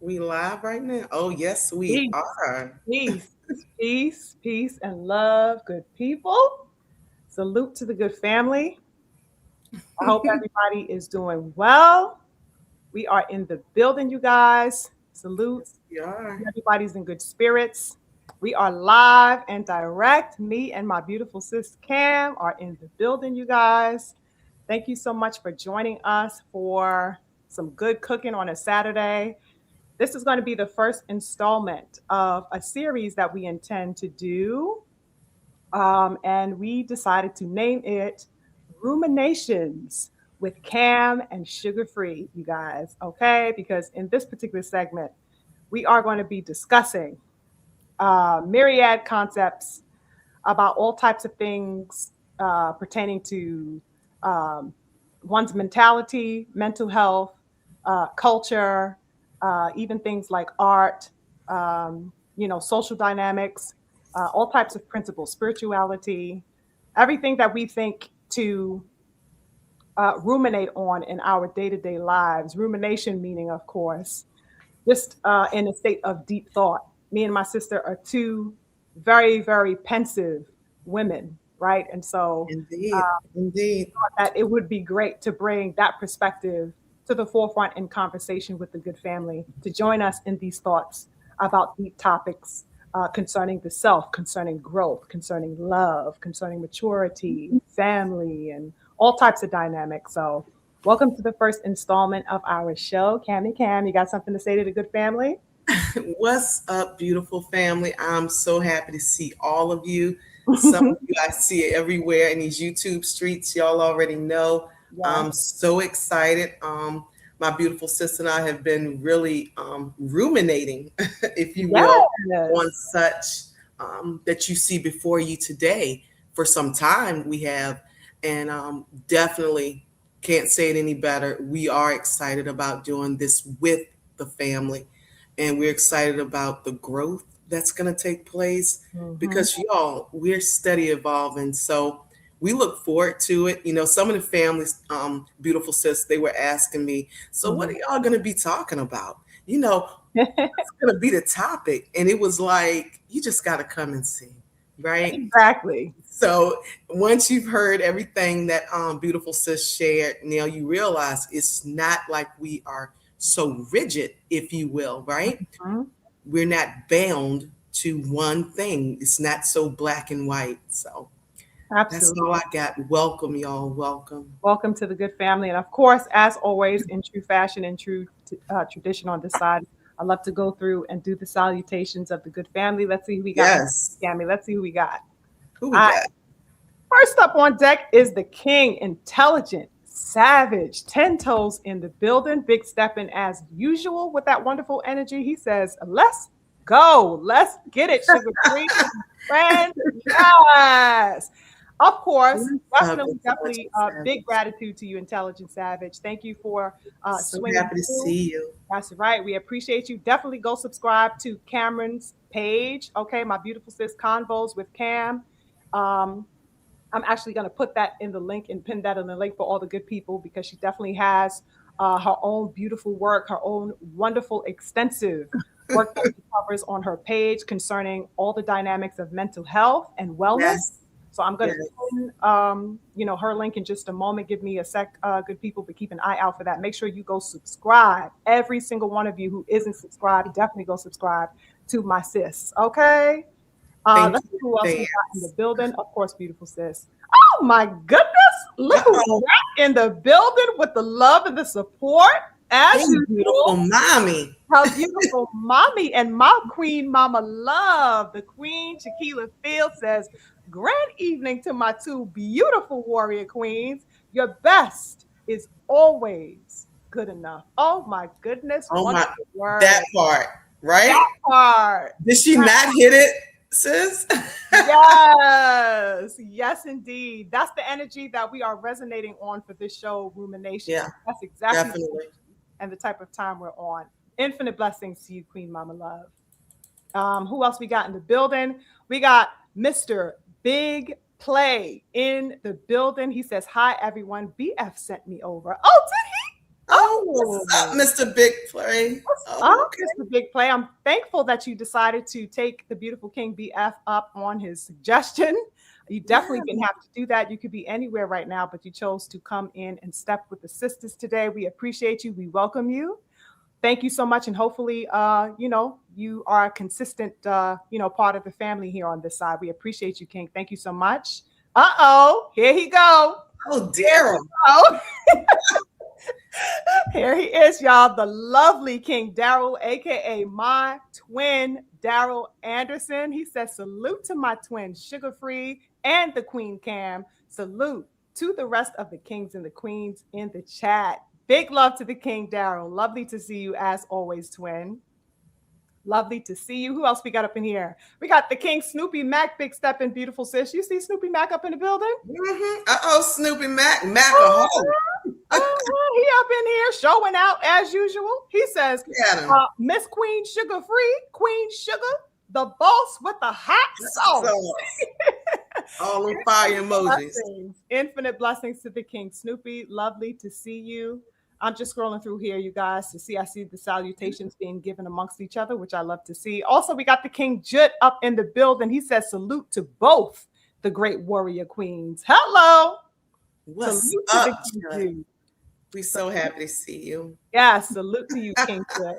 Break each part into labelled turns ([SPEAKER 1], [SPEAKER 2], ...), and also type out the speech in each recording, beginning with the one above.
[SPEAKER 1] We live right now? Oh, yes, we
[SPEAKER 2] Peace,
[SPEAKER 1] are.
[SPEAKER 2] peace, peace, and love, good people. Salute to the good family. I hope everybody is doing well. We are in the building, you guys. Salute.
[SPEAKER 1] Yes, we are.
[SPEAKER 2] Everybody's in good spirits. We are live and direct. Me and my beautiful sis Cam are in the building, you guys. Thank you so much for joining us for some good cooking on a Saturday. This is going to be the first installment of a series that we intend to do. And we decided to name it Ruminations with Cam and Sugarfree, you guys. Okay. Because in this particular segment, we are going to be discussing myriad concepts about all types of things pertaining to um, one's mentality, mental health, culture, even things like art, social dynamics, all types of principles, spirituality, everything that we think to ruminate on in our day to day lives. Rumination meaning, of course, just in a state of deep thought. Me and my sister are two very, very pensive women, right? And so
[SPEAKER 1] Indeed. Indeed.
[SPEAKER 2] that it would be great to bring that perspective to the forefront in conversation with the good family to join us in these thoughts about deep topics concerning the self, concerning growth, concerning love, concerning maturity, family, and all types of dynamics. So, welcome to the first installment of our show. Cammy Cam, you got something to say to the good family?
[SPEAKER 1] What's up, beautiful family? I'm so happy to see all of you. Some of you I see it everywhere in these YouTube streets. Y'all already know.
[SPEAKER 2] Yes.
[SPEAKER 1] I'm so excited. My beautiful sister and I have been really ruminating, if you will, on
[SPEAKER 2] Yes.
[SPEAKER 1] such that you see before you today. For some time, we have, and definitely can't say it any better. We are excited about doing this with the family, and we're excited about the growth that's going to take place
[SPEAKER 2] Mm-hmm.
[SPEAKER 1] because y'all, we're steady evolving. So we look forward to it. You know, some of the families, beautiful sis, they were asking me, so what
[SPEAKER 2] Mm-hmm.
[SPEAKER 1] are y'all going to be talking about? You know, what's going to be the topic? And it was like, you just got to come and see, right?
[SPEAKER 2] Exactly.
[SPEAKER 1] So once you've heard everything that beautiful sis shared, now you realize it's not like we are so rigid, if you will, right?
[SPEAKER 2] Mhm.
[SPEAKER 1] We're not bound to one thing. It's not so black and white. So that's all
[SPEAKER 2] Absolutely.
[SPEAKER 1] I got. Welcome, y'all. Welcome.
[SPEAKER 2] Welcome to the good family. And of course, as always, in true fashion and true tradition on this side, I love to go through and do the salutations of the good family. Let's see who we got.
[SPEAKER 1] Yes.
[SPEAKER 2] Cammy, let's see who we got.
[SPEAKER 1] Who we
[SPEAKER 2] All right.
[SPEAKER 1] got?
[SPEAKER 2] First up on deck is the king, intelligent, savage, 10 toes in the building, big stepping as usual with that wonderful energy. He says, let's go. Let's get it, sugar free, friend. Yes. Of course,
[SPEAKER 1] What's up,
[SPEAKER 2] definitely
[SPEAKER 1] intelligent
[SPEAKER 2] big
[SPEAKER 1] savage?
[SPEAKER 2] gratitude to you, Intelligent Savage. Thank you for
[SPEAKER 1] So
[SPEAKER 2] swinging
[SPEAKER 1] happy to
[SPEAKER 2] through.
[SPEAKER 1] see you.
[SPEAKER 2] That's right. We appreciate you. Definitely go subscribe to Cameron's page. Okay, my beautiful sis Convos with Cam. Um, I'm actually going to put that in the link and pin that in the link for all the good people because she definitely has her own beautiful work, her own wonderful, extensive work that she covers on her page concerning all the dynamics of mental health and wellness.
[SPEAKER 1] Yes.
[SPEAKER 2] So I'm going to
[SPEAKER 1] Yes.
[SPEAKER 2] pin, her link in just a moment. Give me a sec, good people, but keep an eye out for that. Make sure you go subscribe. Every single one of you who isn't subscribed, definitely go subscribe to my sis. Okay.
[SPEAKER 1] Thank
[SPEAKER 2] Let's see
[SPEAKER 1] you,
[SPEAKER 2] who else we got in the
[SPEAKER 1] fans.
[SPEAKER 2] building. Of course, beautiful sis. Oh my goodness. Look who we
[SPEAKER 1] Uh-oh.
[SPEAKER 2] got in the building with the love and the support,
[SPEAKER 1] Hey,
[SPEAKER 2] as
[SPEAKER 1] beautiful
[SPEAKER 2] usual.
[SPEAKER 1] mommy.
[SPEAKER 2] Her beautiful mommy and my queen mama love. The queen, Shaquila Field, says, grand evening to my two beautiful warrior queens. Your best is always good enough. Oh my goodness.
[SPEAKER 1] Oh my,
[SPEAKER 2] Wonderful
[SPEAKER 1] that
[SPEAKER 2] word.
[SPEAKER 1] part, right?
[SPEAKER 2] That part.
[SPEAKER 1] Did she not hit it, sis?
[SPEAKER 2] Yes, yes, indeed. That's the energy that we are resonating on for this show, Rumination.
[SPEAKER 1] Yeah,
[SPEAKER 2] That's exactly the
[SPEAKER 1] definitely.
[SPEAKER 2] energy and the type of time we're on. Infinite blessings to you, Queen Mama Love. Who else we got in the building? We got Mr. Big Play in the building. He says, hi, everyone. BF sent me over. Oh, did he? Oh,
[SPEAKER 1] Oh, What's up,
[SPEAKER 2] Ooh.
[SPEAKER 1] Mr. Big Play?
[SPEAKER 2] What's
[SPEAKER 1] Oh,
[SPEAKER 2] up,
[SPEAKER 1] okay.
[SPEAKER 2] Mr. Big Play? I'm thankful that you decided to take the beautiful King BF up on his suggestion. You definitely
[SPEAKER 1] Yeah.
[SPEAKER 2] didn't have to do that. You could be anywhere right now, but you chose to come in and step with the sisters today. We appreciate you. We welcome you. Thank you so much, and hopefully, you are a consistent, part of the family here on this side. We appreciate you, King. Thank you so much. Here he go.
[SPEAKER 1] Oh,
[SPEAKER 2] Here
[SPEAKER 1] Daryl.
[SPEAKER 2] he go. Here he is, y'all, the lovely King Daryl, aka my twin Daryl Anderson. He says, salute to my twin Sugarfree and the Queen Cam. Salute to the rest of the kings and the queens in the chat. Big love to the King Daryl. Lovely to see you as always, twin. Lovely to see you. Who else we got up in here? We got the King Snoopy Mac, big step and beautiful sis. You see Snoopy Mac up in the building?
[SPEAKER 1] Mm-hmm. Uh-oh, Snoopy Mac-a-hole.
[SPEAKER 2] He up in here showing out as usual. He says, Miss Queen Sugar Free, Queen Sugar, the boss with the hot sauce.
[SPEAKER 1] All them fire emojis.
[SPEAKER 2] Infinite blessings to the King Snoopy. Lovely to see you. I'm just scrolling through here, you guys, to see. I see the salutations being given amongst each other, which I love to see. Also, we got the King Jut up in the building. He says, salute to both the great warrior queens. Hello.
[SPEAKER 1] What's up, Jut? We so happy to see you.
[SPEAKER 2] Yeah, salute to you, King Jut.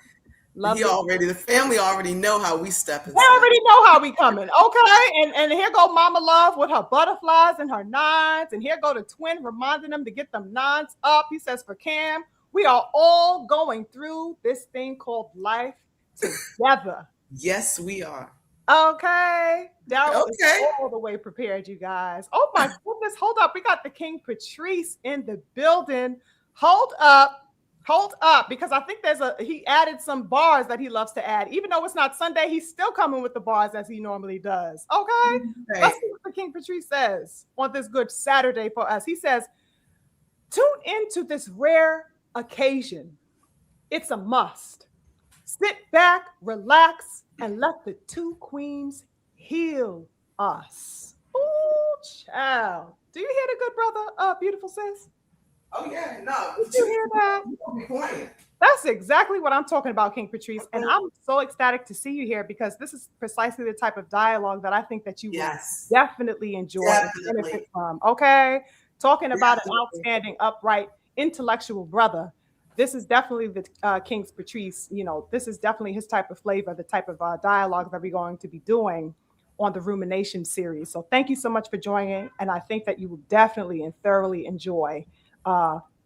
[SPEAKER 1] The family already know how we step in.
[SPEAKER 2] They already know how we coming, okay? And here go Mama Love with her butterflies and her nines, and here go the twin reminding them to get them nines up. He says, for Cam, we are all going through this thing called life together.
[SPEAKER 1] Yes, we are.
[SPEAKER 2] Okay. Daryl is all the way prepared, you guys. Oh my goodness, hold up. We got the King Patrice in the building. Hold up, because I think he added some bars that he loves to add. Even though it's not Sunday, he's still coming with the bars as he normally does. Okay. Let's see what the King Patrice says on this good Saturday for us. He says, tune into this rare occasion. It's a must. Sit back, relax, and let the two queens heal us. Ooh, child. Do you hear the good brother, beautiful sis?
[SPEAKER 1] Oh, yeah, no.
[SPEAKER 2] Did you hear that? That's exactly what I'm talking about, King Patrice. And I'm so ecstatic to see you here because this is precisely the type of dialogue that I think that you will definitely enjoy and benefit from. Okay? Talking about an outstanding, upright, intellectual brother. This is definitely the King Patrice. This is definitely his type of flavor, the type of dialogue that we're going to be doing on the Ruminations series. So thank you so much for joining. And I think that you will definitely and thoroughly enjoy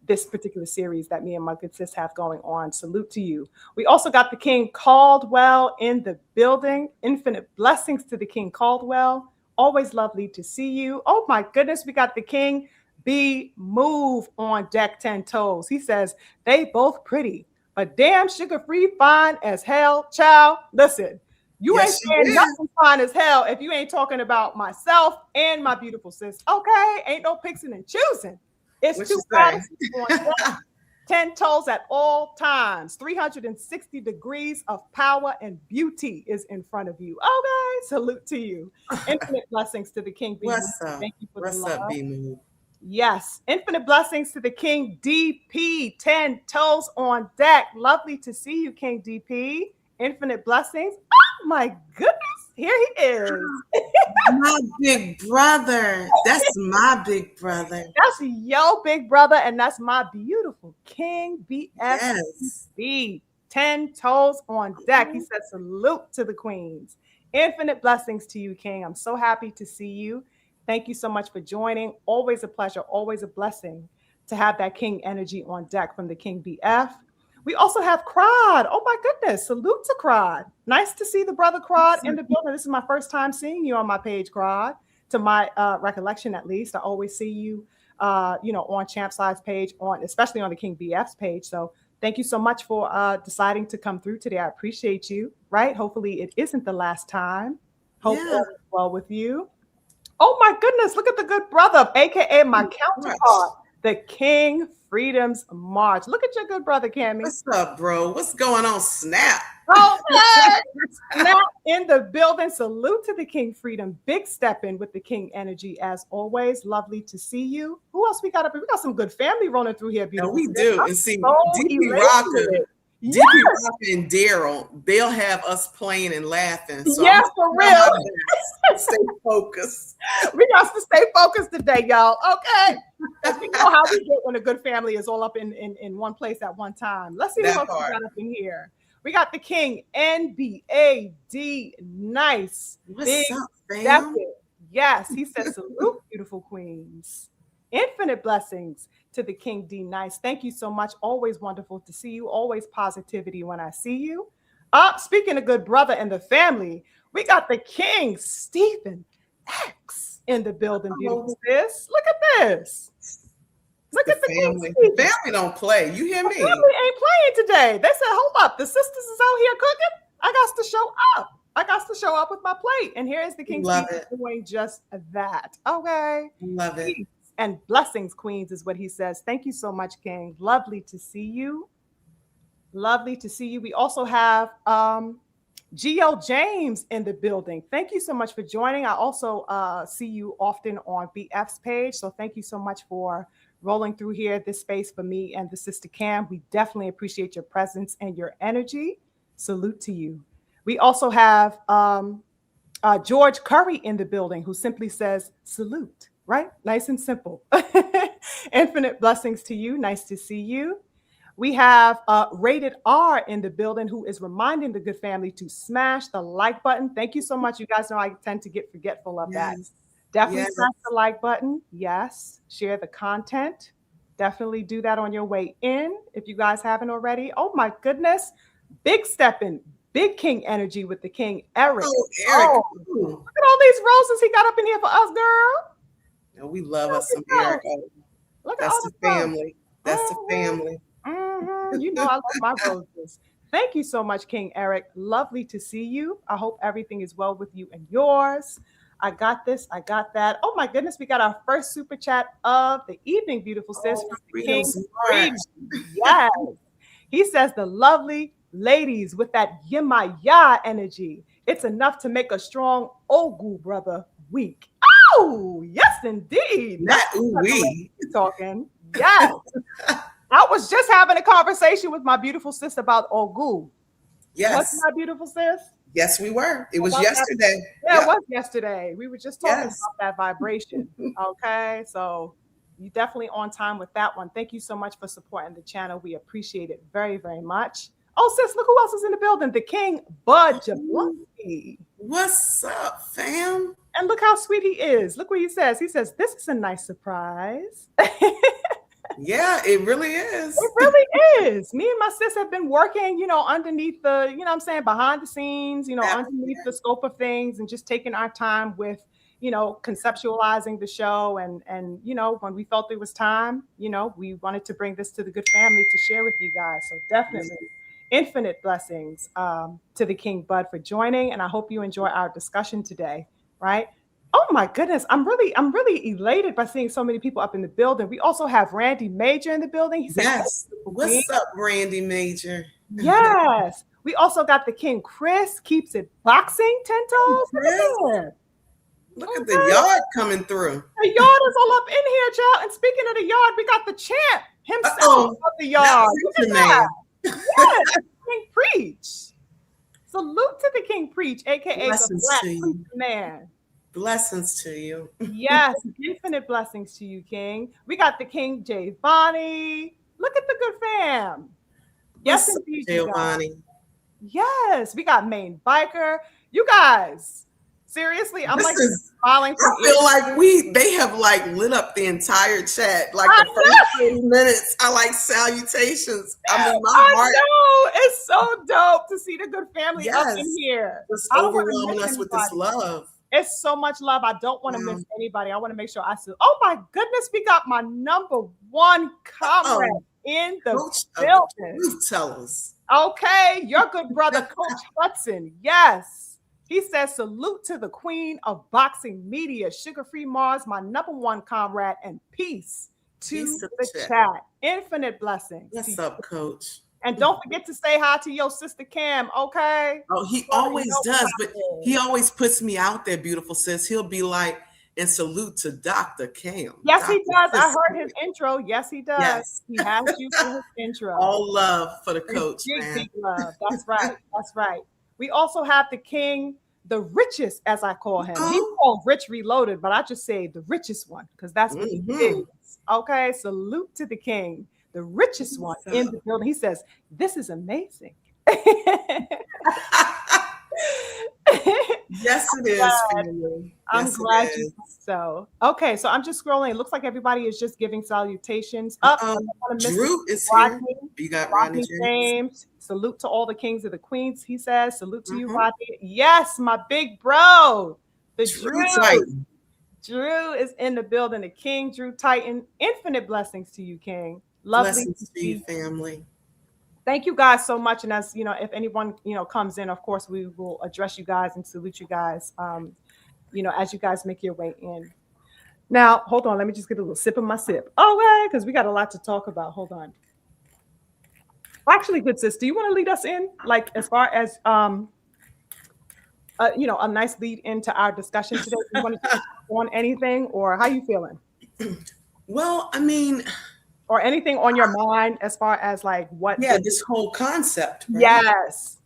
[SPEAKER 2] this particular series that me and my good sis have going on. Salute to you. We also got the King Caldwell in the building. Infinite blessings to the King Caldwell. Always lovely to see you. Oh my goodness, we got the King B Move on deck 10 toes. He says, they both pretty, but damn Sugar-Free fine as hell. Child, listen, you ain't saying nothing fine as hell if you ain't talking about myself and my beautiful sis. Okay, ain't no picking and choosing. It's two bodies on deck, 10 toes at all times. 360 degrees of power and beauty is in front of you. Okay, salute to you. Infinite blessings to the King B.
[SPEAKER 1] What's up?
[SPEAKER 2] Thank you for
[SPEAKER 1] the love. What's up, B Move?
[SPEAKER 2] Yes, infinite blessings to the King DP. 10 toes on deck. Lovely to see you, King DP. Infinite blessings. Oh my goodness. Here he is.
[SPEAKER 1] My big brother. That's my big brother.
[SPEAKER 2] That's your big brother, and that's my beautiful King BFB. Yes. 10 toes on deck. He said, salute to the queens. Infinite blessings to you, King. I'm so happy to see you. Thank you so much for joining. Always a pleasure, always a blessing to have that King energy on deck from the King BF. We also have Crod. Oh my goodness. Salute to Crod. Nice to see the brother Crod in the building. This is my first time seeing you on my page, Crod. To my recollection, at least. I always see you, on Champ Size page, especially on the King BF's page. So thank you so much for deciding to come through today. I appreciate you, right? Hopefully it isn't the last time. Hope all is well with you. Oh my goodness. Look at the good brother, aka my counterpart, the King Freedom's March. Look at your good brother, Cammy.
[SPEAKER 1] What's up, bro? What's going on, Snap?
[SPEAKER 2] Okay. Snap in the building. Salute to the King Freedom. Big step in with the King energy as always. Lovely to see you. Who else we got up here? We got some good family rolling through here,
[SPEAKER 1] And
[SPEAKER 2] beautiful
[SPEAKER 1] we
[SPEAKER 2] sis.
[SPEAKER 1] do.
[SPEAKER 2] I'm
[SPEAKER 1] And see,
[SPEAKER 2] so
[SPEAKER 1] DP Rocker,
[SPEAKER 2] elated.
[SPEAKER 1] DP
[SPEAKER 2] Yes.
[SPEAKER 1] Rocker and Daryl, they'll have us playing and laughing. So I'm
[SPEAKER 2] Yes,
[SPEAKER 1] gonna
[SPEAKER 2] for
[SPEAKER 1] try my
[SPEAKER 2] real.
[SPEAKER 1] best to stay focused.
[SPEAKER 2] We got to stay focused today, y'all. Okay. You know how we get when a good family is all up in one place at one time. Let's see who
[SPEAKER 1] That
[SPEAKER 2] else we
[SPEAKER 1] part.
[SPEAKER 2] got up in here. We got the King NBAD. Nice.
[SPEAKER 1] What's
[SPEAKER 2] Big
[SPEAKER 1] up,
[SPEAKER 2] step
[SPEAKER 1] fam?
[SPEAKER 2] it. Yes, he says salute, beautiful queens. Infinite blessings to the King D. Nice. Thank you so much. Always wonderful to see you. Always positivity when I see you. Speaking of good brother and the family, we got the King Stephen X in the building, beautiful
[SPEAKER 1] Oh,
[SPEAKER 2] sis. Look at this. Look
[SPEAKER 1] the
[SPEAKER 2] at the King
[SPEAKER 1] family. The
[SPEAKER 2] Stephen.
[SPEAKER 1] family don't play. You hear
[SPEAKER 2] The
[SPEAKER 1] me?
[SPEAKER 2] family ain't playing today. They said, hold up, the sisters is out here cooking. I got to show up. I got to show up with my plate. And here is the King
[SPEAKER 1] Love
[SPEAKER 2] Stephen
[SPEAKER 1] it.
[SPEAKER 2] doing just that. Okay.
[SPEAKER 1] Love it.
[SPEAKER 2] Peace and blessings, queens, is what he says. Thank you so much, King. Lovely to see you. Lovely to see you. We also have Geo James in the building. Thank you so much for joining. I also see you often on BF's page. So thank you so much for rolling through here, this space for me and the sister Cam. We definitely appreciate your presence and your energy. Salute to you. We also have George Curry in the building, who simply says salute, right? Nice and simple. Infinite blessings to you. Nice to see you. We have Rated R in the building, who is reminding the good family to smash the like button. Thank you so much. You guys know I tend to get forgetful of that.
[SPEAKER 1] Yes.
[SPEAKER 2] Definitely
[SPEAKER 1] Yes.
[SPEAKER 2] smash the like button. Yes. Share the content. Definitely do that on your way in if you guys haven't already. Oh my goodness. Big stepping, big King energy with the King Eric.
[SPEAKER 1] Oh, Eric.
[SPEAKER 2] Oh,
[SPEAKER 1] Ooh.
[SPEAKER 2] look at all these roses he got up in here for us, girl.
[SPEAKER 1] No, we love
[SPEAKER 2] Look
[SPEAKER 1] us some
[SPEAKER 2] at
[SPEAKER 1] Eric.
[SPEAKER 2] those.
[SPEAKER 1] Oh,
[SPEAKER 2] Look at all
[SPEAKER 1] that's
[SPEAKER 2] the
[SPEAKER 1] the
[SPEAKER 2] roses.
[SPEAKER 1] family. That's the family.
[SPEAKER 2] You know I love my roses. Thank you so much, King Eric. Lovely to see you. I hope everything is well with you and yours. I got this. I got that. Oh my goodness, we got our first super chat of the evening, beautiful sis,
[SPEAKER 1] Oh,
[SPEAKER 2] from the King
[SPEAKER 1] Freedom's
[SPEAKER 2] Freedom.
[SPEAKER 1] March.
[SPEAKER 2] Yes. He says the lovely ladies with that Yemaya energy. It's enough to make a strong Ogu brother weak. Oh, yes, indeed.
[SPEAKER 1] Not
[SPEAKER 2] That's
[SPEAKER 1] ooh
[SPEAKER 2] what the
[SPEAKER 1] wee.
[SPEAKER 2] ladies talking. Yes. I was just having a conversation with my beautiful sis about Ogu. What's
[SPEAKER 1] Yes.
[SPEAKER 2] my beautiful sis?
[SPEAKER 1] Yes, we were. It was
[SPEAKER 2] About that.
[SPEAKER 1] yesterday.
[SPEAKER 2] Yeah, it
[SPEAKER 1] Yep.
[SPEAKER 2] was yesterday. We were just talking
[SPEAKER 1] Yes.
[SPEAKER 2] about that vibration. Okay. So you definitely on time with that one. Thank you so much for supporting the channel. We appreciate it very, very much. Oh, sis, look who else is in the building. The King Bud Jablonski.
[SPEAKER 1] What's up, fam?
[SPEAKER 2] And look how sweet he is. Look what he says. He says, this is a nice surprise.
[SPEAKER 1] Yeah, it really is.
[SPEAKER 2] It really is. Me and my sis have been working, underneath the, what I'm saying, behind the scenes, underneath the scope of things and just taking our time with, conceptualizing the show. And, when we felt it was time, we wanted to bring this to the good family to share with you guys. So definitely infinite blessings to the King Bud for joining. And I hope you enjoy our discussion today, right? Oh my goodness, I'm really elated by seeing so many people up in the building. We also have Randy Major in the building. He said,
[SPEAKER 1] Yes. What's up, Randy Major?
[SPEAKER 2] yes. We also got the King Chris, keeps it boxing, 10 toes. Look at that.
[SPEAKER 1] Look at the yard coming through.
[SPEAKER 2] The yard is all up in here, child. And speaking of the yard, we got the champ himself of the yard. Look at that. Yes, King Preach. Salute to the King Preach, aka
[SPEAKER 1] Blessings
[SPEAKER 2] the Black
[SPEAKER 1] to you.
[SPEAKER 2] Preach Man.
[SPEAKER 1] Blessings to you.
[SPEAKER 2] Yes, infinite blessings to you, King. We got the King Giovanni. Look at the good fam. Yes,
[SPEAKER 1] What's up,
[SPEAKER 2] indeed, you guys.
[SPEAKER 1] Giovanni?
[SPEAKER 2] Yes, we got Main Biker. You guys, seriously, I'm smiling.
[SPEAKER 1] I feel like they have lit up the entire chat. Like the first 30 minutes, I like salutations. I mean, my heart.
[SPEAKER 2] I know, it's so dope to see the good family up in here.
[SPEAKER 1] Just overwhelming us with this love.
[SPEAKER 2] It's so much love. I don't want to miss anybody. I want to make sure I see. Oh my goodness, we got my number one comrade in the building.
[SPEAKER 1] Please tell us.
[SPEAKER 2] Okay, your good brother, Coach Hudson. Yes. He says, salute to the queen of boxing media, Sugarfree Mars, my number one comrade, and peace to the chat. Infinite blessings.
[SPEAKER 1] What's up, Coach?
[SPEAKER 2] And don't forget to say hi to your sister Cam, okay?
[SPEAKER 1] Oh, he
[SPEAKER 2] You
[SPEAKER 1] always
[SPEAKER 2] know
[SPEAKER 1] does,
[SPEAKER 2] what
[SPEAKER 1] but he
[SPEAKER 2] happened.
[SPEAKER 1] always puts me out there, beautiful sis. He'll be like, and salute to Dr. Cam,
[SPEAKER 2] Yes, he
[SPEAKER 1] Dr.
[SPEAKER 2] does. I heard his
[SPEAKER 1] Sister.
[SPEAKER 2] intro. Yes, he does.
[SPEAKER 1] Yes.
[SPEAKER 2] He has you for his intro.
[SPEAKER 1] All love for the
[SPEAKER 2] It's
[SPEAKER 1] coach,
[SPEAKER 2] big,
[SPEAKER 1] man.
[SPEAKER 2] big love. That's right. That's right. We also have the king, the richest, as I call him. He's
[SPEAKER 1] Oh,
[SPEAKER 2] called Rich Reloaded, but I just say the richest one because that's what he
[SPEAKER 1] mm-hmm.
[SPEAKER 2] is. Okay. Salute to the king, the richest one in the building. He says, "This is amazing."
[SPEAKER 1] Yes, it is, family.
[SPEAKER 2] I'm
[SPEAKER 1] Yes, it
[SPEAKER 2] glad you
[SPEAKER 1] is.
[SPEAKER 2] think so. Okay, so I'm just scrolling. It looks like everybody is just giving salutations. Up, I don't want to miss
[SPEAKER 1] Drew is here.
[SPEAKER 2] Rodney.
[SPEAKER 1] You got Rodney
[SPEAKER 2] Rodney
[SPEAKER 1] James.
[SPEAKER 2] James. Salute to all the kings of the queens. He says, "Salute to you,
[SPEAKER 1] Mm-hmm.
[SPEAKER 2] Rodney." Yes, my big bro, the
[SPEAKER 1] Drew
[SPEAKER 2] Drew.
[SPEAKER 1] Titan.
[SPEAKER 2] Drew is in the building. The King, Drew Titan. Infinite blessings to you, King. Lovely to
[SPEAKER 1] Blessings to you,
[SPEAKER 2] see.
[SPEAKER 1] family.
[SPEAKER 2] Thank you guys so much. And as you know, if anyone comes in, of course we will address you guys and salute you guys. As you guys make your way in. Now, hold on. Let me just get a little sip of my sip. Okay, because we got a lot to talk about. Hold on. Actually, good sis, do you want to lead us in, like as far as a nice lead into our discussion today? Do you want to on anything, or how you feeling,
[SPEAKER 1] Well, I mean,
[SPEAKER 2] or anything on your mind as far as like what
[SPEAKER 1] yeah,
[SPEAKER 2] the
[SPEAKER 1] this whole concept, right?
[SPEAKER 2] yes.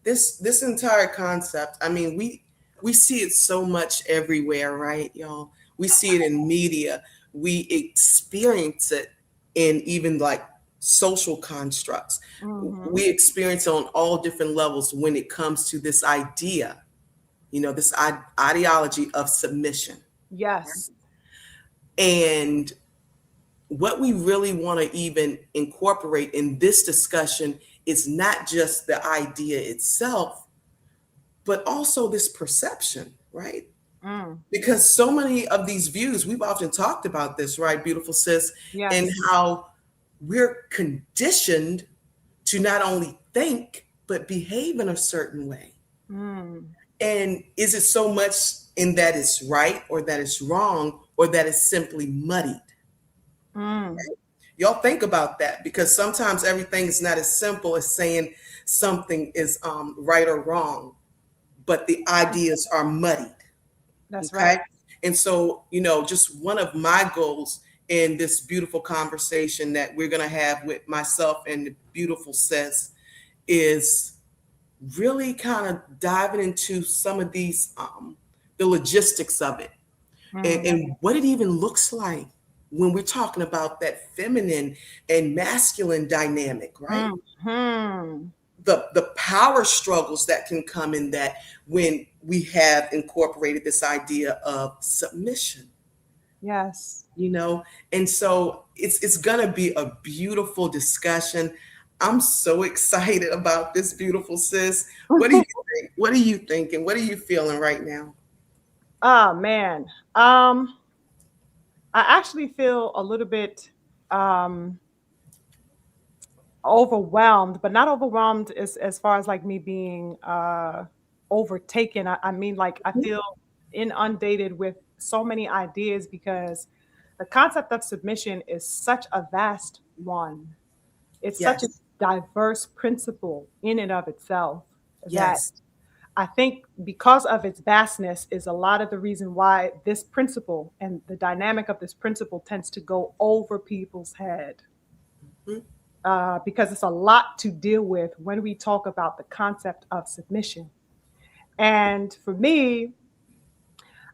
[SPEAKER 1] This entire concept. I mean, we see it so much everywhere, right, y'all? We see it in media. We experience it in even like social constructs.
[SPEAKER 2] Mm-hmm.
[SPEAKER 1] We experience it on all different levels when it comes to this idea, this ideology of submission.
[SPEAKER 2] Yes.
[SPEAKER 1] And what we really want to even incorporate in this discussion is not just the idea itself, but also this perception, right?
[SPEAKER 2] Mm.
[SPEAKER 1] Because so many of these views, we've often talked about this, right, beautiful sis, and
[SPEAKER 2] Yes.
[SPEAKER 1] how we're conditioned to not only think, but behave in a certain way.
[SPEAKER 2] Mm.
[SPEAKER 1] And is it so much in that it's right or that it's wrong or that it's simply muddied?
[SPEAKER 2] Mm.
[SPEAKER 1] Y'all think about that because sometimes everything is not as simple as saying something is right or wrong, but the ideas are muddied.
[SPEAKER 2] That's right.
[SPEAKER 1] Okay. And so, just one of my goals in this beautiful conversation that we're going to have with myself and the beautiful sis is really kind of diving into some of these, the logistics of it and,
[SPEAKER 2] Mm.
[SPEAKER 1] and what it even looks like when we're talking about that feminine and masculine dynamic, right?
[SPEAKER 2] Mm.
[SPEAKER 1] The power struggles that can come in that when we have incorporated this idea of submission,
[SPEAKER 2] Yes.
[SPEAKER 1] and so it's gonna be a beautiful discussion. I'm so excited about this, beautiful sis. What do you think? What are you thinking? What are you feeling right now?
[SPEAKER 2] Oh man. Um, I actually feel a little bit um overwhelmed, but not overwhelmed as far as like me being overtaken. I mean like I feel inundated with so many ideas because the concept of submission is such a vast one. It's such a
[SPEAKER 1] Yes,
[SPEAKER 2] diverse principle in and of itself that
[SPEAKER 1] yes,
[SPEAKER 2] I think because of its vastness is a lot of the reason why this principle and the dynamic of this principle tends to go over people's head.
[SPEAKER 1] mhm,
[SPEAKER 2] Because it's a lot to deal with when we talk about the concept of submission. And for me,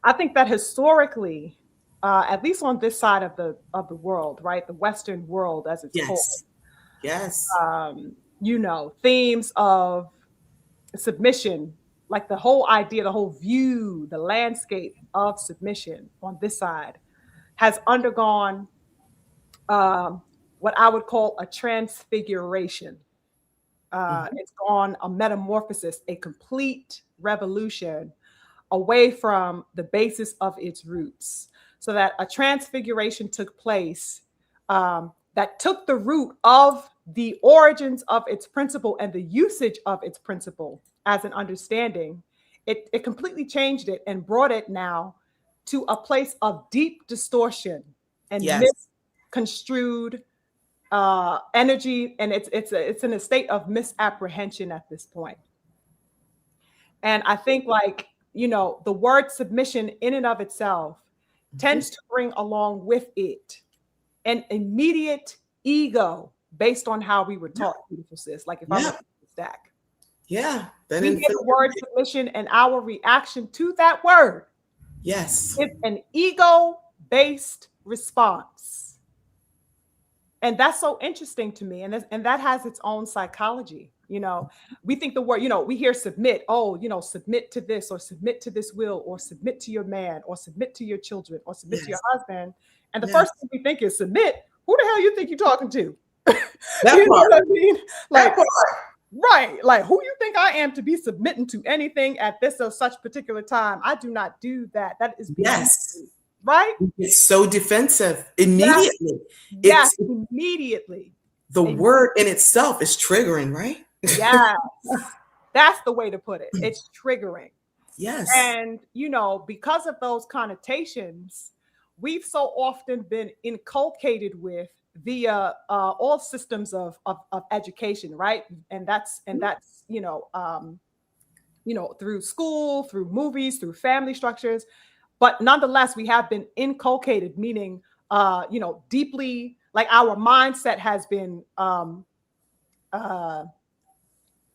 [SPEAKER 2] I think that historically, at least on this side of the world, right, the Western world as it's called,
[SPEAKER 1] yes, yes,
[SPEAKER 2] themes of submission, like the whole idea, the whole view, the landscape of submission on this side has undergone what I would call a transfiguration.
[SPEAKER 1] mhm,
[SPEAKER 2] It's gone a metamorphosis, a complete revolution away from the basis of its roots. So that a transfiguration took place that took the root of the origins of its principle and the usage of its principle as an understanding. It completely changed it and brought it now to a place of deep distortion and
[SPEAKER 1] yes,
[SPEAKER 2] misconstrued energy, and it's in a state of misapprehension at this point. And I think, like, the word submission in and of itself
[SPEAKER 1] Mhm.
[SPEAKER 2] tends to bring along with it an immediate ego based on how we were
[SPEAKER 1] Yeah.
[SPEAKER 2] taught, beautiful sis. Like, if I
[SPEAKER 1] Yeah.
[SPEAKER 2] look at the stack,
[SPEAKER 1] Yeah. That
[SPEAKER 2] we hear
[SPEAKER 1] infant.
[SPEAKER 2] the word submission, and our reaction to that word
[SPEAKER 1] Yes.
[SPEAKER 2] is an ego based response. And that's so interesting to me. And that has its own psychology. We think the word, we hear submit, oh, submit to this, or submit to this will, or submit to your man, or submit to your children, or submit to your
[SPEAKER 1] Yes.
[SPEAKER 2] husband. And the first
[SPEAKER 1] Yes.
[SPEAKER 2] thing we think is submit. Who the hell you think you're talking to?
[SPEAKER 1] That
[SPEAKER 2] You know
[SPEAKER 1] part.
[SPEAKER 2] what I mean?
[SPEAKER 1] That
[SPEAKER 2] Like,
[SPEAKER 1] part.
[SPEAKER 2] right. Like, who you think I am to be submitting to anything at this or such particular time? I do not do that. That is beneath
[SPEAKER 1] Yes.
[SPEAKER 2] me. Right?
[SPEAKER 1] It's so defensive
[SPEAKER 2] Yes.
[SPEAKER 1] immediately.
[SPEAKER 2] Yes.
[SPEAKER 1] It's
[SPEAKER 2] Immediately.
[SPEAKER 1] the
[SPEAKER 2] And
[SPEAKER 1] word in itself is triggering, right?
[SPEAKER 2] yes. That's the way to put it. It's triggering.
[SPEAKER 1] Yes.
[SPEAKER 2] And, because of those connotations, we've so often been inculcated with via all systems of education, right? And that's through school, through movies, through family structures. But nonetheless, we have been inculcated, meaning, deeply, like, our mindset has been, uh,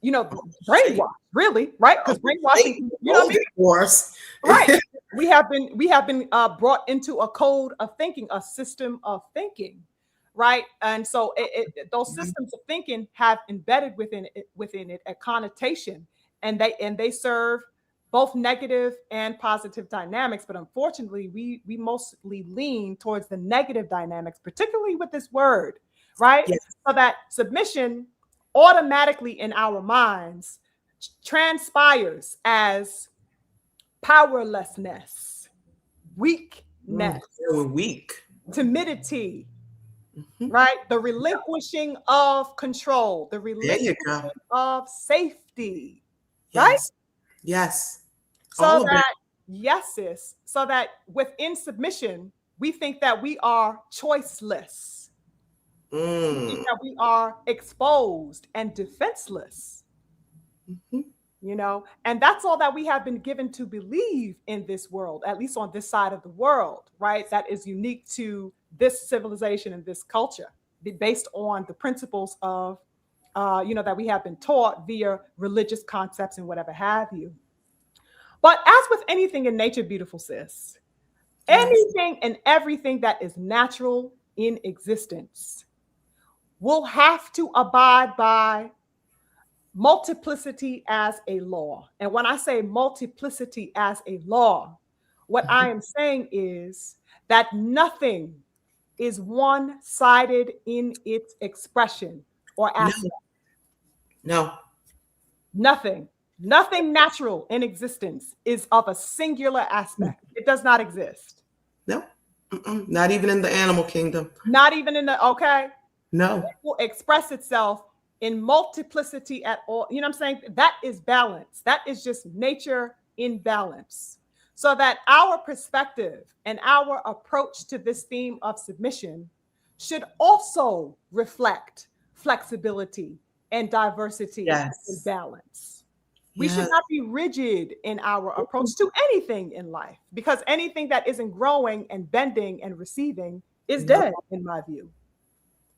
[SPEAKER 1] Shape.
[SPEAKER 2] brainwashed, really, right? Because brainwashing, you know what I mean?
[SPEAKER 1] Molded for us.
[SPEAKER 2] Right. We have been brought into a code of thinking, a system of thinking, right? And so those systems of thinking have embedded within it a connotation, and they serve both negative and positive dynamics. But unfortunately, we mostly lean towards the negative dynamics, particularly with this word, right?
[SPEAKER 1] Yes.
[SPEAKER 2] So that submission automatically in our minds transpires as powerlessness, weakness,
[SPEAKER 1] We're weak.
[SPEAKER 2] timidity,
[SPEAKER 1] Mhm.
[SPEAKER 2] right? The relinquishing of control, the
[SPEAKER 1] There you
[SPEAKER 2] relinquishing
[SPEAKER 1] go.
[SPEAKER 2] of safety, right?
[SPEAKER 1] Yes. Yes.
[SPEAKER 2] So
[SPEAKER 1] All of it.
[SPEAKER 2] that, yes, sis, so that within submission, we think that we are choiceless. We think
[SPEAKER 1] Mm.
[SPEAKER 2] that we are exposed and defenseless.
[SPEAKER 1] Mhm.
[SPEAKER 2] And that's all that we have been given to believe in this world, at least on this side of the world, right? That is unique to this civilization and this culture, based on the principles of that we have been taught via religious concepts and whatever have you. But as with anything in nature, beautiful sis,
[SPEAKER 1] Yes.
[SPEAKER 2] anything and everything that is natural in existence will have to abide by multiplicity as a law. And when I say multiplicity as a law, what I
[SPEAKER 1] Mhm.
[SPEAKER 2] am saying is that nothing is one sided in its expression or
[SPEAKER 1] No.
[SPEAKER 2] aspect.
[SPEAKER 1] No.
[SPEAKER 2] Nothing, nothing natural in existence is of a singular aspect. It does not exist.
[SPEAKER 1] No. Mm-mm. Not even in the animal kingdom.
[SPEAKER 2] Not even in the, okay,
[SPEAKER 1] No.
[SPEAKER 2] will express itself in multiplicity at all. You know what I'm saying? That is balance. That is just nature in balance. So that our perspective and our approach to this theme of submission should also reflect flexibility and diversity and
[SPEAKER 1] Yes.
[SPEAKER 2] balance. We should
[SPEAKER 1] Yes.
[SPEAKER 2] not be rigid in our approach to anything in life, because anything that isn't growing and bending and receiving is
[SPEAKER 1] No.
[SPEAKER 2] dead, in my view.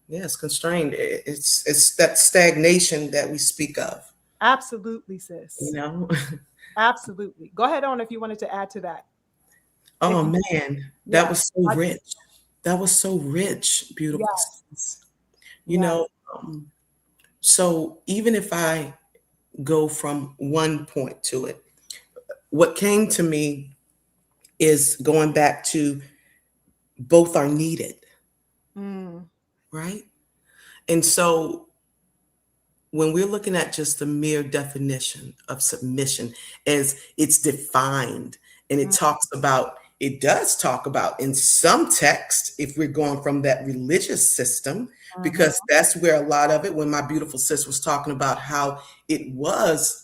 [SPEAKER 1] Yes. Constrained. It's that stagnation that we speak of.
[SPEAKER 2] Absolutely,
[SPEAKER 1] You
[SPEAKER 2] sis.
[SPEAKER 1] know.
[SPEAKER 2] Absolutely. Go ahead on if you wanted to add to that. If
[SPEAKER 1] Oh
[SPEAKER 2] you,
[SPEAKER 1] man, that
[SPEAKER 2] yeah,
[SPEAKER 1] was so
[SPEAKER 2] I do.
[SPEAKER 1] rich. That was so rich, beautiful
[SPEAKER 2] Yes,
[SPEAKER 1] sis. You
[SPEAKER 2] yes.
[SPEAKER 1] know, so even if I go from one point to it, what came to me is going back to both are needed,
[SPEAKER 2] Mm,
[SPEAKER 1] right? And so when we're looking at just the mere definition of submission as it's defined, and
[SPEAKER 2] mm,
[SPEAKER 1] it does talk about in some text, if we're going from that religious system,
[SPEAKER 2] mhm.
[SPEAKER 1] because that's where a lot of it, when my beautiful sis was talking about how it was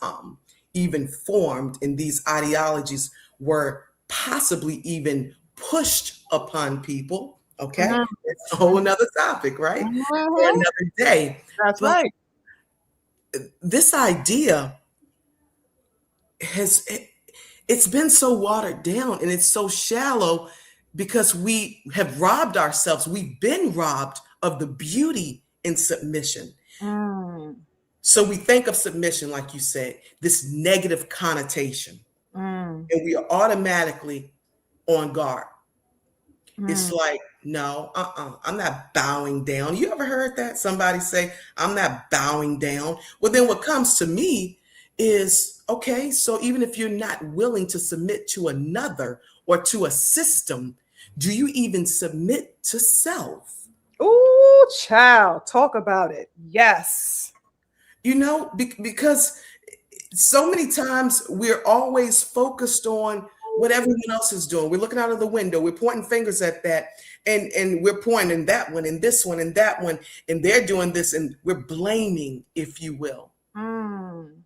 [SPEAKER 1] even formed, and these ideologies were possibly even pushed upon people, Okay,
[SPEAKER 2] Mhm.
[SPEAKER 1] it's a whole nother topic, right? For
[SPEAKER 2] Mhm.
[SPEAKER 1] another day.
[SPEAKER 2] That's
[SPEAKER 1] But
[SPEAKER 2] right.
[SPEAKER 1] this idea has it's been so watered down and it's so shallow because we have robbed ourselves. We've been robbed of the beauty in submission.
[SPEAKER 2] Mm,
[SPEAKER 1] So we think of submission, like you said, this negative connotation,
[SPEAKER 2] mm,
[SPEAKER 1] and we are automatically on guard. It's
[SPEAKER 2] mm.
[SPEAKER 1] like, no, I'm not bowing down. You ever heard that? Somebody say, I'm not bowing down. Well, then what comes to me is, okay, so even if you're not willing to submit to another or to a system, do you even submit to self?
[SPEAKER 2] Ooh, child, talk about it. Yes.
[SPEAKER 1] Because so many times we're always focused on what everyone else is doing. We're looking out of the window, we're pointing fingers at that, and we're pointing that one and this one and that one, and they're doing this, and we're blaming, if you will.
[SPEAKER 2] Mm,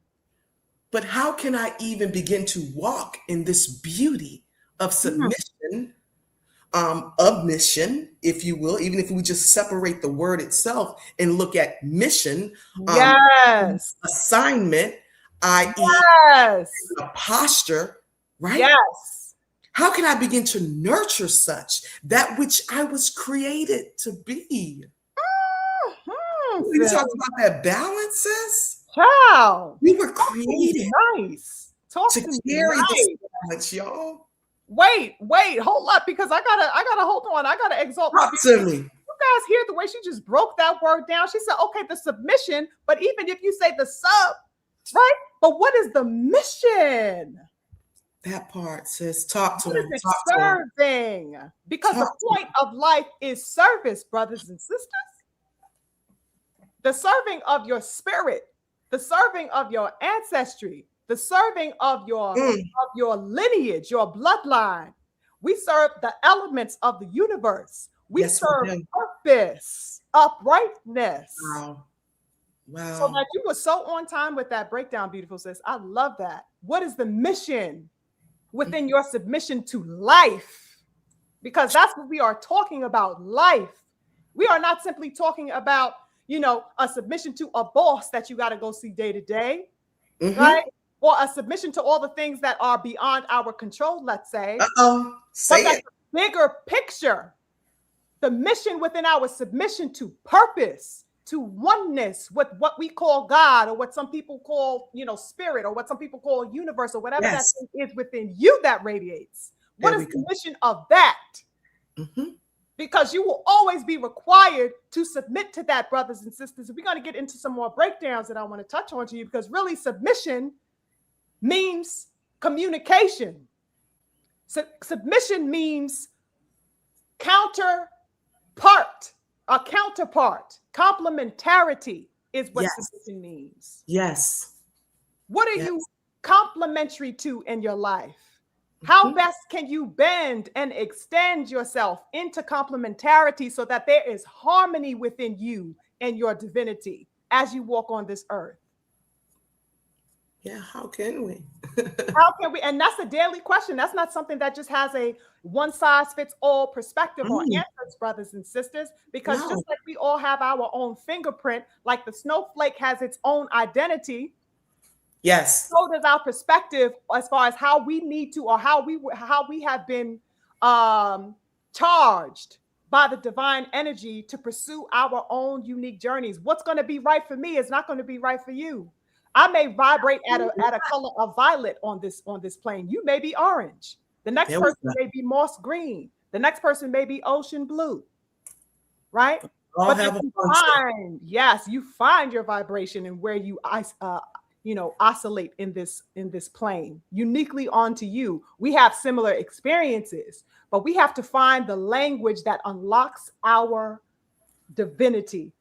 [SPEAKER 1] But how can I even begin to walk in this beauty of
[SPEAKER 2] mm.
[SPEAKER 1] submission, of mission, if you will, even if we just separate the word itself and look at mission,
[SPEAKER 2] Yes.
[SPEAKER 1] assignment, i.e.,
[SPEAKER 2] Yes.
[SPEAKER 1] a posture, right?
[SPEAKER 2] Yes.
[SPEAKER 1] How can I begin to nurture such that which I was created to be?
[SPEAKER 2] Mhm,
[SPEAKER 1] We
[SPEAKER 2] sis.
[SPEAKER 1] talk about that balance, sis.
[SPEAKER 2] Child.
[SPEAKER 1] We were
[SPEAKER 2] Talk to me
[SPEAKER 1] created
[SPEAKER 2] nice. Talk
[SPEAKER 1] to
[SPEAKER 2] to me
[SPEAKER 1] carry this
[SPEAKER 2] nice.
[SPEAKER 1] balance, y'all.
[SPEAKER 2] Wait, hold up, because I gotta hold on. I gotta exalt my
[SPEAKER 1] Talk
[SPEAKER 2] beautiful.
[SPEAKER 1] to me.
[SPEAKER 2] You guys hear the way she just broke that word down? She said, okay, the submission, but even if you say the sub, right? But what is the mission?
[SPEAKER 1] That part, sis. Talk to
[SPEAKER 2] What is
[SPEAKER 1] him.
[SPEAKER 2] it
[SPEAKER 1] Talk to him.
[SPEAKER 2] serving? Because the
[SPEAKER 1] Talk to
[SPEAKER 2] point
[SPEAKER 1] him.
[SPEAKER 2] of life is service, brothers and sisters. The serving of your spirit, the serving of your ancestry, the serving
[SPEAKER 1] Mm,
[SPEAKER 2] of your lineage, your bloodline. We serve the elements of the universe. We
[SPEAKER 1] yes, we
[SPEAKER 2] serve
[SPEAKER 1] do.
[SPEAKER 2] purpose, uprightness.
[SPEAKER 1] Wow.
[SPEAKER 2] So
[SPEAKER 1] Wow.
[SPEAKER 2] that you were so on time with that breakdown, beautiful sis. I love that. What is the mission within your submission to life? Because that's what we are talking about, life. We are not simply talking about, a submission to a boss that you got to go see day to day,
[SPEAKER 1] Mm-hmm.
[SPEAKER 2] right? Or a submission to all the things that are beyond our control, let's say.
[SPEAKER 1] Uh-oh.
[SPEAKER 2] But
[SPEAKER 1] Say
[SPEAKER 2] that's
[SPEAKER 1] it.
[SPEAKER 2] a bigger picture. The mission within our submission to purpose, to oneness with what we call God, or what some people call, spirit, or what some people call universe, or whatever that
[SPEAKER 1] Yes.
[SPEAKER 2] thing is within you that radiates. What
[SPEAKER 1] There
[SPEAKER 2] is
[SPEAKER 1] we
[SPEAKER 2] the
[SPEAKER 1] go.
[SPEAKER 2] mission of that?
[SPEAKER 1] Mm-hmm.
[SPEAKER 2] Because you will always be required to submit to that, brothers and sisters. We're going to get into some more breakdowns that I want to touch on to you, because really submission means communication. Submission means counterpart, a counterpart. Complementarity is what
[SPEAKER 1] Yes.
[SPEAKER 2] submission means.
[SPEAKER 1] Yes.
[SPEAKER 2] What are
[SPEAKER 1] Yes.
[SPEAKER 2] you complementary to in your life? How best can you bend and extend yourself into complementarity so that there is harmony within you and your divinity as you walk on this earth?
[SPEAKER 1] Yeah, how can we?
[SPEAKER 2] How can we? And that's a daily question. That's not something that just has a one size fits all perspective or
[SPEAKER 1] Mm,
[SPEAKER 2] answers, brothers and sisters, because
[SPEAKER 1] no.
[SPEAKER 2] just like we all have our own fingerprint, like the snowflake has its own identity,
[SPEAKER 1] Yes.
[SPEAKER 2] so does our perspective as far as how we need to, or how we have been um, charged by the divine energy to pursue our own unique journeys. What's going to be right for me is not going to be right for you. I may vibrate at a color of violet on this plane. You may be orange. The next
[SPEAKER 1] There we
[SPEAKER 2] person
[SPEAKER 1] go.
[SPEAKER 2] may be moss green. The next person may be ocean blue. Right?
[SPEAKER 1] All
[SPEAKER 2] But if
[SPEAKER 1] have a
[SPEAKER 2] you
[SPEAKER 1] function.
[SPEAKER 2] you find your vibration and where you oscillate in this plane uniquely onto you. We have similar experiences, but we have to find the language that unlocks our divinity,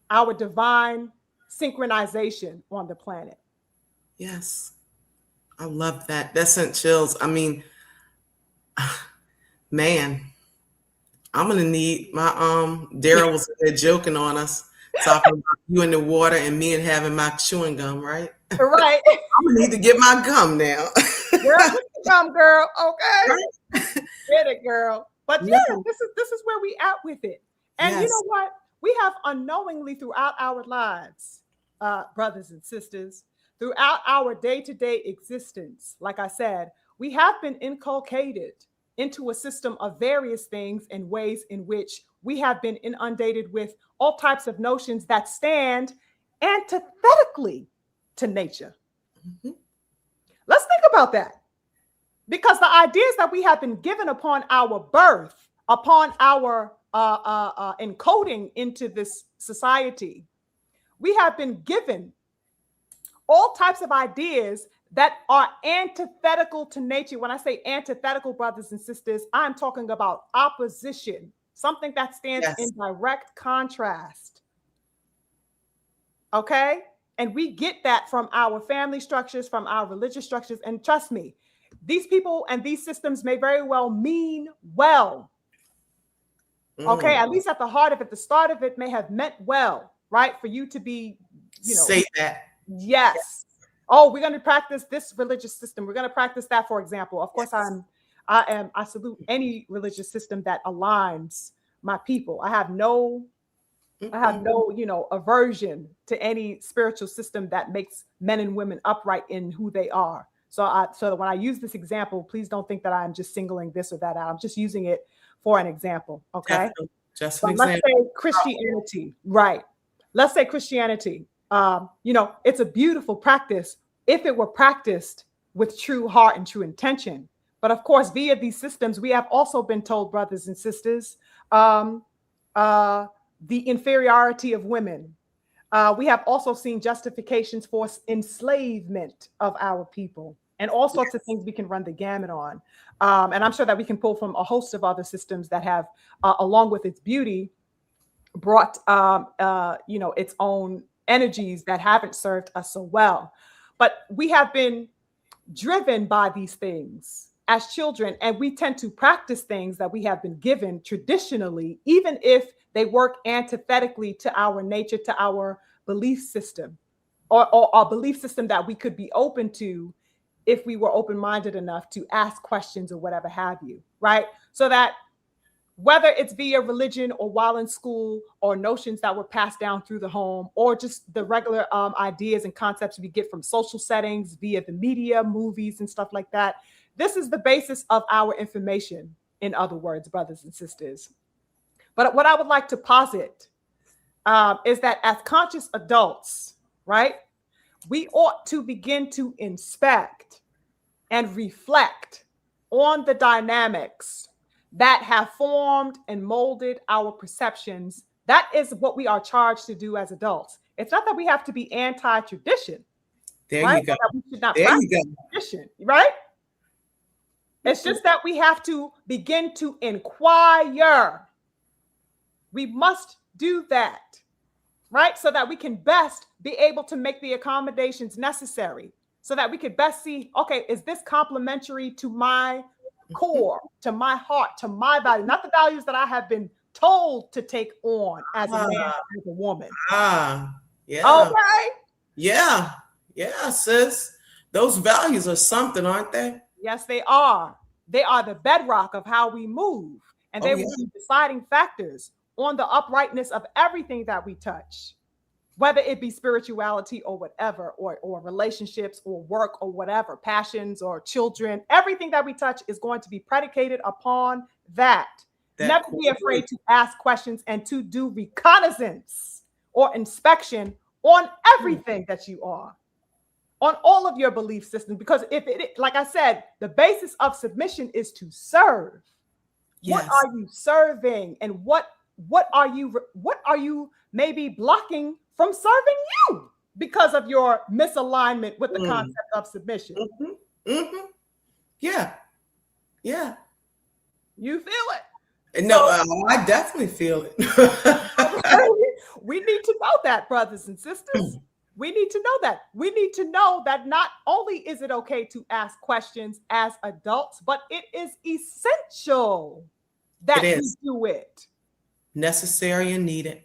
[SPEAKER 2] our divine synchronization on the planet.
[SPEAKER 1] Yes. I love that. That sent chills. I mean, man, I'm gonna need my Daryl was in there joking on us, talking about you in the water and me and having my chewing gum, right?
[SPEAKER 2] Right.
[SPEAKER 1] I'm gonna need to get my gum now.
[SPEAKER 2] Girl, get the gum, girl. Okay.
[SPEAKER 1] Right?
[SPEAKER 2] Get it, girl. But
[SPEAKER 1] No.
[SPEAKER 2] yeah, this is where we at with it. And you know
[SPEAKER 1] Yes.
[SPEAKER 2] what? We have unknowingly throughout our lives, brothers and sisters, throughout our day-to-day existence, like I said, we have been inculcated into a system of various things and ways in which we have been inundated with all types of notions that stand antithetically to nature.
[SPEAKER 1] Mhm.
[SPEAKER 2] Let's think about that. Because the ideas that we have been given upon our birth, upon our encoding into this society, we have been given all types of ideas that are antithetical to nature. When I say antithetical, brothers and sisters, I'm talking about opposition, something that stands
[SPEAKER 1] Yes.
[SPEAKER 2] in direct contrast. Okay? And we get that from our family structures, from our religious structures. And trust me, these people and these systems may very well mean well. Okay?
[SPEAKER 1] Mm.
[SPEAKER 2] At least at the heart of it, the start of it may have meant well, right? For you to be,
[SPEAKER 1] Say that.
[SPEAKER 2] yes. Oh, we're going to practice this religious system. We're going to practice that, for example. Of course,
[SPEAKER 1] Yes.
[SPEAKER 2] I salute any religious system that aligns my people. I have no, aversion to any spiritual system that makes men and women upright in who they are. So when I use this example, please don't think that I'm just singling this or that out. I'm just using it for an example. Okay.
[SPEAKER 1] Definitely. Just an
[SPEAKER 2] But let's
[SPEAKER 1] example.
[SPEAKER 2] say Christianity, right? Let's say Christianity. It's a beautiful practice if it were practiced with true heart and true intention. But of course, via these systems, we have also been told, brothers and sisters, um, uh, the inferiority of women. We have also seen justifications for enslavement of our people and all sorts of things we can run the gamut on. And I'm sure that we can pull from a host of other systems that have, along with its beauty, brought its own energies that haven't served us so well. But we have been driven by these things as children, and we tend to practice things that we have been given traditionally, even if they work antithetically to our nature, to our belief system, or a belief system that we could be open to if we were open-minded enough to ask questions or whatever have you, right? So that whether it's via religion or while in school or notions that were passed down through the home or just the regular ideas and concepts we get from social settings via the media, movies, and stuff like that. This is the basis of our information, in other words, brothers and sisters. But what I would like to posit is that as conscious adults, right, we ought to begin to inspect and reflect on the dynamics that have formed and molded our perceptions. That is what we are charged to do as adults. It's not that we have to be anti-tradition,
[SPEAKER 1] There
[SPEAKER 2] right?
[SPEAKER 1] you go.
[SPEAKER 2] Or that we should not
[SPEAKER 1] There you
[SPEAKER 2] practice
[SPEAKER 1] go.
[SPEAKER 2] tradition, right? It's just that we have to begin to inquire. We must do that, right? So that we can best be able to make the accommodations necessary so that we could best see, okay, is this complementary to my core, to my heart, to my value, not the values that I have been told to take on as a man, as a woman.
[SPEAKER 1] Yeah.
[SPEAKER 2] Okay.
[SPEAKER 1] Yeah. Yeah, sis. Those values are something, aren't they?
[SPEAKER 2] Yes, they are. They are the bedrock of how we move, and
[SPEAKER 1] Oh,
[SPEAKER 2] they
[SPEAKER 1] yeah.
[SPEAKER 2] will be deciding factors on the uprightness of everything that we touch, whether it be spirituality or whatever, or relationships or work or whatever, passions or children. Everything that we touch is going to be predicated upon that.
[SPEAKER 1] That
[SPEAKER 2] Never be afraid to ask questions and to do reconnaissance or inspection on everything that you are, on all of your belief systems. Because like I said, the basis of submission is to serve.
[SPEAKER 1] Yes.
[SPEAKER 2] What are you serving, and what are you maybe blocking from serving you because of your misalignment with the concept of submission?
[SPEAKER 1] Yeah. Yeah.
[SPEAKER 2] You feel it?
[SPEAKER 1] No, I definitely feel it.
[SPEAKER 2] We need to know that, brothers and sisters. We need to know that. We need to know that not only is it okay to ask questions as adults, but it is essential that we do it.
[SPEAKER 1] Necessary and needed.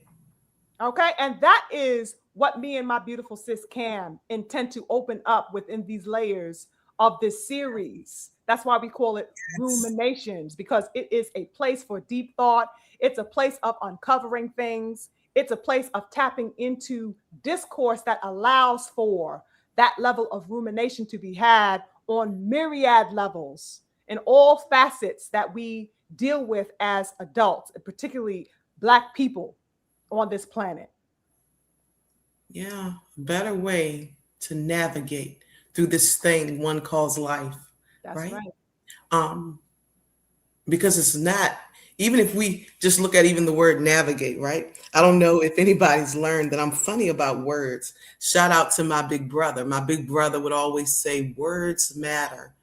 [SPEAKER 2] Okay. And that is what me and my beautiful sis Cam intend to open up within these layers of this series. That's why we call it
[SPEAKER 1] Yes.
[SPEAKER 2] Ruminations, because it is a place for deep thought. It's a place of uncovering things. It's a place of tapping into discourse that allows for that level of rumination to be had on myriad levels in all facets that we deal with as adults, particularly Black people on this planet.
[SPEAKER 1] Yeah, better way to navigate through this thing one calls life,
[SPEAKER 2] That's
[SPEAKER 1] right?
[SPEAKER 2] right.
[SPEAKER 1] Um, because it's not, even if we just look at even the word navigate, right? I don't know if anybody's learned that I'm funny about words. Shout out to my big brother. My big brother would always say, words matter.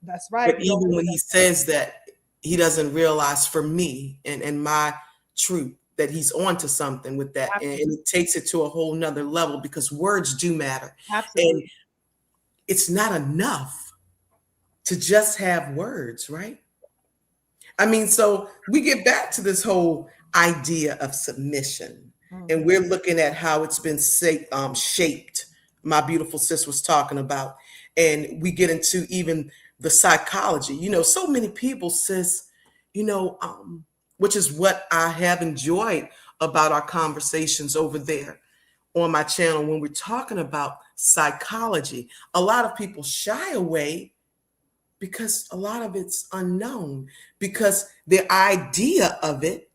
[SPEAKER 2] That's
[SPEAKER 1] But
[SPEAKER 2] right. He
[SPEAKER 1] even
[SPEAKER 2] always
[SPEAKER 1] when he
[SPEAKER 2] says
[SPEAKER 1] says that, he doesn't realize for me and my truth that he's onto something with that. And
[SPEAKER 2] absolutely,
[SPEAKER 1] it takes it to a whole nother level because words do matter. And
[SPEAKER 2] absolutely.
[SPEAKER 1] it's not enough to just have words, right? I mean, so we get back to this whole idea of submission, and
[SPEAKER 2] Mhm.
[SPEAKER 1] we're looking at how it's been shaped. My beautiful sis was talking about, and we get into even the psychology. So many people, sis, you know, um, which is what I have enjoyed about our conversations over there on my channel when we're talking about psychology. A lot of people shy away because a lot of it's unknown, because the idea of it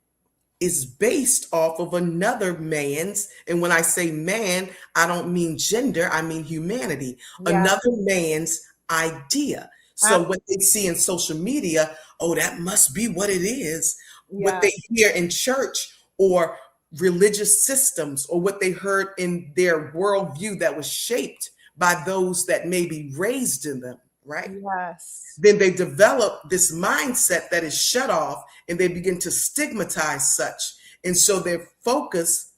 [SPEAKER 1] is based off of another man's, and when I say man, I don't mean gender, I mean humanity,
[SPEAKER 2] Yeah,
[SPEAKER 1] another man's idea. So
[SPEAKER 2] ab-
[SPEAKER 1] what they see in social media, oh, that must be what it is. What
[SPEAKER 2] yeah,
[SPEAKER 1] they hear in church or religious systems, or what they heard in their worldview that was shaped by those that maybe raised in them, right?
[SPEAKER 2] yes,
[SPEAKER 1] Then they develop this mindset that is shut off, and they begin to stigmatize such. And so their focus,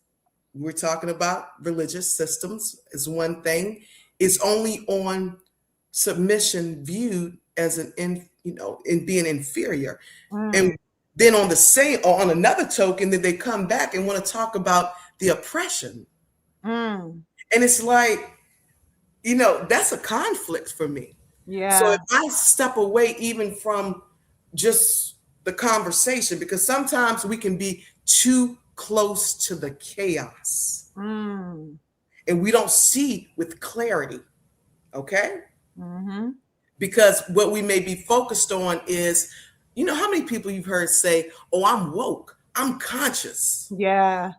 [SPEAKER 1] we're talking about religious systems is one thing, is only on submission viewed as in being inferior.
[SPEAKER 2] mm,
[SPEAKER 1] And then on the same, or on another token, that they come back and want to talk about the oppression.
[SPEAKER 2] mm,
[SPEAKER 1] And it's like, that's a conflict for me. So
[SPEAKER 2] yeah,
[SPEAKER 1] if I step away even from just the conversation, because sometimes we can be too close to the chaos
[SPEAKER 2] mm,
[SPEAKER 1] and we don't see with clarity, okay?
[SPEAKER 2] mm-hmm,
[SPEAKER 1] Because what we may be focused on is, how many people you've heard say, oh, I'm woke, I'm conscious.
[SPEAKER 2] yeah,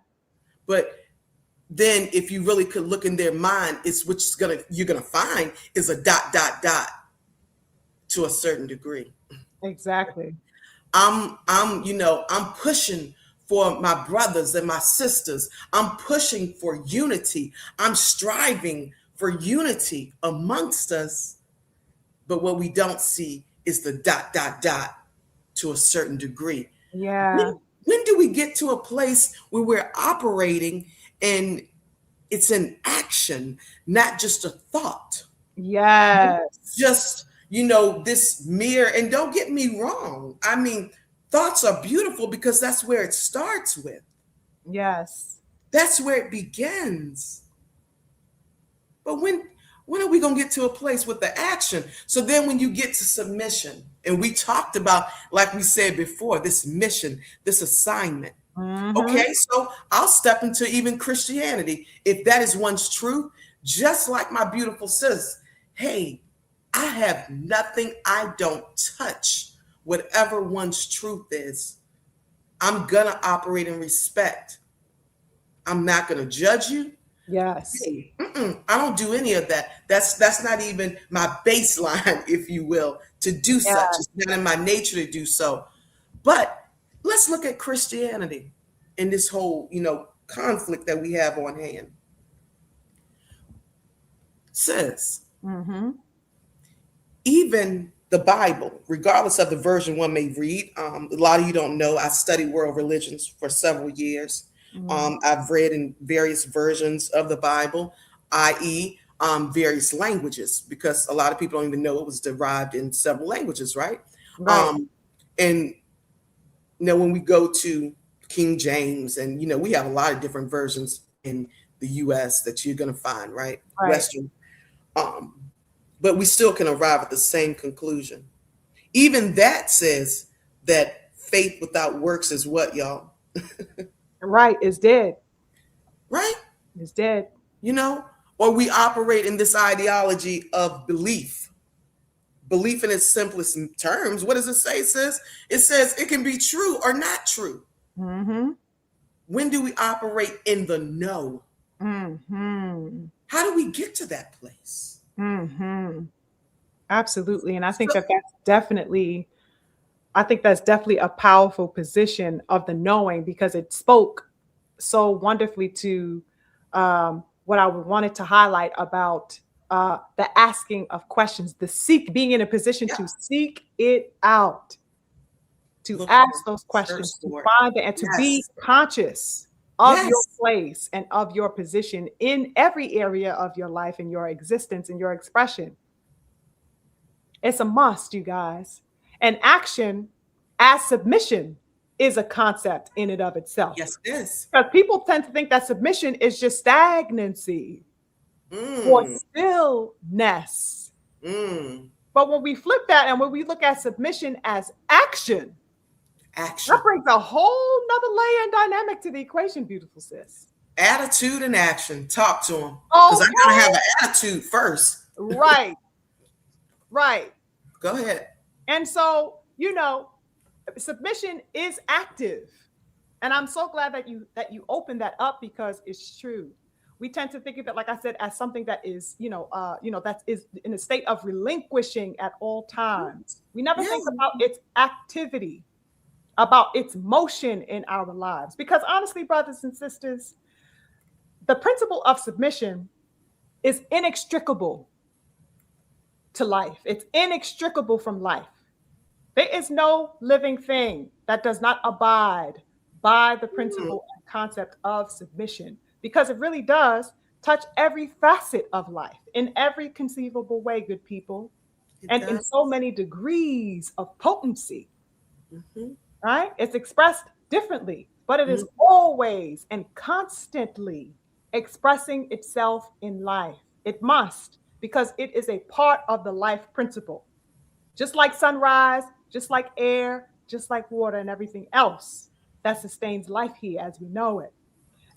[SPEAKER 1] But then if you really could look in their mind, it's which is you're gonna find is a dot dot dot to a certain degree.
[SPEAKER 2] exactly,
[SPEAKER 1] I'm pushing for my brothers and my sisters. I'm pushing for unity. I'm striving for unity amongst us. But what we don't see is the dot dot dot to a certain degree.
[SPEAKER 2] yeah,
[SPEAKER 1] When do we get to a place where we're operating and it's an action, not just a thought?
[SPEAKER 2] yes,
[SPEAKER 1] Just this mere, and don't get me wrong, I mean, thoughts are beautiful because that's where it starts with,
[SPEAKER 2] yes,
[SPEAKER 1] that's where it begins. But when are we going to get to a place with the action? So then when you get to submission, and we talked about, like we said before, this mission, this assignment.
[SPEAKER 2] mm-hmm,
[SPEAKER 1] Okay, so I'll step into even Christianity. If that is one's truth, just like my beautiful sis, hey, I have nothing I don't touch. Whatever one's truth is, I'm going to operate in respect. I'm not going to judge you.
[SPEAKER 2] yes,
[SPEAKER 1] Hey, I don't do any of that. That's not even my baseline, if you will, to do such.
[SPEAKER 2] yeah,
[SPEAKER 1] It's not in my nature to do so. But let's look at Christianity in this whole, conflict that we have on hand. Says
[SPEAKER 2] mm-hmm,
[SPEAKER 1] even the Bible, regardless of the version one may read, a lot of you don't know. I studied world religions for several years.
[SPEAKER 2] mm,
[SPEAKER 1] I've read in various versions of the Bible, i.e., various languages, because a lot of people don't even know it was derived in several languages, right?
[SPEAKER 2] right,
[SPEAKER 1] Um, and when we go to King James, and we have a lot of different versions in the U.S. that you're going to find, right?
[SPEAKER 2] right,
[SPEAKER 1] Western. Um, but we still can arrive at the same conclusion. Even that says that faith without works is what, y'all?
[SPEAKER 2] Right, it's dead.
[SPEAKER 1] Right?
[SPEAKER 2] It's dead.
[SPEAKER 1] You know? Or we operate in this ideology of belief. Belief in its simplest terms. What does it say, sis? It says it can be true or not true.
[SPEAKER 2] Mm-hmm.
[SPEAKER 1] When do we operate in the no?
[SPEAKER 2] Mm-hmm.
[SPEAKER 1] How do we get to that place?
[SPEAKER 2] Mm-hmm. Absolutely. And I think
[SPEAKER 1] So,
[SPEAKER 2] that I think that's definitely a powerful position of the knowing, because it spoke so wonderfully to what I wanted to highlight about the asking of questions, the seek, being in a position
[SPEAKER 1] yeah,
[SPEAKER 2] to seek it out, to
[SPEAKER 1] look for,
[SPEAKER 2] ask those
[SPEAKER 1] search
[SPEAKER 2] questions, to
[SPEAKER 1] for it.
[SPEAKER 2] find it, and to be
[SPEAKER 1] Yes.
[SPEAKER 2] conscious of your
[SPEAKER 1] Yes.
[SPEAKER 2] place and of your position in every area of your life and your existence and your expression. It's a must, you guys. And action as submission is a concept in and of itself.
[SPEAKER 1] Yes, it is.
[SPEAKER 2] Because people tend to think that submission is just stagnancy or
[SPEAKER 1] Mm,
[SPEAKER 2] stillness.
[SPEAKER 1] mm.
[SPEAKER 2] But when we flip that and when we look at submission as action, that
[SPEAKER 1] Action.
[SPEAKER 2] brings a whole nother layer and dynamic to the equation, beautiful sis.
[SPEAKER 1] Attitude and action. Talk to them. Because I got to
[SPEAKER 2] Okay.
[SPEAKER 1] have an attitude first.
[SPEAKER 2] Right, right.
[SPEAKER 1] Go ahead.
[SPEAKER 2] And so, submission is active. And I'm so glad that you opened that up, because it's true. We tend to think of it, like I said, as something that is, that is in a state of relinquishing at all times. We never
[SPEAKER 1] Yeah.
[SPEAKER 2] think about its activity, about its motion in our lives. Because honestly, brothers and sisters, the principle of submission is inextricable to life. It's inextricable from life. There is no living thing that does not abide by the
[SPEAKER 1] Mm,
[SPEAKER 2] principle and concept of submission, because it really does touch every facet of life in every conceivable way, good people,
[SPEAKER 1] it
[SPEAKER 2] and in
[SPEAKER 1] does.
[SPEAKER 2] so many degrees of potency,
[SPEAKER 1] Mm-hmm.
[SPEAKER 2] right? It's expressed differently, but it is
[SPEAKER 1] Mm,
[SPEAKER 2] always and constantly expressing itself in life. It must, because it is a part of the life principle. Just like sunrise, just like air, just like water, and everything else that sustains life here as we know it.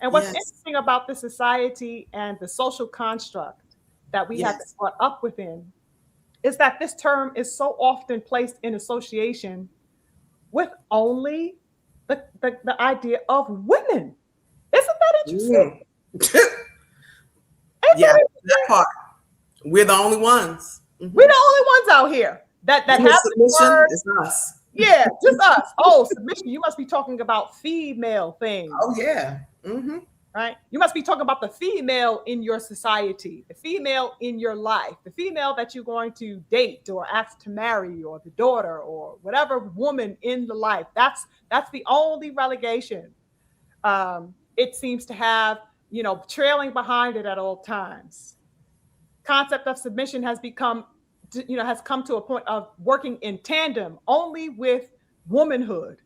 [SPEAKER 2] And what's
[SPEAKER 1] yes.
[SPEAKER 2] interesting about the society and the social construct that we have been
[SPEAKER 1] Yes.
[SPEAKER 2] brought up within is that this term is so often placed in association with only the idea of women. Isn't that interesting?
[SPEAKER 1] Mm.
[SPEAKER 2] Ain't
[SPEAKER 1] Yeah,
[SPEAKER 2] that
[SPEAKER 1] that
[SPEAKER 2] interesting?
[SPEAKER 1] part. We're the only ones.
[SPEAKER 2] We're
[SPEAKER 1] Mm-hmm.
[SPEAKER 2] the only ones out here that
[SPEAKER 1] Women's
[SPEAKER 2] have this
[SPEAKER 1] submission
[SPEAKER 2] word.
[SPEAKER 1] is us.
[SPEAKER 2] Yeah, just us. Oh, submission. You must be talking about female things,
[SPEAKER 1] Oh, yeah. Mm-hmm.
[SPEAKER 2] right? You must be talking about the female in your society, the female in your life, the female that you're going to date or ask to marry, or the daughter, or whatever woman in the life. That's the only relegation. It seems to have, trailing behind it at all times. Concept of submission has become, has come to a point of working in tandem only with womanhood.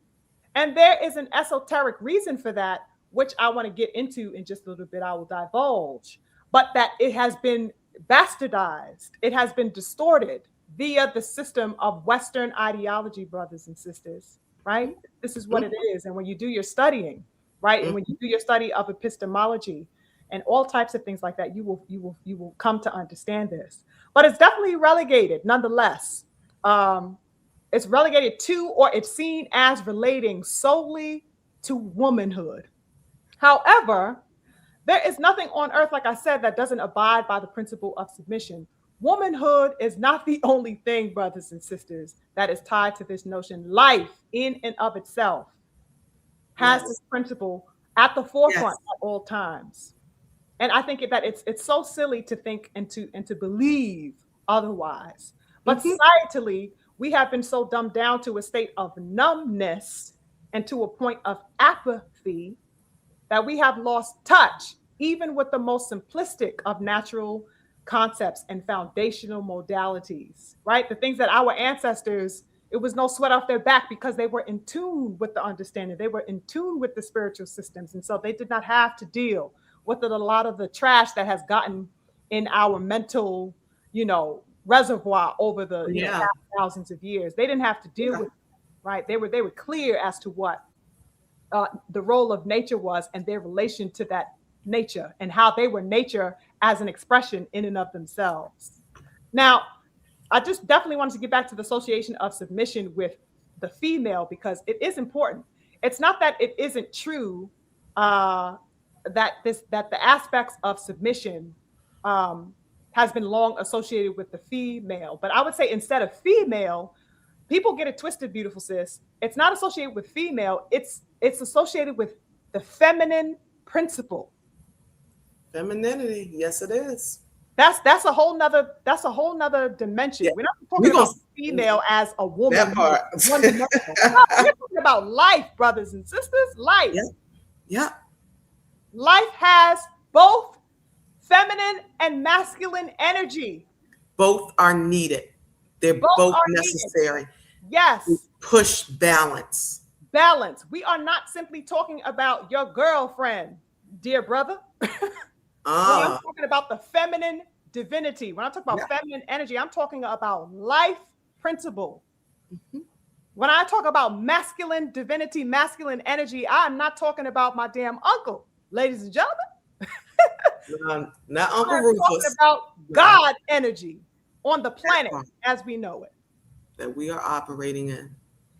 [SPEAKER 2] And there is an esoteric reason for that, which I want to get into in just a little bit. I will divulge, but that it has been bastardized, it has been distorted via the system of Western ideology, brothers and sisters, right? This is what it is. And when you do your studying, right, and when you do your study of epistemology and all types of things like that, you will come to understand this. But it's definitely relegated nonetheless. It's relegated to, or it's seen as relating solely to womanhood. However, there is nothing on earth, like I said, that doesn't abide by the principle of submission. Womanhood is not the only thing, brothers and sisters, that is tied to this notion. Life in and of itself has
[SPEAKER 1] Yes.
[SPEAKER 2] this principle at the forefront
[SPEAKER 1] Yes.
[SPEAKER 2] at all times. And I think that it's so silly to think and to believe otherwise. But
[SPEAKER 1] Mm-hmm.
[SPEAKER 2] societally, we have been so dumbed down to a state of numbness and to a point of apathy that we have lost touch, even with the most simplistic of natural concepts and foundational modalities, right? The things that our ancestors, it was no sweat off their back, because they were in tune with the understanding, they were in tune with the spiritual systems. And so they did not have to deal with a lot of the trash that has gotten in our mental, reservoir over the
[SPEAKER 1] Yeah.
[SPEAKER 2] thousands of years. They didn't have to deal
[SPEAKER 1] Yeah.
[SPEAKER 2] with it, right. They were clear as to what the role of nature was and their relation to that nature and how they were nature as an expression in and of themselves. Now, I just definitely wanted to get back to the association of submission with the female because it is important. It's not that it isn't true uh, that the aspects of submission um, has been long associated with the female, but I would say instead of female, people get it twisted, beautiful sis. It's not associated with female. It's associated with the feminine principle.
[SPEAKER 1] Femininity. Yes, it is.
[SPEAKER 2] That's a whole nother dimension.
[SPEAKER 1] Yeah.
[SPEAKER 2] We're not
[SPEAKER 1] We're
[SPEAKER 2] talking
[SPEAKER 1] going
[SPEAKER 2] about
[SPEAKER 1] to
[SPEAKER 2] female as a
[SPEAKER 1] that
[SPEAKER 2] woman,
[SPEAKER 1] part.
[SPEAKER 2] one dimensional. No, we're talking about life, brothers and sisters. Life.
[SPEAKER 1] Yeah. Yeah.
[SPEAKER 2] Life has both feminine and masculine energy.
[SPEAKER 1] Both are needed. They're
[SPEAKER 2] Both
[SPEAKER 1] both
[SPEAKER 2] are needed.
[SPEAKER 1] necessary. We
[SPEAKER 2] Yes.
[SPEAKER 1] push balance.
[SPEAKER 2] Balance. We are not simply talking about your girlfriend, dear brother. When I'm
[SPEAKER 1] Ah,
[SPEAKER 2] talking about the feminine divinity, when I talk about
[SPEAKER 1] yeah.
[SPEAKER 2] feminine energy, I'm talking about life principle.
[SPEAKER 1] Mhm.
[SPEAKER 2] When I talk about masculine divinity, masculine energy, I'm not talking about my damn uncle, ladies and gentlemen.
[SPEAKER 1] Not Uncle
[SPEAKER 2] I'm talking
[SPEAKER 1] Rufus.
[SPEAKER 2] about
[SPEAKER 1] No,
[SPEAKER 2] God energy on the
[SPEAKER 1] that
[SPEAKER 2] planet
[SPEAKER 1] part
[SPEAKER 2] as we know it.
[SPEAKER 1] that we are operating in.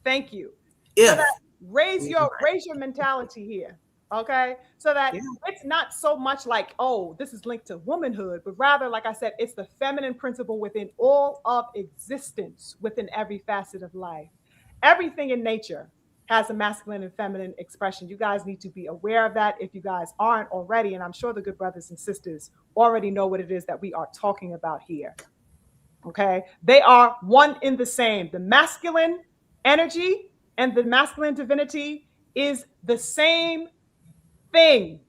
[SPEAKER 2] Thank you. So
[SPEAKER 1] If
[SPEAKER 2] that raise
[SPEAKER 1] we
[SPEAKER 2] your
[SPEAKER 1] right.
[SPEAKER 2] raise your mentality here. Okay. So that
[SPEAKER 1] Yeah.
[SPEAKER 2] it's not so much like, oh, this is linked to womanhood, but rather, like I said, it's the feminine principle within all of existence, within every facet of life. Everything in nature has a masculine and feminine expression. You guys need to be aware of that if you guys aren't already. And I'm sure the good brothers and sisters already know what it is that we are talking about here. Okay. They are one in the same. The masculine energy and the masculine divinity is the same thing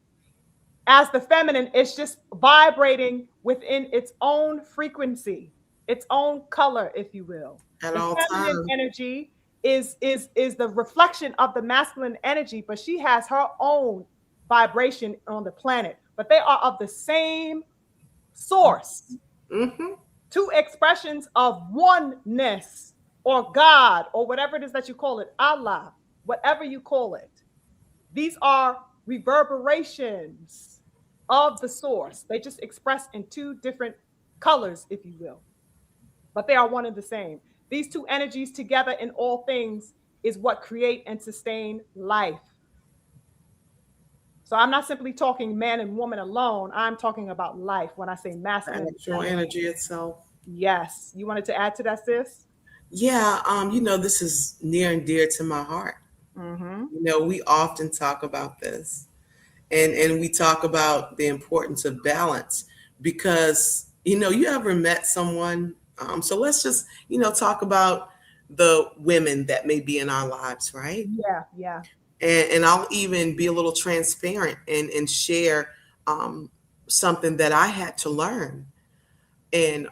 [SPEAKER 2] as the feminine. It's just vibrating within its own frequency, its own color, if you will.
[SPEAKER 1] At
[SPEAKER 2] The
[SPEAKER 1] all
[SPEAKER 2] feminine
[SPEAKER 1] times.
[SPEAKER 2] energy is the reflection of the masculine energy, but she has her own vibration on the planet. But they are of the same source.
[SPEAKER 1] Mm-hmm.
[SPEAKER 2] Two expressions of oneness or God or whatever it is that you call it, Allah, whatever you call it. These are reverberations of the source. They just express in two different colors, if you will, but they are one and the same. These two energies together in all things is what create and sustain life. So I'm not simply talking man and woman alone. I'm talking about life when I say masculine.
[SPEAKER 1] Actual energy itself.
[SPEAKER 2] Yes. You wanted to add to that, sis?
[SPEAKER 1] Yeah. This is near and dear to my heart.
[SPEAKER 2] Mm-hmm.
[SPEAKER 1] We often talk about this, and we talk about the importance of balance because you ever met someone. So let's just talk about the women that may be in our lives, right?
[SPEAKER 2] Yeah, yeah.
[SPEAKER 1] And I'll even be a little transparent and share something that I had to learn. And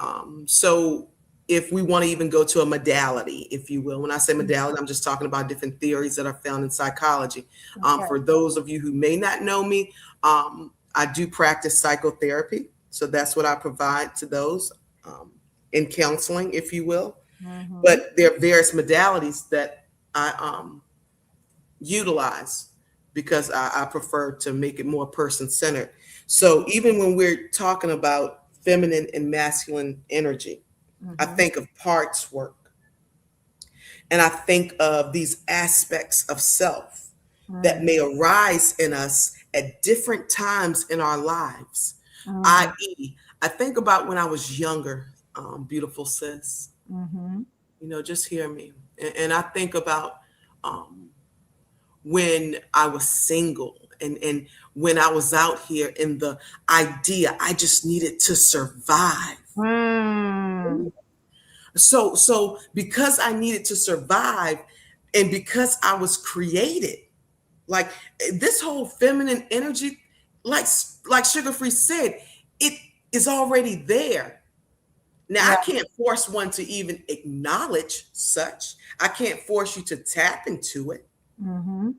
[SPEAKER 1] so if we want to even go to a modality, if you will, when I say modality, I'm just talking about different theories that are found in psychology.
[SPEAKER 2] Okay.
[SPEAKER 1] For those of you who may not know me, I do practice psychotherapy. So that's what I provide to those in counseling, if you will.
[SPEAKER 2] Mm-hmm.
[SPEAKER 1] But there are various modalities that I utilize because I prefer to make it more person-centered. So even when we're talking about feminine and masculine energy, I
[SPEAKER 2] Mm-hmm.
[SPEAKER 1] think of parts work. And I think of these aspects of self that may arise in us at different times in our lives.
[SPEAKER 2] Mm-hmm.
[SPEAKER 1] I.e., I think about when I was younger, beautiful sis.
[SPEAKER 2] Mm-hmm.
[SPEAKER 1] Just hear me. And I think about when I was single and when I was out here in the idea I just needed to survive.
[SPEAKER 2] Mm.
[SPEAKER 1] So because I needed to survive and because I was created, like this whole feminine energy, like Sugarfree said, it is already there. Now
[SPEAKER 2] Yeah.
[SPEAKER 1] I can't force one to even acknowledge such. I can't force you to tap into it,
[SPEAKER 2] Mm-hmm.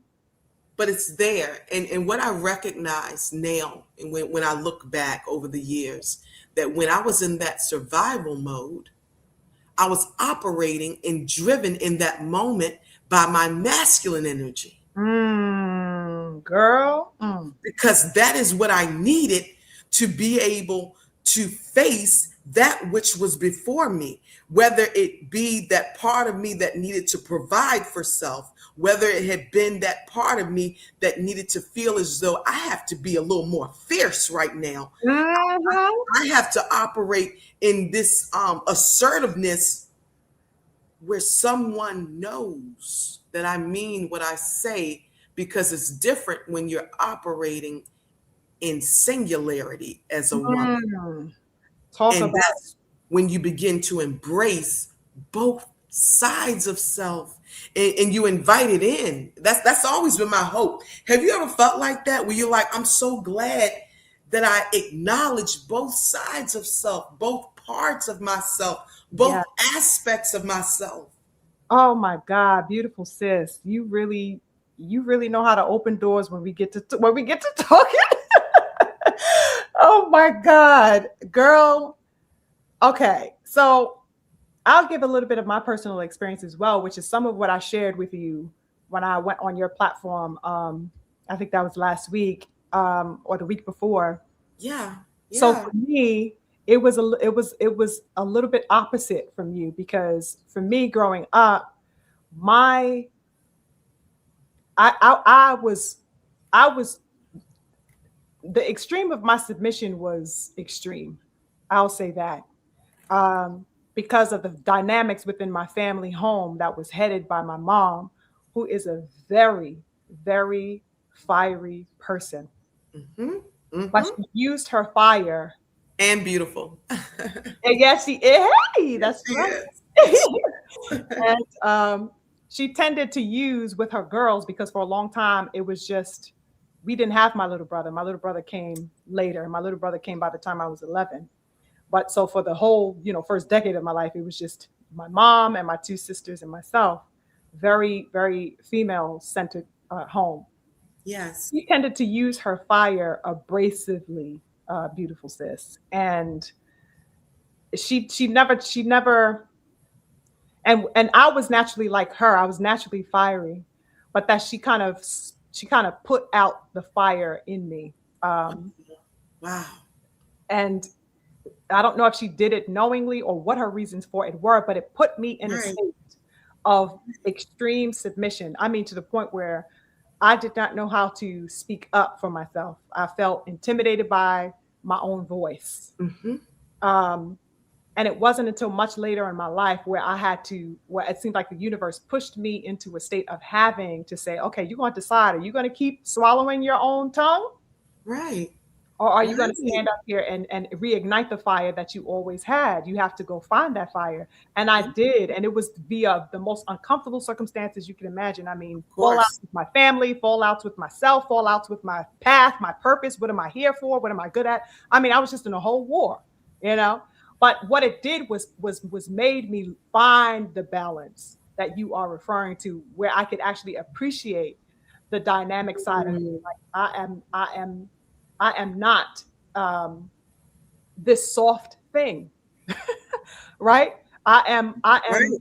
[SPEAKER 1] but it's there. And what I recognize now, and when I look back over the years, that when I was in that survival mode, I was operating and driven in that moment by my masculine energy,
[SPEAKER 2] Girl. Mm.
[SPEAKER 1] because that is what I needed to be able to face that which was before me, whether it be that part of me that needed to provide for self, whether it had been that part of me that needed to feel as though I have to be a little more fierce right now.
[SPEAKER 2] Mm-hmm.
[SPEAKER 1] I have to operate in this assertiveness where someone knows that I mean what I say, because it's different when you're operating in singularity as a woman.
[SPEAKER 2] Mm. Talk
[SPEAKER 1] And
[SPEAKER 2] about
[SPEAKER 1] that's when you begin to embrace both sides of self, and you invite it in. That's always been my hope. Have you ever felt like that, where you're like, I'm so glad that I acknowledge both sides of self, both parts of myself,
[SPEAKER 2] yeah.
[SPEAKER 1] both aspects of myself?
[SPEAKER 2] Oh my God, beautiful sis. You really know how to open doors when we get to when we get to talking. Oh my God, girl. Okay, so I'll give a little bit of my personal experience as well, which is some of what I shared with you when I went on your platform. I think that was last week, or the week before.
[SPEAKER 1] Yeah,
[SPEAKER 2] So
[SPEAKER 1] yeah.
[SPEAKER 2] for me, it was a little bit opposite from you, because for me growing up, my I was the extreme of my submission was extreme. I'll say that. Um, because of the dynamics within my family home that was headed by my mom, who is a very, very fiery person.
[SPEAKER 1] Mm-hmm.
[SPEAKER 2] But
[SPEAKER 1] Mm-hmm.
[SPEAKER 2] she used her fire.
[SPEAKER 1] And beautiful.
[SPEAKER 2] And yes, she is. Hey,
[SPEAKER 1] Yes,
[SPEAKER 2] that's
[SPEAKER 1] she
[SPEAKER 2] right.
[SPEAKER 1] is.
[SPEAKER 2] And she tended to use with her girls, because for a long time it was just, we didn't have my little brother. My little brother came later. My little brother came by the time I was 11. But so for the whole, first decade of my life, it was just my mom and my two sisters and myself. Very, very female centered home.
[SPEAKER 1] Yes.
[SPEAKER 2] She tended to use her fire abrasively, beautiful sis. And she never, and I was naturally like her. I was naturally fiery, but that she kind of put out the fire in me. Um,
[SPEAKER 1] Wow.
[SPEAKER 2] and I don't know if she did it knowingly or what her reasons for it were, but it put me in a
[SPEAKER 1] Right.
[SPEAKER 2] state of extreme submission. I mean, to the point where I did not know how to speak up for myself. I felt intimidated by my own voice.
[SPEAKER 1] Mm-hmm.
[SPEAKER 2] Um, and it wasn't until much later in my life where it seemed like the universe pushed me into a state of having to say, okay, you're going to decide, are you going to keep swallowing your own tongue?
[SPEAKER 1] Right.
[SPEAKER 2] Or are you going to
[SPEAKER 1] Right.
[SPEAKER 2] stand up here and reignite the fire that you always had? You have to go find that fire. And I did. And it was via the most uncomfortable circumstances you can imagine. I mean,
[SPEAKER 1] Of
[SPEAKER 2] fallouts
[SPEAKER 1] course.
[SPEAKER 2] with my family, fallouts with myself, fallouts with my path, my purpose. What am I here for? What am I good at? I mean, I was just in a whole war, you know? But what it did was made me find the balance that you are referring to, where I could actually appreciate the dynamic side of me.
[SPEAKER 1] Mm.
[SPEAKER 2] Like I am not um, this soft thing, right? I am I
[SPEAKER 1] Right.
[SPEAKER 2] am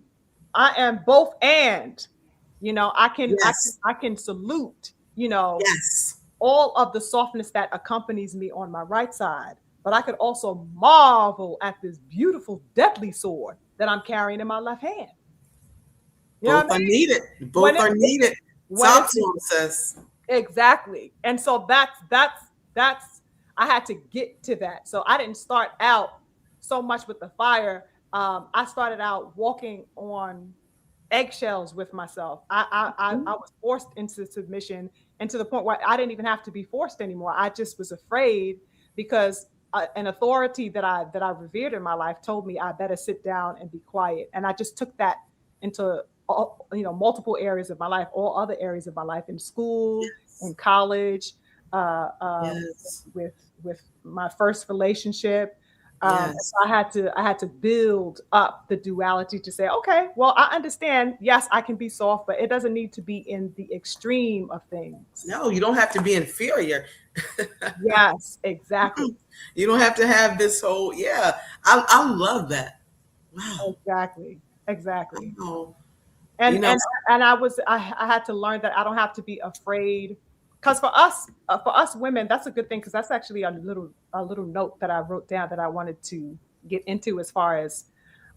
[SPEAKER 2] I am both, and I can I can
[SPEAKER 1] Yes.
[SPEAKER 2] I can salute
[SPEAKER 1] Yes.
[SPEAKER 2] all of the softness that accompanies me on my right side, but I could also marvel at this beautiful deadly sword that I'm carrying in my left hand. You know what I
[SPEAKER 1] Both are
[SPEAKER 2] mean?
[SPEAKER 1] needed.
[SPEAKER 2] When
[SPEAKER 1] Both
[SPEAKER 2] it's
[SPEAKER 1] are needed.
[SPEAKER 2] when
[SPEAKER 1] Talk
[SPEAKER 2] it's
[SPEAKER 1] to him, sis.
[SPEAKER 2] Exactly. And so that's I had to get to that. So I didn't start out so much with the fire. I started out walking on eggshells with myself. I was forced into submission, and to the point where I didn't even have to be forced anymore. I just was afraid, because an authority that I revered in my life told me I better sit down and be quiet, and I just took that into multiple areas of my life, all other areas of my life, in school, in college, uh, um,
[SPEAKER 1] Yes.
[SPEAKER 2] with with my first relationship.
[SPEAKER 1] Yes.
[SPEAKER 2] I had to build up the duality to say, okay, well, I understand. Yes, I can be soft, but it doesn't need to be in the extreme of things.
[SPEAKER 1] No, you don't have to be inferior.
[SPEAKER 2] Yes, exactly.
[SPEAKER 1] You don't have to have this whole, yeah. I love that. Wow.
[SPEAKER 2] Exactly. Exactly.
[SPEAKER 1] Oh,
[SPEAKER 2] and
[SPEAKER 1] you know,
[SPEAKER 2] and and I had to learn that I don't have to be afraid, because for us women, that's a good thing, because that's actually a little note that I wrote down that I wanted to get into, as far as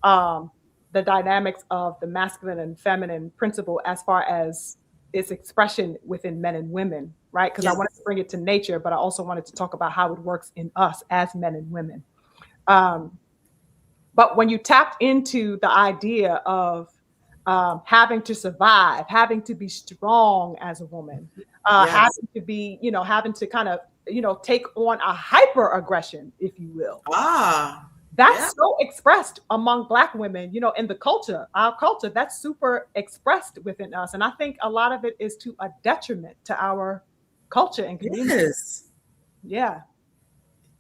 [SPEAKER 2] um the dynamics of the masculine and feminine principle, as far as its expression within men and women, right? Because I wanted to
[SPEAKER 1] yes,
[SPEAKER 2] bring it to nature, but I also wanted to talk about how it works in us as men and women. um but when you tapped into the idea of having to survive, having to be strong as a woman,
[SPEAKER 1] yes.
[SPEAKER 2] having to be, having to kind of, take on a hyper aggression, if you will,
[SPEAKER 1] Ah, yeah.
[SPEAKER 2] that's so expressed among Black women, in the culture, our culture, that's super expressed within us. And I think a lot of it is to a detriment to our culture and community.
[SPEAKER 1] Yes.
[SPEAKER 2] Yeah.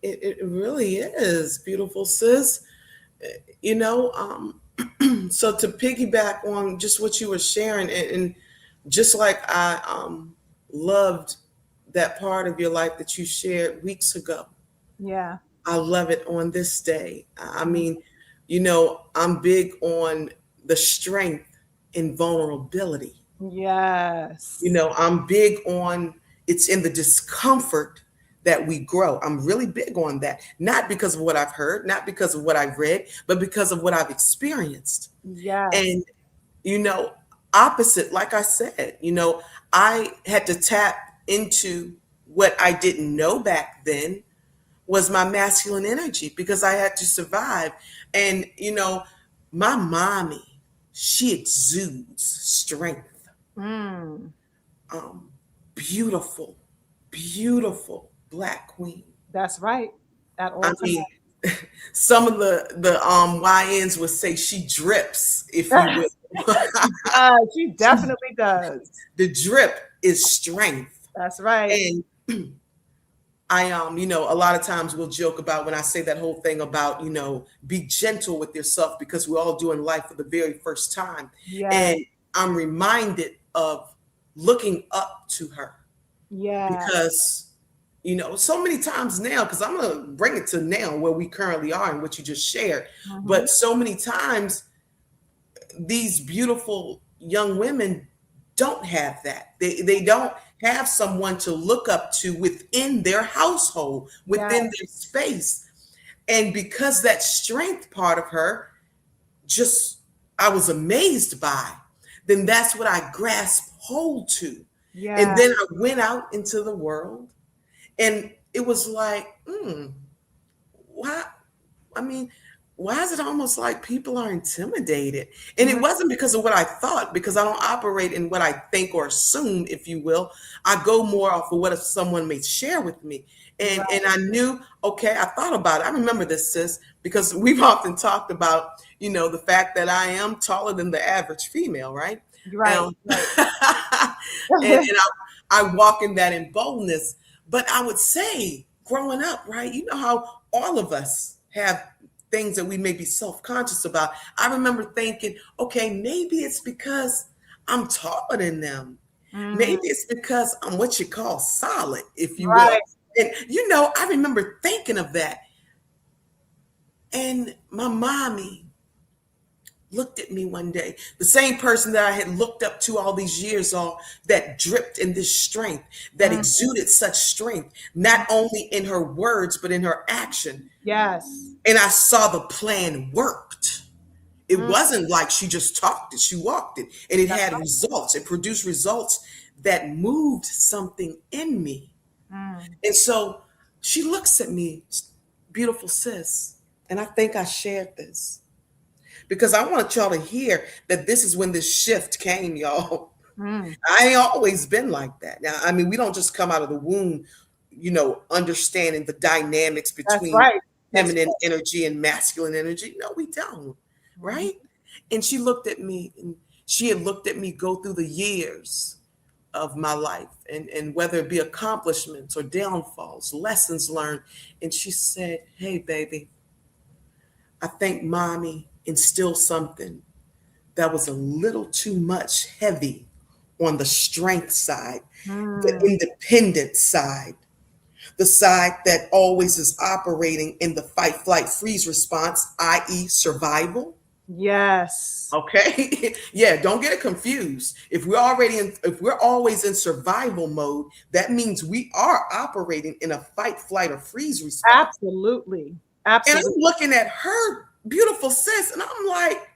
[SPEAKER 1] It really is beautiful, sis. You know, so to piggyback on just what you were sharing, and just like I loved that part of your life that you shared weeks ago,
[SPEAKER 2] Yeah.
[SPEAKER 1] I love it on this day. I
[SPEAKER 2] Mhm.
[SPEAKER 1] mean, I'm big on the strength in vulnerability.
[SPEAKER 2] Yes.
[SPEAKER 1] I'm big on it's in the discomfort that we grow. I'm really big on that. Not because of what I've heard, not because of what I've read, but because of what I've experienced.
[SPEAKER 2] Yes.
[SPEAKER 1] And, you know, opposite, like I said, I had to tap into what I didn't know back then was my masculine energy because I had to survive. And, my mommy, she exudes strength.
[SPEAKER 2] Mm,
[SPEAKER 1] um, Beautiful, beautiful Black queen.
[SPEAKER 2] that's right. At
[SPEAKER 1] I
[SPEAKER 2] all
[SPEAKER 1] mean, some of the YNs would say she drips, if you
[SPEAKER 2] times.
[SPEAKER 1] will.
[SPEAKER 2] She does. She
[SPEAKER 1] She,
[SPEAKER 2] definitely does.
[SPEAKER 1] the drip is strength,
[SPEAKER 2] That's right.
[SPEAKER 1] and I a lot of times we'll joke about when I say that whole thing about be gentle with yourself because we're all doing life for the very first time,
[SPEAKER 2] Yeah.
[SPEAKER 1] and I'm reminded of looking up to her
[SPEAKER 2] Yeah.
[SPEAKER 1] because so many times now, because I'm going to bring it to now where we currently are and what you just shared,
[SPEAKER 2] Hmm.
[SPEAKER 1] but so many times these beautiful young women don't have that. They don't have someone to look up to within their household,
[SPEAKER 2] Yeah.
[SPEAKER 1] within their space. And because that strength part of her just I was amazed by, then that's what I grasped hold to. And
[SPEAKER 2] Yeah.
[SPEAKER 1] then I went out into the world and it was like, why? I mean, why is it almost like people are intimidated? And it
[SPEAKER 2] Mhm.
[SPEAKER 1] wasn't because of what I thought, because I don't operate in what I think or assume, if you will. I go more off of what if someone may share with me. And
[SPEAKER 2] Right.
[SPEAKER 1] I knew, okay, I thought about it. I remember this, sis, because we've often talked about, the fact that I am taller than the average female, right?
[SPEAKER 2] Right. Right.
[SPEAKER 1] And I walk in that in boldness. But I would say, growing up, right, you know how all of us have things that we may be self-conscious about. I remember thinking, okay, maybe it's because I'm taller than them.
[SPEAKER 2] Mm,
[SPEAKER 1] Maybe it's because I'm what you call solid, if you will.
[SPEAKER 2] right.
[SPEAKER 1] And I remember thinking of that. And my mommy looked at me one day, the same person that I had looked up to all these years, all that dripped in this strength, that
[SPEAKER 2] Mm,
[SPEAKER 1] exuded such strength, not only in her words, but in her action.
[SPEAKER 2] yes.
[SPEAKER 1] And I saw the plan worked. It
[SPEAKER 2] Mm,
[SPEAKER 1] wasn't like she just talked it, she walked it, and it
[SPEAKER 2] that's
[SPEAKER 1] had results. It produced results that moved something in me.
[SPEAKER 2] right. Mm,
[SPEAKER 1] And so she looks at me, beautiful sis, and I think I shared this because I want y'all to hear that this is when this shift came, y'all.
[SPEAKER 2] mm.
[SPEAKER 1] I ain't always been like that. Now, I mean, we don't just come out of the womb, understanding the dynamics
[SPEAKER 2] That's
[SPEAKER 1] between
[SPEAKER 2] right. That's
[SPEAKER 1] feminine energy and masculine energy. No, we don't.
[SPEAKER 2] right.
[SPEAKER 1] Right? And she looked at me and she had looked at me go through the years of my life and whether it be accomplishments or downfalls, lessons learned. And she said, hey, baby, I think mommy instilled something that was a little too much heavy on the strength side, the
[SPEAKER 2] Mm,
[SPEAKER 1] independent side, the side that always is operating in the fight, flight, freeze response, i.e., survival.
[SPEAKER 2] Yes.
[SPEAKER 1] Okay. Yeah, don't get it confused. If we're always in survival mode, that means we are operating in a fight, flight, or freeze response.
[SPEAKER 2] Absolutely.
[SPEAKER 1] And I'm
[SPEAKER 2] Absolutely.
[SPEAKER 1] looking at her beautiful sis, and I'm like,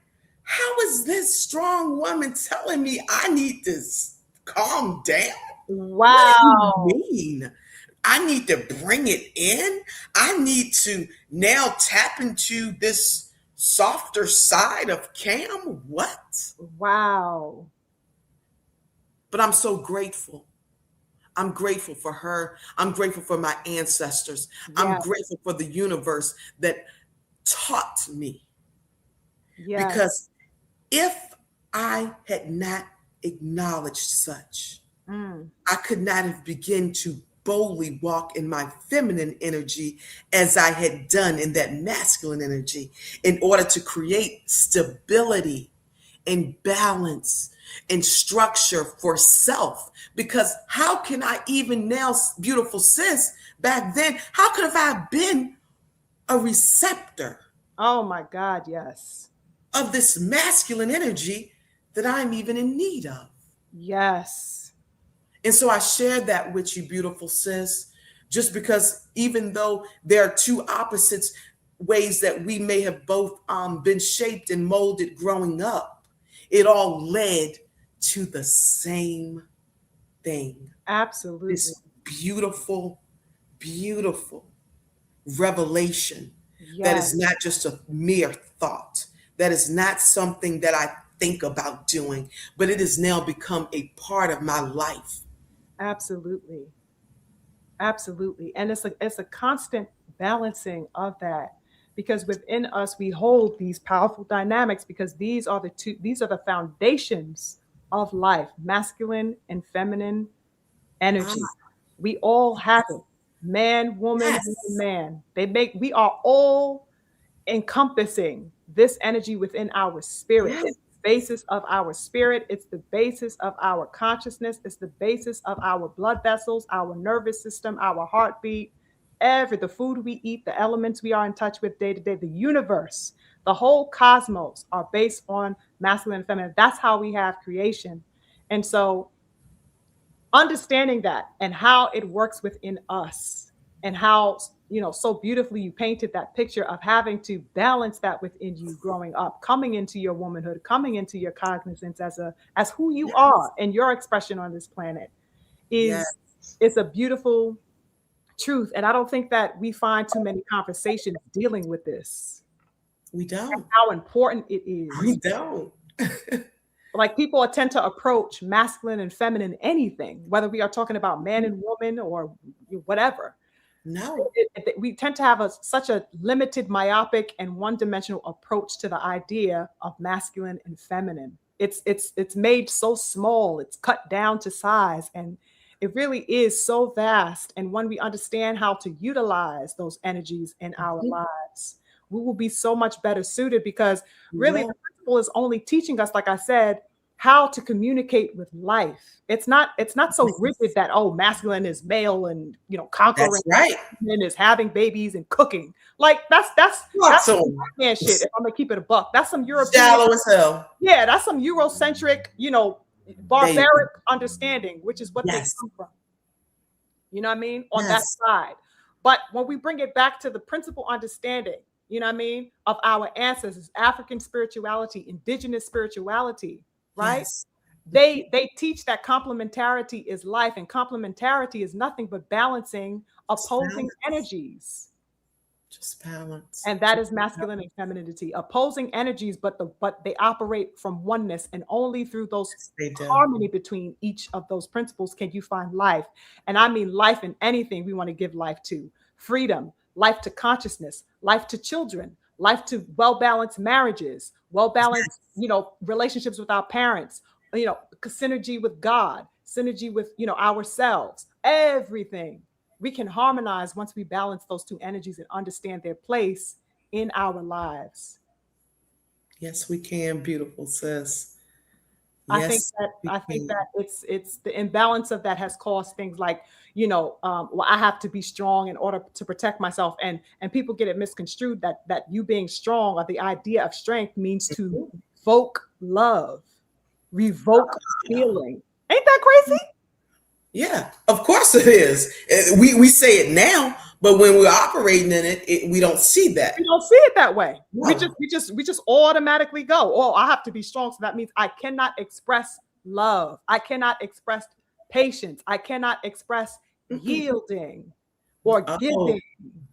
[SPEAKER 1] how is this strong woman telling me I need to calm down? What do you
[SPEAKER 2] Wow.
[SPEAKER 1] mean? I need to bring it in. I need to now tap into this softer side of Cam. What?
[SPEAKER 2] Wow.
[SPEAKER 1] But I'm so grateful. I'm grateful for her. I'm grateful for my ancestors. I'm
[SPEAKER 2] Yes.
[SPEAKER 1] grateful for the universe that taught me.
[SPEAKER 2] Yes.
[SPEAKER 1] Because if I had not acknowledged such,
[SPEAKER 2] Mm.
[SPEAKER 1] I could not have begun to boldly walk in my feminine energy as I had done in that masculine energy in order to create stability and balance and structure for self. Because how can I even now, beautiful sis, back then, how could have I been a receptor
[SPEAKER 2] Oh my God. Yes.
[SPEAKER 1] of this masculine energy that I'm even in need of?
[SPEAKER 2] Yes.
[SPEAKER 1] And so I shared that with you, beautiful sis, just because even though there are two opposites ways that we may have both been shaped and molded growing up, it all led to the same thing.
[SPEAKER 2] Absolutely.
[SPEAKER 1] This beautiful, beautiful revelation that is
[SPEAKER 2] Yes.
[SPEAKER 1] not just a mere thought, that is not something that I think about doing, but it has now become a part of my life.
[SPEAKER 2] Absolutely. Absolutely. And it's a constant balancing of that, because within us we hold these powerful dynamics, because these are the foundations of life, masculine and feminine
[SPEAKER 1] Ah,
[SPEAKER 2] energy. We all have it. Man, woman, woman,
[SPEAKER 1] yes,
[SPEAKER 2] man. We are all encompassing this energy within our spirit.
[SPEAKER 1] yes,
[SPEAKER 2] It's the basis of our spirit. It's the basis of our consciousness. It's the basis of our blood vessels, our nervous system, our heartbeat, the food we eat, the elements we are in touch with day to day, the universe, the whole cosmos are based on masculine and feminine. That's how we have creation. And so understanding that and how it works within us, and how, so beautifully you painted that picture of having to balance that within you growing up, coming into your womanhood, coming into your cognizance as who you
[SPEAKER 1] yes,
[SPEAKER 2] are and your expression on this planet
[SPEAKER 1] yes.
[SPEAKER 2] is it's a beautiful truth. And I don't think that we find too many conversations dealing with this,
[SPEAKER 1] We don't.
[SPEAKER 2] how important it
[SPEAKER 1] We
[SPEAKER 2] is.
[SPEAKER 1] don't.
[SPEAKER 2] Like, people tend to approach masculine and feminine anything, whether we are talking about man and woman or whatever.
[SPEAKER 1] No.
[SPEAKER 2] We tend to have such a limited, myopic, and one-dimensional approach to the idea of masculine and feminine. It's made so small, it's cut down to size, and it really is so vast. And when we understand how to utilize those energies in our
[SPEAKER 1] Mhm.
[SPEAKER 2] lives, we will be so much better suited, because
[SPEAKER 1] We
[SPEAKER 2] really
[SPEAKER 1] will.
[SPEAKER 2] the principle is only teaching us, like I said, how to communicate with life. It's not so rigid
[SPEAKER 1] Yes.
[SPEAKER 2] that, oh, masculine is male and, conquering,
[SPEAKER 1] That's right.
[SPEAKER 2] and is having babies and cooking. Like, that's some
[SPEAKER 1] Awesome.
[SPEAKER 2] white man shit. If I'm gonna keep it a buck, that's some European.
[SPEAKER 1] Shallow as hell.
[SPEAKER 2] Yeah, that's some Eurocentric,
[SPEAKER 1] Baby.
[SPEAKER 2] barbaric understanding, which is what they
[SPEAKER 1] Yes.
[SPEAKER 2] come from. You know what I mean? On that
[SPEAKER 1] Yes.
[SPEAKER 2] side. But when we bring it back to the principal understanding, of our ancestors, African spirituality, indigenous spirituality, right?
[SPEAKER 1] Yes.
[SPEAKER 2] They teach that complementarity is life, and complementarity is nothing but balancing
[SPEAKER 1] Just
[SPEAKER 2] opposing
[SPEAKER 1] balance.
[SPEAKER 2] energies.
[SPEAKER 1] Just balance.
[SPEAKER 2] And that
[SPEAKER 1] Just
[SPEAKER 2] is masculine and femininity, opposing energies, but they operate from oneness, and only through those
[SPEAKER 1] yes, they do.
[SPEAKER 2] harmony between each of those principles can you find life. And I mean life in anything we want to give life to: freedom, life to consciousness, life to children, life to well-balanced marriages, well-balanced, relationships with our parents, synergy with God, synergy with, ourselves, everything we can harmonize once we balance those two energies and understand their place in our lives.
[SPEAKER 1] Yes, we can, beautiful sis. Yes,
[SPEAKER 2] I think
[SPEAKER 1] became.
[SPEAKER 2] that it's the imbalance of that has caused things like, well, I have to be strong in order to protect myself, and people get it misconstrued that you being strong or the idea of strength means to evoke love, revoke
[SPEAKER 1] Yeah.
[SPEAKER 2] feeling. Ain't that crazy?
[SPEAKER 1] Yeah, of course it is. We say it now, but when we're operating in it, we don't see
[SPEAKER 2] We
[SPEAKER 1] that.
[SPEAKER 2] don't see it that way.
[SPEAKER 1] No.
[SPEAKER 2] We just automatically go, oh, I have to be strong. So that means I cannot express love. I cannot express patience. I cannot express
[SPEAKER 1] Mm-mm.
[SPEAKER 2] yielding or
[SPEAKER 1] Oh
[SPEAKER 2] giving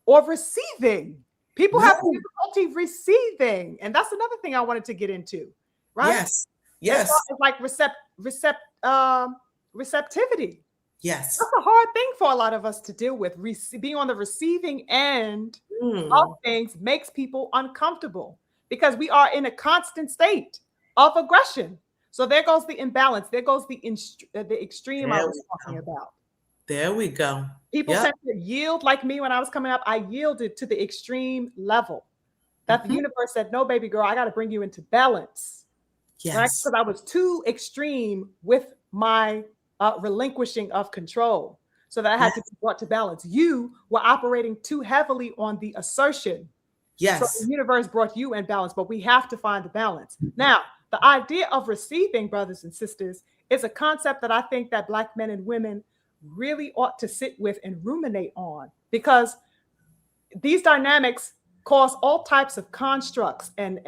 [SPEAKER 2] or receiving. People have
[SPEAKER 1] no.
[SPEAKER 2] difficulty receiving. And that's another thing I wanted to get into, right?
[SPEAKER 1] Yes.
[SPEAKER 2] It's
[SPEAKER 1] Yes.
[SPEAKER 2] like receptivity. That's
[SPEAKER 1] Yes.
[SPEAKER 2] a hard thing for a lot of us to deal with. Being on the receiving end of
[SPEAKER 1] Mm.
[SPEAKER 2] things makes people uncomfortable because we are in a constant state of aggression. So there goes the imbalance. There goes the extreme I
[SPEAKER 1] There
[SPEAKER 2] was
[SPEAKER 1] we
[SPEAKER 2] talking
[SPEAKER 1] go.
[SPEAKER 2] about.
[SPEAKER 1] There we go.
[SPEAKER 2] People
[SPEAKER 1] Yep.
[SPEAKER 2] tend to yield like me when I was coming up. I yielded to the extreme level that the
[SPEAKER 1] Hmm.
[SPEAKER 2] universe said, no, baby girl, I got to bring you into balance, right?
[SPEAKER 1] Yes.
[SPEAKER 2] Because I was too extreme with my relinquishing of control. So that I had to
[SPEAKER 1] Yes.
[SPEAKER 2] be brought to balance. You were operating too heavily on the assertion. So the
[SPEAKER 1] Yes.
[SPEAKER 2] universe brought you in balance, but we have to find the balance. Now, the idea of receiving, brothers and sisters, is a concept that I think that Black men and women really ought to sit with and ruminate on, because these dynamics cause all types of constructs and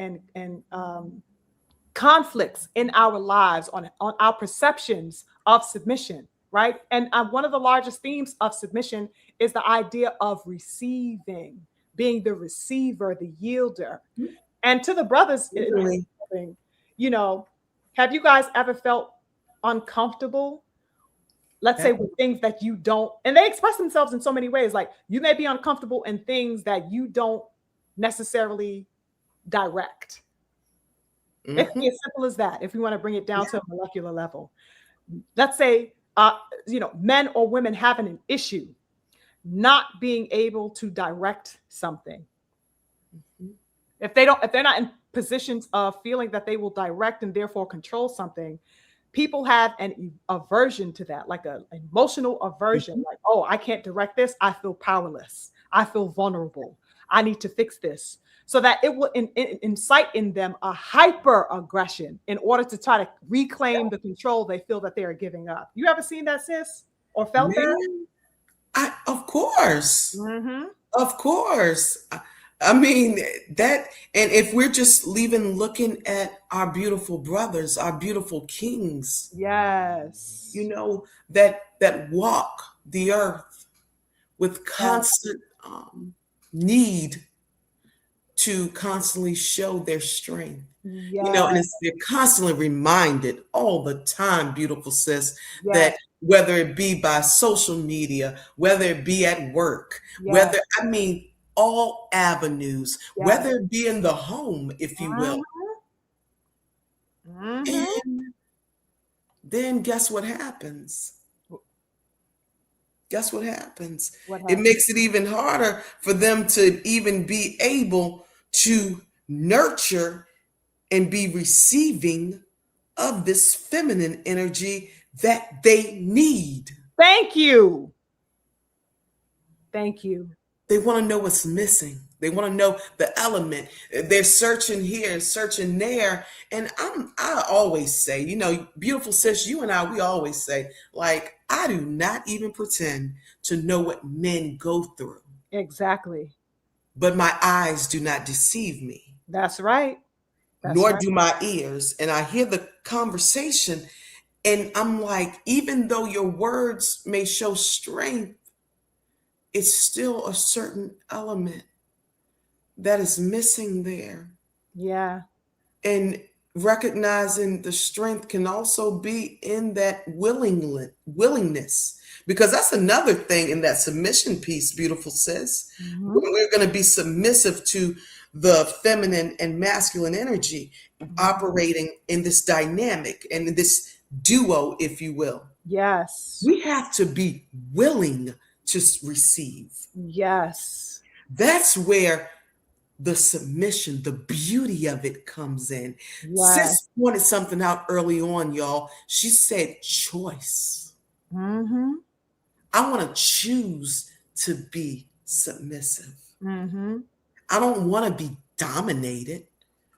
[SPEAKER 2] conflicts in our lives on our perceptions of submission, right? And one of the largest themes of submission is the idea of receiving, being the receiver, the yielder. And to the brothers in the
[SPEAKER 1] Really.
[SPEAKER 2] building, you know, have you guys ever felt uncomfortable? Let's say
[SPEAKER 1] Yep.
[SPEAKER 2] with things that you don't, and they express themselves in so many ways. Like you may be uncomfortable in things that you don't necessarily direct. It can be
[SPEAKER 1] Hmm.
[SPEAKER 2] as simple as that if we want to bring it down to a molecular level. Let's say, men or women having an issue not being able to direct something. If they're not in positions of feeling that they will direct and therefore control something, people have an aversion to that, like an emotional aversion,
[SPEAKER 1] Hmm.
[SPEAKER 2] like, oh, I can't direct this. I feel powerless. I feel vulnerable. I need to fix this. So that it will incite in them a hyper aggression in order to try to reclaim the control they feel that they are giving up. You ever seen that, sis? Or felt that?
[SPEAKER 1] Man, of course.
[SPEAKER 2] Mm-hmm.
[SPEAKER 1] Of course. I mean, that, and if we're just leaving looking at our beautiful brothers, our beautiful kings,
[SPEAKER 2] Yes.
[SPEAKER 1] that walk the earth with
[SPEAKER 2] Yes.
[SPEAKER 1] constant need to constantly show their strength. And
[SPEAKER 2] Yes.
[SPEAKER 1] they're constantly reminded all the time, beautiful sis,
[SPEAKER 2] Yes.
[SPEAKER 1] that whether it be by social media, whether it be at work,
[SPEAKER 2] Yes.
[SPEAKER 1] I mean, all avenues,
[SPEAKER 2] Yes.
[SPEAKER 1] whether it be in the home, if you will.
[SPEAKER 2] Mm-hmm.
[SPEAKER 1] And then guess what happens? Guess what happens?
[SPEAKER 2] What
[SPEAKER 1] It
[SPEAKER 2] happened?
[SPEAKER 1] makes it even harder for them to even be able to nurture and be receiving of this feminine energy that they need.
[SPEAKER 2] Thank you. Thank you.
[SPEAKER 1] They want to know what's missing. They want to know the element. They're searching here, searching there. And I always say, beautiful sis, you and I, we always say, like, I do not even pretend to know what men go through,
[SPEAKER 2] Exactly.
[SPEAKER 1] but my eyes do not deceive me,
[SPEAKER 2] That's right. That's
[SPEAKER 1] nor
[SPEAKER 2] right.
[SPEAKER 1] do my ears. And I hear the conversation, and I'm like, even though your words may show strength, it's still a certain element that is missing there.
[SPEAKER 2] Yeah.
[SPEAKER 1] And recognizing the strength can also be in that willingness, because that's another thing in that submission piece, beautiful sis.
[SPEAKER 2] Mm-hmm.
[SPEAKER 1] When we're going to be submissive to the feminine and masculine energy operating in this dynamic and in this duo, if you will,
[SPEAKER 2] Yes.
[SPEAKER 1] we have to be willing to receive.
[SPEAKER 2] Yes.
[SPEAKER 1] That's where the submission, the beauty of it comes in.
[SPEAKER 2] Yes.
[SPEAKER 1] Sis pointed something out early on, y'all. She said choice.
[SPEAKER 2] Mm-hmm.
[SPEAKER 1] I want to choose to be submissive.
[SPEAKER 2] Mm-hmm.
[SPEAKER 1] I don't want to be dominated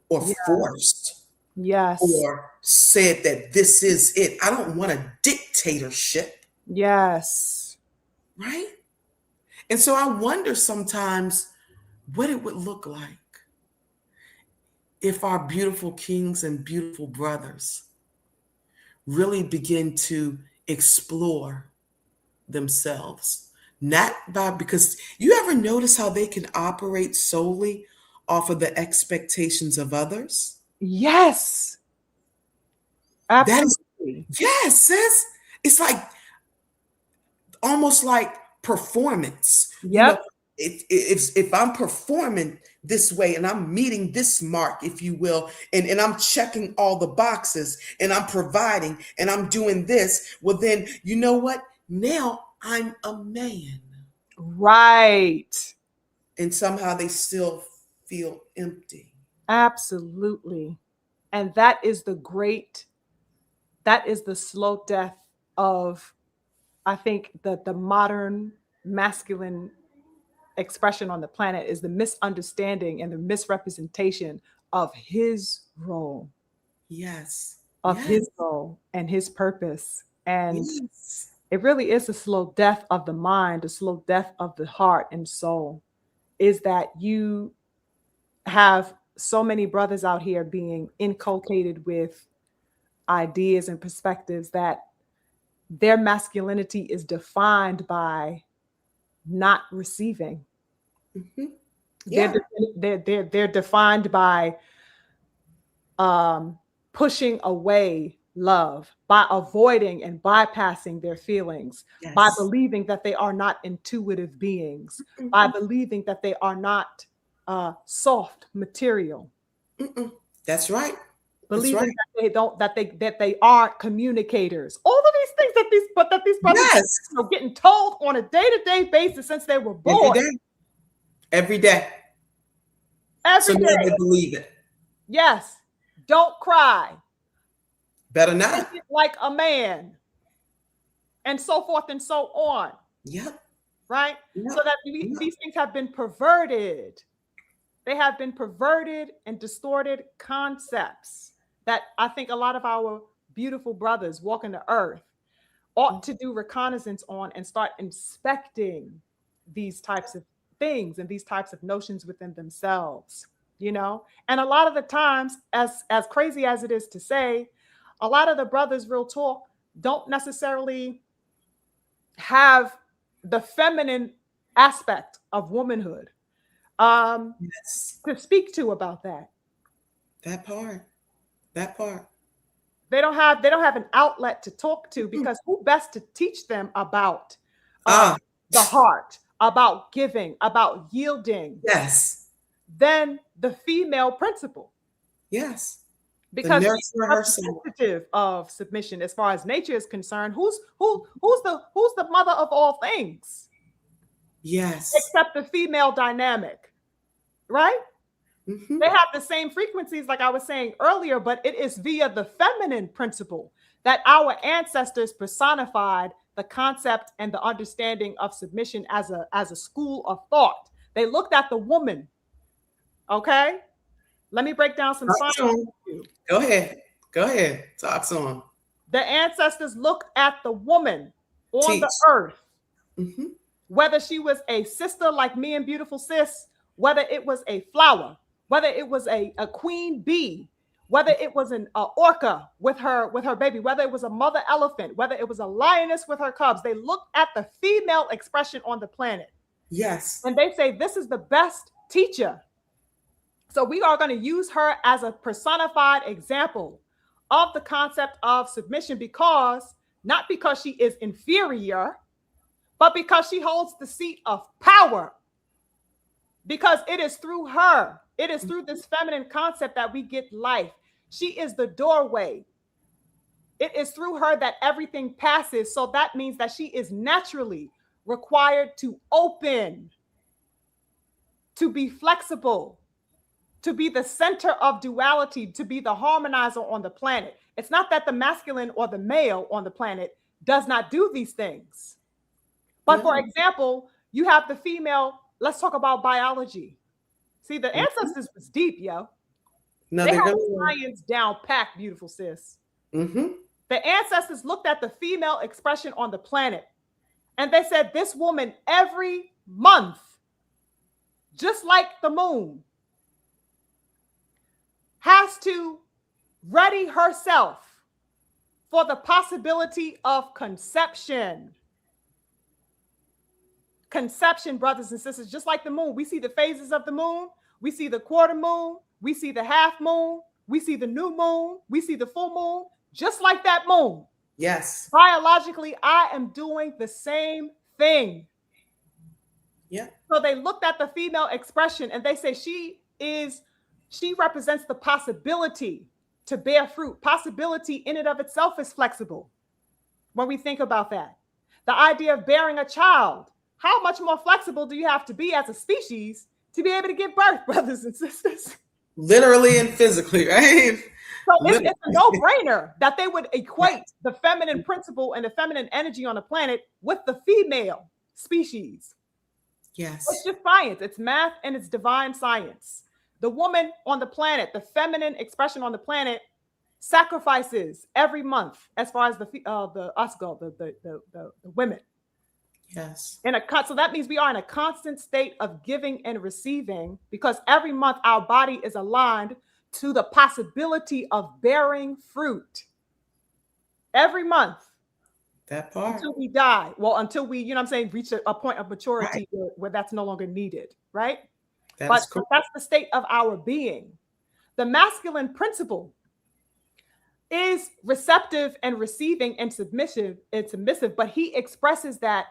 [SPEAKER 1] or
[SPEAKER 2] Yeah.
[SPEAKER 1] forced
[SPEAKER 2] Yes.
[SPEAKER 1] or said that this is it. I don't want a dictatorship,
[SPEAKER 2] Yes.
[SPEAKER 1] right? And so I wonder sometimes what it would look like if our beautiful kings and beautiful brothers really begin to explore themselves. Not by, because you ever notice how they can operate solely off of the expectations of others?
[SPEAKER 2] Yes.
[SPEAKER 1] That is,
[SPEAKER 2] Absolutely.
[SPEAKER 1] yes, sis. It's like almost like performance. You
[SPEAKER 2] Yep.
[SPEAKER 1] know, if I'm performing this way and I'm meeting this mark, if you will, and I'm checking all the boxes and I'm providing and I'm doing this, well, then you know what? Now I'm a man.
[SPEAKER 2] Right.
[SPEAKER 1] And somehow they still feel empty.
[SPEAKER 2] Absolutely. And that is the slow death of, I think, the modern masculine expression on the planet is the misunderstanding and the misrepresentation of his role,
[SPEAKER 1] Yes.
[SPEAKER 2] of
[SPEAKER 1] Yes.
[SPEAKER 2] his role and his purpose. And
[SPEAKER 1] Yes.
[SPEAKER 2] it really is a slow death of the mind, a slow death of the heart and soul, is that you have so many brothers out here being inculcated with ideas and perspectives that their masculinity is defined by not receiving.
[SPEAKER 1] Mhm.
[SPEAKER 2] They're
[SPEAKER 1] Yeah.
[SPEAKER 2] they're defined by um, pushing away love, by avoiding and bypassing their feelings, by
[SPEAKER 1] Yes.
[SPEAKER 2] believing that they are not intuitive beings, by
[SPEAKER 1] Mm-mm.
[SPEAKER 2] believing that they are not soft material,
[SPEAKER 1] Mm-mm. That's right. That's
[SPEAKER 2] believing
[SPEAKER 1] right.
[SPEAKER 2] that they don't that they aren't communicators. All of these things that these brothers
[SPEAKER 1] Yes.
[SPEAKER 2] are getting told on a day-to-day basis since they were
[SPEAKER 1] Every
[SPEAKER 2] born,
[SPEAKER 1] day. Every day. So
[SPEAKER 2] every
[SPEAKER 1] now
[SPEAKER 2] day.
[SPEAKER 1] they believe it.
[SPEAKER 2] Yes, don't cry.
[SPEAKER 1] Better
[SPEAKER 2] Take
[SPEAKER 1] not.
[SPEAKER 2] it like a man, and so forth and so on.
[SPEAKER 1] Yep.
[SPEAKER 2] Right? So
[SPEAKER 1] Yep.
[SPEAKER 2] that
[SPEAKER 1] Yep.
[SPEAKER 2] these things have been perverted. They have been perverted and distorted concepts that I think a lot of our beautiful brothers walking the earth ought to do reconnaissance on and start inspecting these types of things and these types of notions within themselves, you know. And a lot of the times, as crazy as it is to say, a lot of the brothers, real talk, don't necessarily have the feminine aspect of womanhood um,
[SPEAKER 1] Yes.
[SPEAKER 2] to speak to about that.
[SPEAKER 1] That part. That part.
[SPEAKER 2] They don't have an outlet to talk to
[SPEAKER 1] Mm.
[SPEAKER 2] because who best to teach them about uh,
[SPEAKER 1] Ah,
[SPEAKER 2] the heart, about giving, about yielding
[SPEAKER 1] yes.
[SPEAKER 2] than the female principle?
[SPEAKER 1] Yes. The
[SPEAKER 2] Because she's
[SPEAKER 1] nurturer herself.
[SPEAKER 2] representative of submission as far as nature is concerned. Who's the mother of all things
[SPEAKER 1] Yes.
[SPEAKER 2] except the female dynamic, right?
[SPEAKER 1] Mm-hmm.
[SPEAKER 2] They have the same frequencies, like I was saying earlier, but it is via the feminine principle that our ancestors personified the concept and the understanding of submission as a school of thought. They looked at the woman. Okay, let me break down some
[SPEAKER 1] Talk
[SPEAKER 2] science
[SPEAKER 1] to him.
[SPEAKER 2] for you.
[SPEAKER 1] Go ahead. Go ahead. Talk to him.
[SPEAKER 2] The ancestors looked at the woman on the
[SPEAKER 1] Teach.
[SPEAKER 2] earth,
[SPEAKER 1] Mm-hmm.
[SPEAKER 2] whether she was a sister like me and beautiful sis, whether it was a flower, whether it was a queen bee, whether it was an orca with her baby, whether it was a mother elephant, whether it was a lioness with her cubs. They looked at the female expression on the planet
[SPEAKER 1] Yes.
[SPEAKER 2] and they say this is the best teacher. So we are going to use her as a personified example of the concept of submission because not because she is inferior, but because she holds the seat of power. Because it is through her, it is through this feminine concept that we get life. She is the doorway. It is through her that everything passes. So that means that she is naturally required to open, to be flexible, to be the center of duality, to be the harmonizer on the planet. It's not that the masculine or the male on the planet does not do these things. But for
[SPEAKER 1] No.
[SPEAKER 2] example, you have the female, let's talk about biology. See, the ancestors was deep, yo.
[SPEAKER 1] No,
[SPEAKER 2] They
[SPEAKER 1] they're
[SPEAKER 2] had
[SPEAKER 1] gonna.
[SPEAKER 2] the science down packed, beautiful sis.
[SPEAKER 1] Mm-hmm.
[SPEAKER 2] The ancestors looked at the female expression on the planet and they said, this woman every month, just like the moon, has to ready herself for the possibility of conception. Conception, brothers and sisters, just like the moon. We see the phases of the moon. We see the quarter moon. We see the half moon. We see the new moon. We see the full moon. Just like that moon.
[SPEAKER 1] Yes.
[SPEAKER 2] Biologically, I am doing the same thing.
[SPEAKER 1] Yeah.
[SPEAKER 2] So they looked at the female expression and they say she represents the possibility to bear fruit. Possibility in and of itself is flexible. When we think about that, the idea of bearing a child, how much more flexible do you have to be as a species to be able to give birth, brothers and sisters?
[SPEAKER 1] Literally and physically, right?
[SPEAKER 2] So it's a no-brainer that they would equate the feminine principle and the feminine energy on the planet with the female species.
[SPEAKER 1] Yes.
[SPEAKER 2] It's just science. It's math and it's divine science. The woman on the planet, the feminine expression on the planet, sacrifices every month as far as the us go, the women.
[SPEAKER 1] Yes.
[SPEAKER 2] So that means we are in a constant state of giving and receiving, because every month our body is aligned to the possibility of bearing fruit. Every month.
[SPEAKER 1] That part.
[SPEAKER 2] Until we die. Well, until we, reach a point of maturity where that's no longer needed, right? But that's the state of our being. The masculine principle is receptive and receiving and submissive, but he expresses that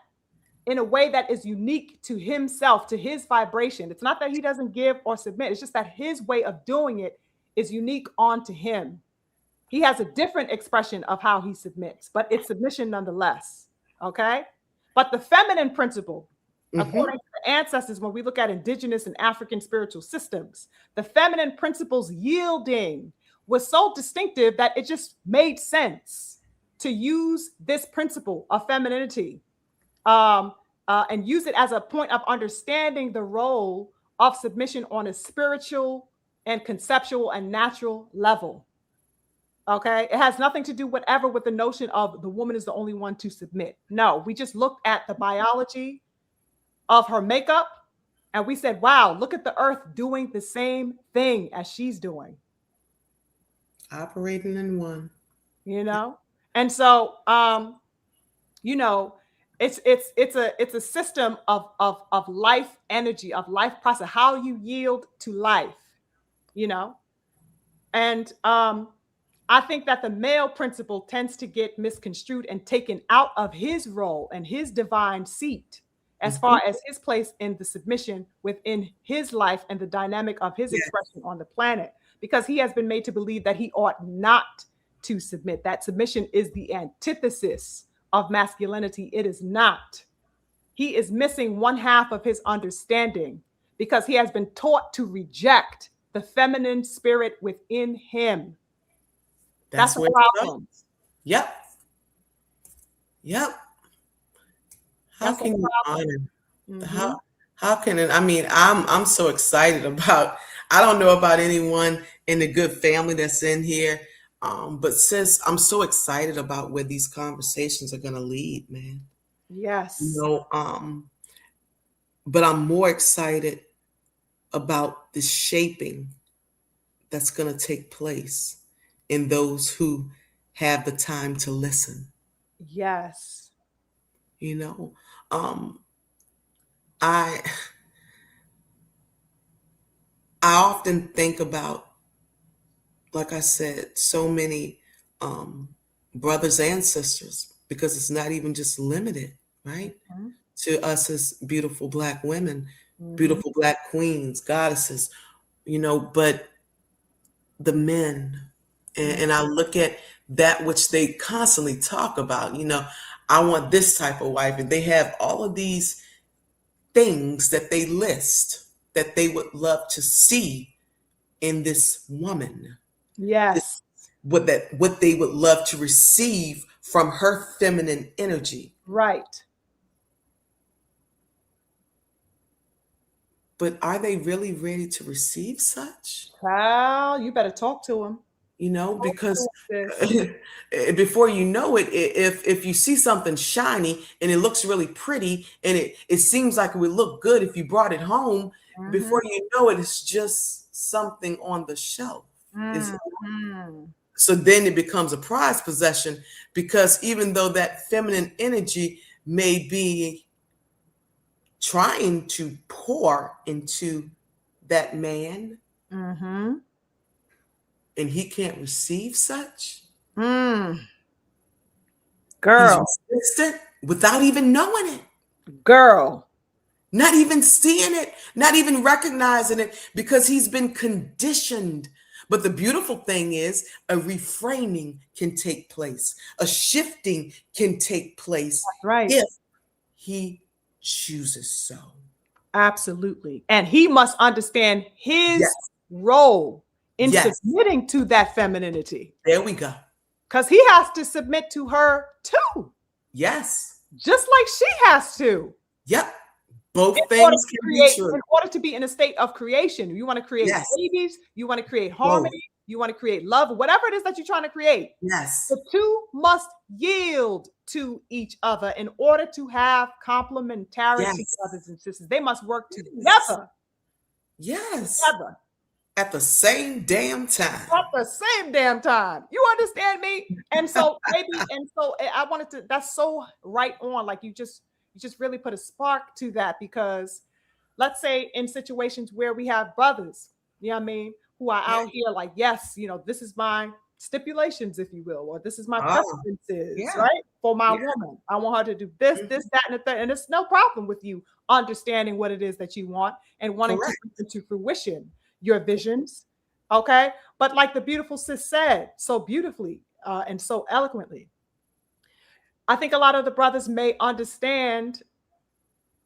[SPEAKER 2] in a way that is unique to himself, to his vibration. It's not that he doesn't give or submit. It's just that his way of doing it is unique onto him. He has a different expression of how he submits, but it's submission nonetheless. Okay. But the feminine principle, according to the ancestors, when we look at indigenous and African spiritual systems, the feminine principle's yielding was so distinctive that it just made sense to use this principle of femininity and use it as a point of understanding the role of submission on a spiritual and conceptual and natural level. Okay, it has nothing to do whatever with the notion of the woman is the only one to submit. No, we just looked at the biology of her makeup and we said, wow, look at the earth doing the same thing as she's doing.
[SPEAKER 1] Operating in one.
[SPEAKER 2] And so it's a system of life energy, of life process, how you yield to life, and I think that the male principle tends to get misconstrued and taken out of his role and his divine seat as far as his place in the submission within his life and the dynamic of his expression on the planet, because he has been made to believe that he ought not to submit. That submission is the antithesis of masculinity. It is not. He is missing one half of his understanding because he has been taught to reject the feminine spirit within him. That's the problem.
[SPEAKER 1] Yep. How can you honor? How can it? I mean, I'm so excited about. I don't know about anyone in the good family that's in here, but sis, I'm so excited about where these conversations are going to lead, man.
[SPEAKER 2] Yes.
[SPEAKER 1] But I'm more excited about the shaping that's going to take place in those who have the time to listen.
[SPEAKER 2] Yes.
[SPEAKER 1] I often think about, like I said, so many brothers and sisters, because it's not even just limited, right? To us as beautiful Black women, beautiful Black queens, goddesses, but the men. And I look at that which they constantly talk about, I want this type of wife. And they have all of these things that they list that they would love to see in this woman. This
[SPEAKER 2] Yes.
[SPEAKER 1] what they would love to receive from her feminine energy.
[SPEAKER 2] Right.
[SPEAKER 1] But are they really ready to receive such?
[SPEAKER 2] Child, you better talk to him. Talk to
[SPEAKER 1] Because
[SPEAKER 2] him, sis.
[SPEAKER 1] before you know it, if you see something shiny and it looks really pretty and it seems like it would look good if you brought it home,
[SPEAKER 2] Mm-hmm.
[SPEAKER 1] before you know it, it's just something on the shelf. Is
[SPEAKER 2] Mm-hmm.
[SPEAKER 1] So then it becomes a prized possession, because even though that feminine energy may be trying to pour into that man
[SPEAKER 2] Mm-hmm.
[SPEAKER 1] and he can't receive such,
[SPEAKER 2] Mm.
[SPEAKER 1] he's
[SPEAKER 2] Girl,
[SPEAKER 1] resistant without even knowing it,
[SPEAKER 2] girl.
[SPEAKER 1] not even seeing it, not even recognizing it, because he's been conditioned. But the beautiful thing is, a reframing can take place, a shifting can take place
[SPEAKER 2] That's right.
[SPEAKER 1] if he chooses so.
[SPEAKER 2] Absolutely. And he must understand his
[SPEAKER 1] Yes,
[SPEAKER 2] role in
[SPEAKER 1] yes,
[SPEAKER 2] submitting to that femininity,
[SPEAKER 1] there we go.
[SPEAKER 2] because he has to submit to her too,
[SPEAKER 1] Yes,
[SPEAKER 2] just like she has to.
[SPEAKER 1] yep. Both
[SPEAKER 2] Order
[SPEAKER 1] things
[SPEAKER 2] to
[SPEAKER 1] can be
[SPEAKER 2] create,
[SPEAKER 1] true.
[SPEAKER 2] in order to be in a state of creation. You want to create
[SPEAKER 1] Yes,
[SPEAKER 2] babies, you want to create
[SPEAKER 1] both.
[SPEAKER 2] harmony, you want to create love, whatever it is that you're trying to create.
[SPEAKER 1] Yes,
[SPEAKER 2] The two must yield to each other in order to have complementarity,
[SPEAKER 1] yes,
[SPEAKER 2] brothers and sisters. They must work
[SPEAKER 1] yes,
[SPEAKER 2] together,
[SPEAKER 1] yes.
[SPEAKER 2] together
[SPEAKER 1] At the same damn time.
[SPEAKER 2] at the same damn time. You understand me? And so maybe, and so I wanted to, that's so right on. Like you just really put a spark to that, because let's say in situations where we have brothers, you know what I mean, who are
[SPEAKER 1] Yeah.
[SPEAKER 2] out here like, yes, this is my stipulations, if you will, or this is my
[SPEAKER 1] Oh,
[SPEAKER 2] preferences,
[SPEAKER 1] yeah,
[SPEAKER 2] right? For my
[SPEAKER 1] yeah.
[SPEAKER 2] woman. I want her to do this,
[SPEAKER 1] Mhm.
[SPEAKER 2] this, that, and the third. And it's no problem with you understanding what it is that you want and wanting to
[SPEAKER 1] Correct.
[SPEAKER 2] bring into fruition your visions. Okay. But like the beautiful sis said so beautifully and so eloquently, I think a lot of the brothers may understand,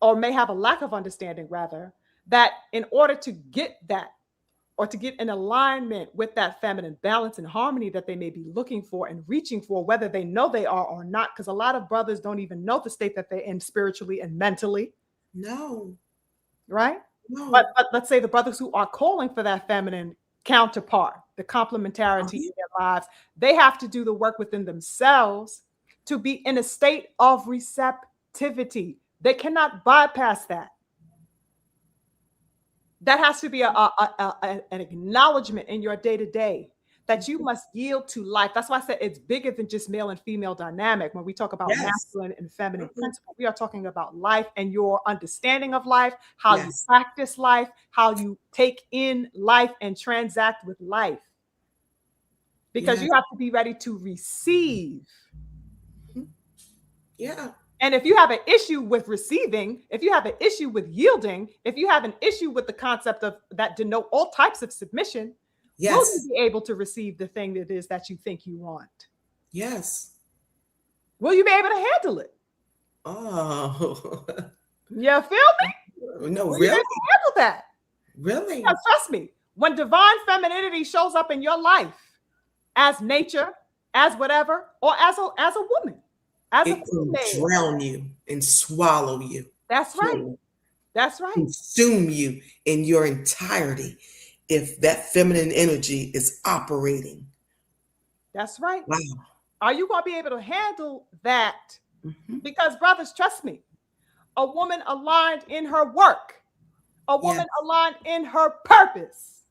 [SPEAKER 2] or may have a lack of understanding rather, that in order to get that, or to get in alignment with that feminine balance and harmony that they may be looking for and reaching for, whether they know they are or not, because a lot of brothers don't even know the state that they're in spiritually and mentally,
[SPEAKER 1] No,
[SPEAKER 2] right? But,
[SPEAKER 1] no.
[SPEAKER 2] but let's say the brothers who are calling for that feminine counterpart, the complementarity
[SPEAKER 1] Uh-huh.
[SPEAKER 2] in their lives, they have to do the work within themselves to be in a state of receptivity. They cannot bypass that. That has to be an acknowledgement in your day to day that you must yield to life. That's why I said it's bigger than just male and female dynamic. When we talk about
[SPEAKER 1] Yes.
[SPEAKER 2] masculine and feminine
[SPEAKER 1] Mhm.
[SPEAKER 2] principle, we are talking about life and your understanding of life, how you
[SPEAKER 1] Yes.
[SPEAKER 2] practice life, how you take in life and transact with life. Because
[SPEAKER 1] Yes.
[SPEAKER 2] you have to be ready to receive.
[SPEAKER 1] Mhm. Yeah.
[SPEAKER 2] And if you have an issue with receiving, if you have an issue with yielding, if you have an issue with the concept of that denote all types of submission, will you
[SPEAKER 1] Yes.
[SPEAKER 2] be able to receive the thing that is that you think you want?
[SPEAKER 1] Yes.
[SPEAKER 2] Will you be able to handle it?
[SPEAKER 1] Oh.
[SPEAKER 2] You feel me?
[SPEAKER 1] No,
[SPEAKER 2] Will you be
[SPEAKER 1] really?
[SPEAKER 2] able to handle that?
[SPEAKER 1] Really?
[SPEAKER 2] Because trust me, when divine femininity shows up in your life as nature, as whatever, or as a woman, as a
[SPEAKER 1] It can
[SPEAKER 2] female,
[SPEAKER 1] drown you and swallow you,
[SPEAKER 2] that's right.
[SPEAKER 1] whole,
[SPEAKER 2] That's right.
[SPEAKER 1] consume you in your entirety if that feminine energy is operating.
[SPEAKER 2] That's right.
[SPEAKER 1] Wow.
[SPEAKER 2] Are you going to be able to handle that?
[SPEAKER 1] Mhm.
[SPEAKER 2] Because, brothers, trust me, a woman aligned in her work, a
[SPEAKER 1] Yes.
[SPEAKER 2] woman aligned in her purpose,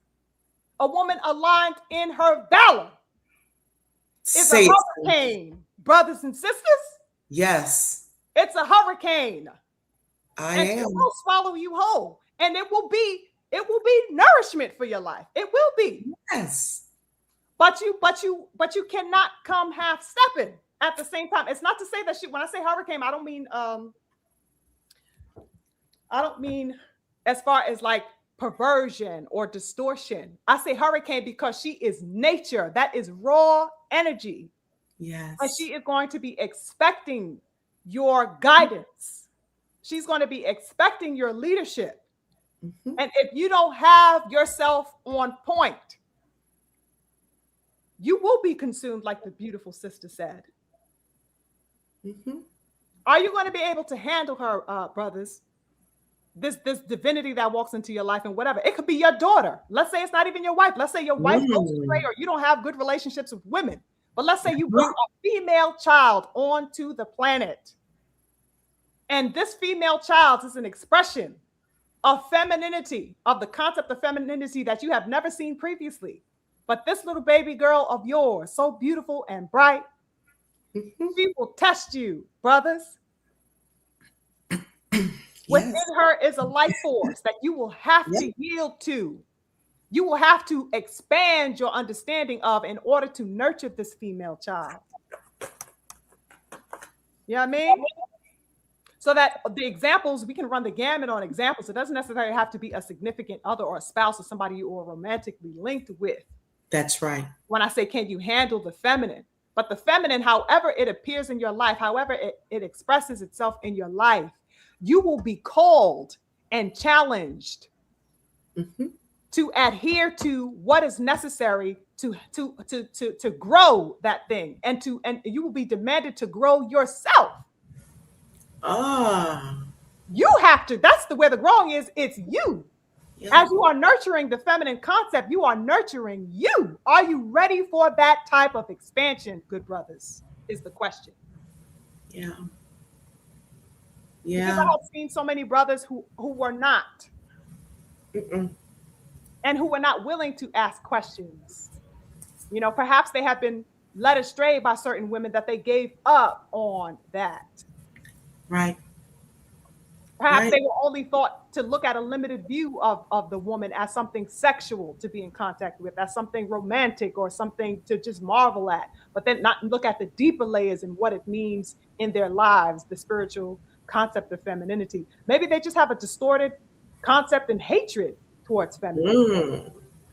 [SPEAKER 2] a woman aligned in her valor is a
[SPEAKER 1] Say it. Sis.
[SPEAKER 2] hurricane, brothers and sisters.
[SPEAKER 1] Yes,
[SPEAKER 2] It's a hurricane,
[SPEAKER 1] I
[SPEAKER 2] and it
[SPEAKER 1] am.
[SPEAKER 2] will swallow you whole, and it will be nourishment for your life. It will be,
[SPEAKER 1] Yes.
[SPEAKER 2] but you cannot come half stepping at the same time. It's not to say that she. When I say hurricane, I don't mean as far as like perversion or distortion. I say hurricane because she is nature. That is raw energy. And
[SPEAKER 1] Yes.
[SPEAKER 2] she is going to be expecting your guidance. She's going to be expecting your leadership.
[SPEAKER 1] Mm-hmm.
[SPEAKER 2] And if you don't have yourself on point, you will be consumed, like the beautiful sister said.
[SPEAKER 1] Mm-hmm.
[SPEAKER 2] Are you going to be able to handle her, brothers? This divinity that walks into your life and whatever. It could be your daughter. Let's say it's not even your wife. Let's say your wife goes astray
[SPEAKER 1] Mm.
[SPEAKER 2] or you don't have good relationships with women. But let's say you brought
[SPEAKER 1] Uh-huh.
[SPEAKER 2] a female child onto the planet. And this female child is an expression of femininity, of the concept of femininity that you have never seen previously. But this little baby girl of yours, so beautiful and bright,
[SPEAKER 1] Mm-hmm.
[SPEAKER 2] she will test you, brothers. Within
[SPEAKER 1] Yes.
[SPEAKER 2] her is a life force that you will have
[SPEAKER 1] Yep.
[SPEAKER 2] to yield to. You will have to expand your understanding of in order to nurture this female child. You know what I mean? So that the examples, we can run the gamut on examples. It doesn't necessarily have to be a significant other or a spouse or somebody you are romantically linked with.
[SPEAKER 1] That's right.
[SPEAKER 2] When I say, can you handle the feminine? But the feminine, however it appears in your life, however it expresses itself in your life, you will be called and challenged
[SPEAKER 1] Mm-hmm.
[SPEAKER 2] to adhere to what is necessary to grow that thing, and you will be demanded to grow yourself.
[SPEAKER 1] Ah,
[SPEAKER 2] You have to. That's the where the growing is. It's you.
[SPEAKER 1] yeah,
[SPEAKER 2] As you are nurturing the feminine concept, you are nurturing you. Are you ready for that type of expansion, good brothers? Is the question.
[SPEAKER 1] yeah,
[SPEAKER 2] Because I
[SPEAKER 1] yeah.
[SPEAKER 2] have seen so many brothers who were not,
[SPEAKER 1] Mm-mm.
[SPEAKER 2] and who were not willing to ask questions. You know, perhaps they have been led astray by certain women that they gave up on that.
[SPEAKER 1] Right,
[SPEAKER 2] Perhaps
[SPEAKER 1] right.
[SPEAKER 2] they were only thought to look at a limited view of the woman as something sexual to be in contact with, as something romantic or something to just marvel at, but then not look at the deeper layers and what it means in their lives, the spiritual concept of femininity. Maybe they just have a distorted concept and hatred towards femininity.
[SPEAKER 1] Mm.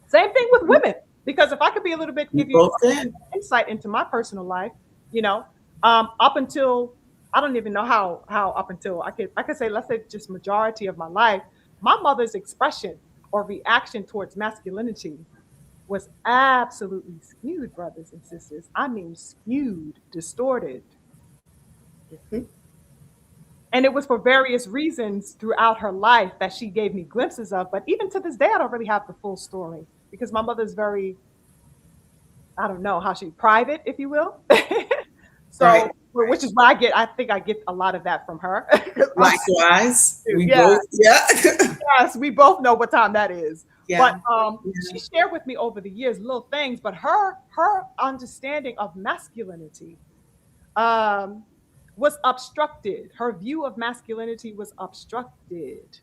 [SPEAKER 2] Same thing with women, because if I could be a little bit,
[SPEAKER 1] You
[SPEAKER 2] give you
[SPEAKER 1] both did.
[SPEAKER 2] insight into my personal life, you know, up until I don't even know how up until I could say, let's say just majority of my life, my mother's expression or reaction towards masculinity was absolutely skewed, brothers and sisters. I mean skewed, distorted.
[SPEAKER 1] Mm-hmm.
[SPEAKER 2] And it was for various reasons throughout her life that she gave me glimpses of. But even to this day, I don't really have the full story because my mother's very, I don't know how she private, if you will. So,
[SPEAKER 1] Right.
[SPEAKER 2] which is why I think I get a lot of that from her.
[SPEAKER 1] Likewise, we
[SPEAKER 2] Yeah,
[SPEAKER 1] both. Yeah.
[SPEAKER 2] yes, we both know what time that is. But
[SPEAKER 1] Yeah.
[SPEAKER 2] she
[SPEAKER 1] Yeah.
[SPEAKER 2] shared with me over the years little things, but her understanding of masculinity um, was obstructed. Her view of masculinity was obstructed.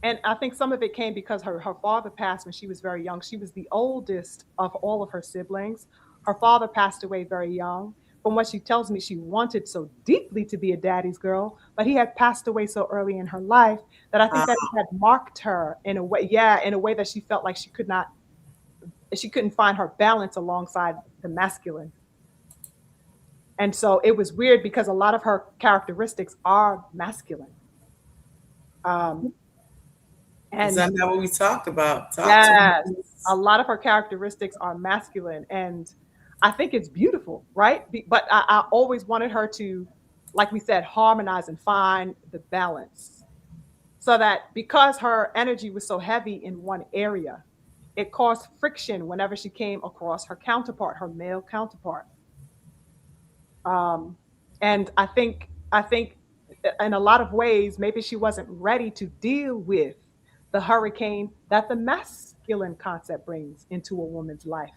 [SPEAKER 2] And I think some of it came because her father passed when she was very young. She was the oldest of all of her siblings. Her father passed away very young. From what she tells me, she wanted so deeply to be a daddy's girl, but he had passed away so early in her life that I think that it had marked her in a way, yeah, in a way that she felt like she couldn't find her balance alongside the masculine. And so it was weird because a lot of her characteristics are masculine. Um,
[SPEAKER 1] Is
[SPEAKER 2] and
[SPEAKER 1] that not what we talked about? Talk to
[SPEAKER 2] yes,
[SPEAKER 1] me.
[SPEAKER 2] a lot of her characteristics are masculine, and I think it's beautiful, right? But I always wanted her to, like we said, harmonize and find the balance, so that because her energy was so heavy in one area, it caused friction whenever she came across her counterpart, her male counterpart. Um, and I think in a lot of ways, maybe she wasn't ready to deal with the hurricane that the masculine concept brings into a woman's life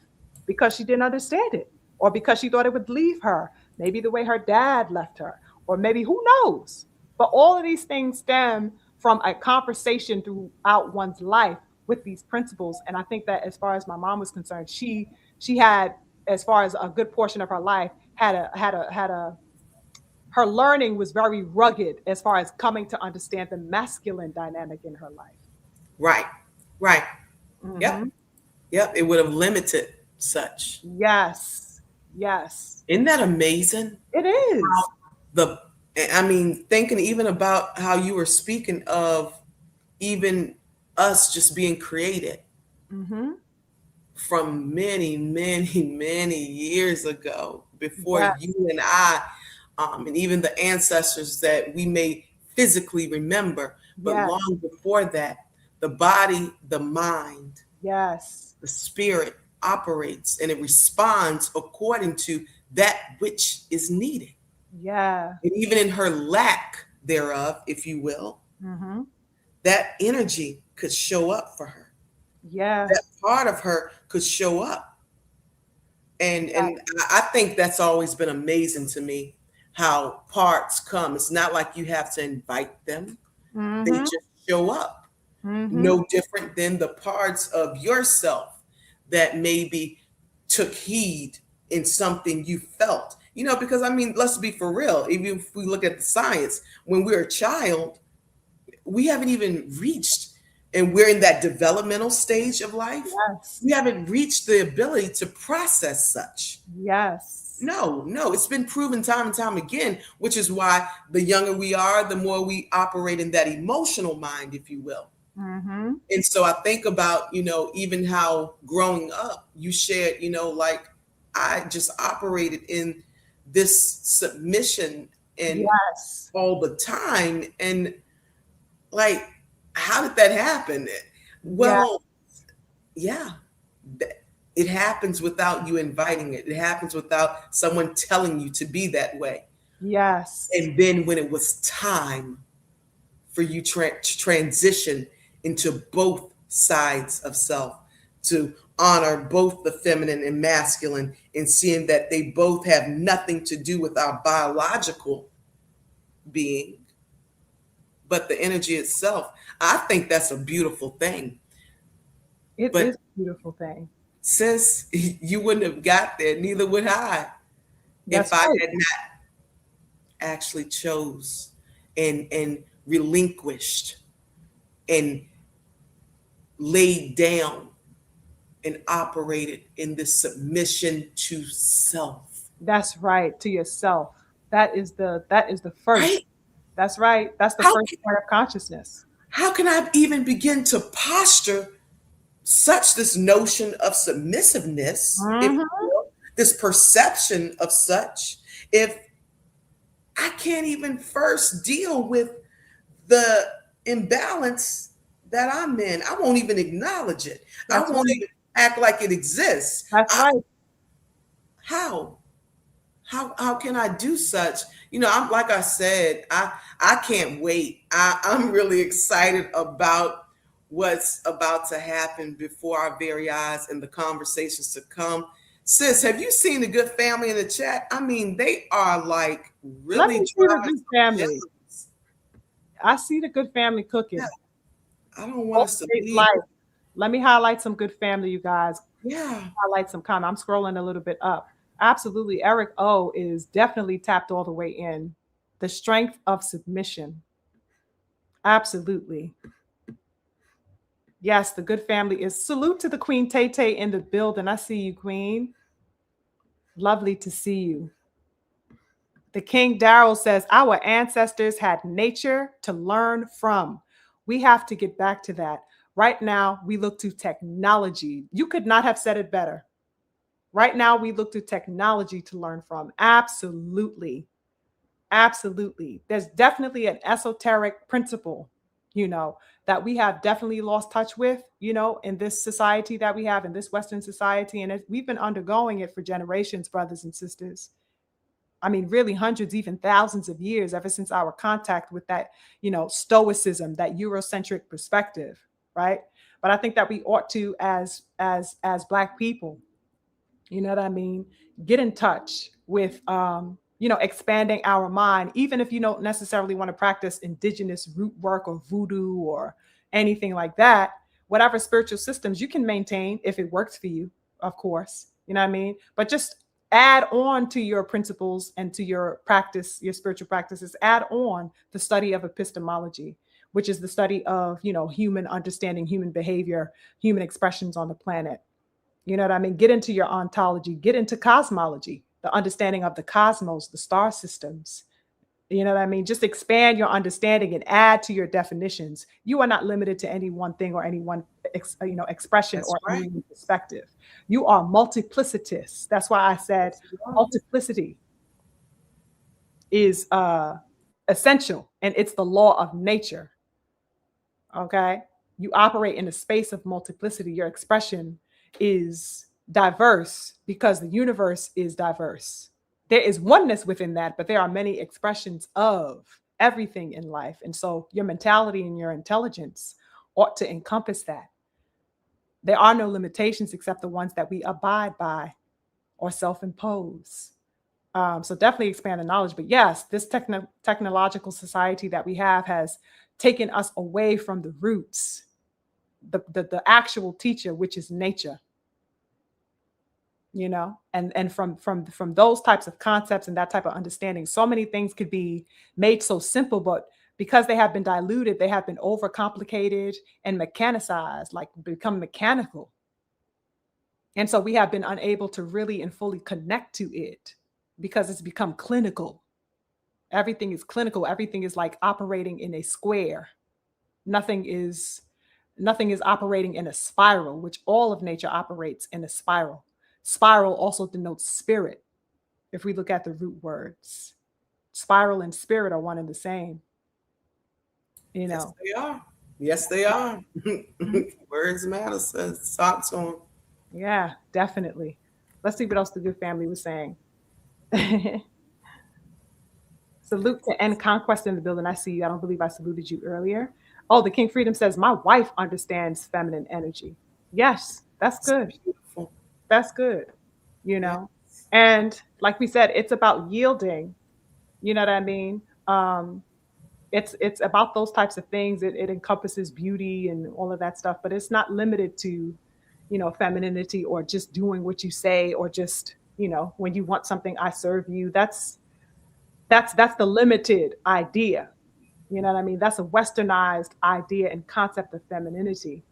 [SPEAKER 2] because she didn't understand it, or because she thought it would leave her, maybe the way her dad left her, or maybe who knows. But all of these things stem from a conversation throughout one's life with these principles. And I think that as far as my mom was concerned, she had, as far as a good portion of her life, had a her learning was very rugged as far as coming to understand the masculine dynamic in her life.
[SPEAKER 1] Right. Right. Yep.
[SPEAKER 2] Hmm.
[SPEAKER 1] Yep. It would have limited such.
[SPEAKER 2] Yes, yes,
[SPEAKER 1] Isn't that amazing?
[SPEAKER 2] it is.
[SPEAKER 1] The I mean, thinking even about how you were speaking of even us just being created
[SPEAKER 2] Mm-hmm.
[SPEAKER 1] from many, many, many years ago, before
[SPEAKER 2] Yes.
[SPEAKER 1] you and I, and even the ancestors that we may physically remember, but
[SPEAKER 2] Yes.
[SPEAKER 1] long before that, the body, the mind,
[SPEAKER 2] Yes.
[SPEAKER 1] the spirit operates and it responds according to that which is needed.
[SPEAKER 2] Yeah.
[SPEAKER 1] And even in her lack thereof, if you will,
[SPEAKER 2] Mm-hmm.
[SPEAKER 1] that energy could show up for her.
[SPEAKER 2] Yeah.
[SPEAKER 1] That part of her could show up. And I think that's always been amazing to me, how parts come. It's not like you have to invite them. They
[SPEAKER 2] Mm-hmm.
[SPEAKER 1] just show up.
[SPEAKER 2] Mm-hmm.
[SPEAKER 1] No different than the parts of yourself that maybe took heed in something you felt. Because I mean, let's be for real. Even if we look at the science, when we're a child, we haven't even reached, and we're in that developmental stage of life.
[SPEAKER 2] Yes.
[SPEAKER 1] We haven't reached the ability to process such.
[SPEAKER 2] Yes.
[SPEAKER 1] No, no, it's been proven time and time again, which is why the younger we are, the more we operate in that emotional mind, if you will.
[SPEAKER 2] Mm-hmm.
[SPEAKER 1] And so I think about, even how growing up, you shared, like I just operated in this submission and
[SPEAKER 2] Yes.
[SPEAKER 1] all the time. And like, how did that happen?
[SPEAKER 2] Yeah.
[SPEAKER 1] Well, yeah, it happens without you inviting it. It happens without someone telling you to be that way.
[SPEAKER 2] Yes.
[SPEAKER 1] And then when it was time for you to transition into both sides of self, to honor both the feminine and masculine, and seeing that they both have nothing to do with our biological being, but the energy itself. I think that's a beautiful thing.
[SPEAKER 2] It
[SPEAKER 1] But
[SPEAKER 2] is a beautiful thing.
[SPEAKER 1] since you wouldn't have got there, neither would I, if
[SPEAKER 2] That's
[SPEAKER 1] I
[SPEAKER 2] right.
[SPEAKER 1] had not actually chose and relinquished and laid down and operated in this submission to self.
[SPEAKER 2] That's right. To yourself. That is the first.
[SPEAKER 1] Right?
[SPEAKER 2] That's right. That's the
[SPEAKER 1] How
[SPEAKER 2] first part of consciousness.
[SPEAKER 1] how can I even begin to posture such this notion of submissiveness, if you
[SPEAKER 2] Mm-hmm.
[SPEAKER 1] will, this perception of such, if I can't even first deal with the imbalance that I'm in? I won't even acknowledge it. I
[SPEAKER 2] That's
[SPEAKER 1] won't
[SPEAKER 2] right.
[SPEAKER 1] even act like it exists.
[SPEAKER 2] That's right.
[SPEAKER 1] How? How can I do such? I'm like I said, I can't wait. I'm really excited about what's about to happen before our very eyes and the conversations to come. Sis, have you seen the good family in the chat? I mean, they are like
[SPEAKER 2] Let
[SPEAKER 1] really
[SPEAKER 2] me see the
[SPEAKER 1] dropping
[SPEAKER 2] good
[SPEAKER 1] some
[SPEAKER 2] family.
[SPEAKER 1] gems.
[SPEAKER 2] I see the good family
[SPEAKER 1] Yeah,
[SPEAKER 2] cooking.
[SPEAKER 1] I don't want us to
[SPEAKER 2] Cultivate
[SPEAKER 1] leave.
[SPEAKER 2] life. Let me highlight some good family, you guys.
[SPEAKER 1] Yeah,
[SPEAKER 2] Highlight some comment. I'm scrolling a little bit up. Absolutely. Eric O is definitely tapped all the way in. The strength of submission. Absolutely. Yes, the good family is. Salute to the Queen Tay Tay in the building. I see you, Queen. Lovely to see you. The King Daryl says, our ancestors had nature to learn from. We have to get back to that. Right now, we look to technology. You could not have said it better. Right now, we look to technology to learn from. Absolutely. Absolutely. There's definitely an esoteric principle, that we have definitely lost touch with, in this society that we have, in this Western society. And we've been undergoing it for generations, brothers and sisters. I mean, really hundreds, even thousands of years, ever since our contact with that, stoicism, that Eurocentric perspective, right? But I think that we ought to, as Black people, you know what I mean, get in touch with, expanding our mind, even if you don't necessarily want to practice indigenous root work or voodoo or anything like that. Whatever spiritual systems you can maintain if it works for you, of course, you know what I mean? But just add on to your principles and to your practice, your spiritual practices, add on the study of epistemology, which is the study of, human understanding, human behavior, human expressions on the planet. You know what I mean? Get into your ontology, get into cosmology, the understanding of the cosmos, the star systems, You know what I mean? Just expand your understanding and add to your definitions. You are not limited to any one thing or any one expression
[SPEAKER 1] That's
[SPEAKER 2] or any
[SPEAKER 1] right.
[SPEAKER 2] one perspective. You are multiplicitous. That's why I said
[SPEAKER 1] Yes, you are.
[SPEAKER 2] multiplicity is essential, and it's the law of nature. Okay, you operate in a space of multiplicity. Your expression is diverse because the universe is diverse. There is oneness within that, but there are many expressions of everything in life. And so your mentality and your intelligence ought to encompass that. There are no limitations except the ones that we abide by or self impose. So definitely expand the knowledge. But yes, this technological society that we have has taken us away from the roots, the actual teacher, which is nature, and from those types of concepts and that type of understanding, so many things could be made so simple, but because they have been diluted, they have been overcomplicated and mechanicized, like become mechanical. And so we have been unable to really and fully connect to it because it's become clinical. Everything is clinical. Everything is like operating in a square. Nothing is nothing is operating in a spiral, which all of nature operates in a spiral. Spiral also denotes spirit. If we look at the root words, spiral and spirit are one and the same, you
[SPEAKER 1] Yes,
[SPEAKER 2] know.
[SPEAKER 1] they are. Yes, they are.
[SPEAKER 2] Mhm.
[SPEAKER 1] Words matter. Says talk to them.
[SPEAKER 2] Yeah, definitely. Let's see what else the good family was saying. Salute to End Conquest in the building. I see you. I don't believe I saluted you earlier. Oh, the King Freedom says, my wife understands feminine energy. Yes, that's
[SPEAKER 1] It's
[SPEAKER 2] good.
[SPEAKER 1] beautiful.
[SPEAKER 2] That's good. You
[SPEAKER 1] Yeah.
[SPEAKER 2] know, and like we said, it's about yielding. You know what I mean? It's about those types of things. It encompasses beauty and all of that stuff, but it's not limited to, femininity or just doing what you say or just, when you want something, I serve you. That's the limited idea. You know what I mean? That's a westernized idea and concept of femininity,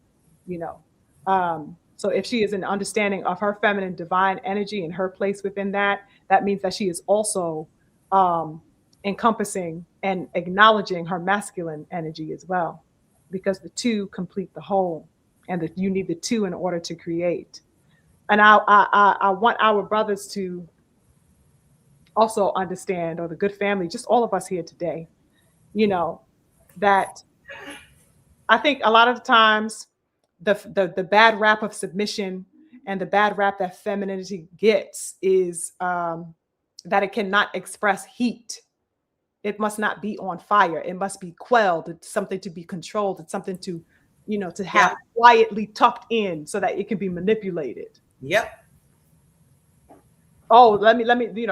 [SPEAKER 2] you know. So if she is an understanding of her feminine divine energy and her place within that, that means that she is also um, encompassing and acknowledging her masculine energy as well, because the two complete the whole, and that you need the two in order to create. And I want our brothers to also understand, or the good family, just all of us here today, you know, that I think a lot of times the bad rap of submission and the bad rap that femininity gets is that it cannot express heat. It must not be on fire. It must be quelled. It's something to be controlled. It's something to, to
[SPEAKER 1] Yeah.
[SPEAKER 2] have quietly tucked in so that it can be manipulated.
[SPEAKER 1] Yep.
[SPEAKER 2] Oh, let me,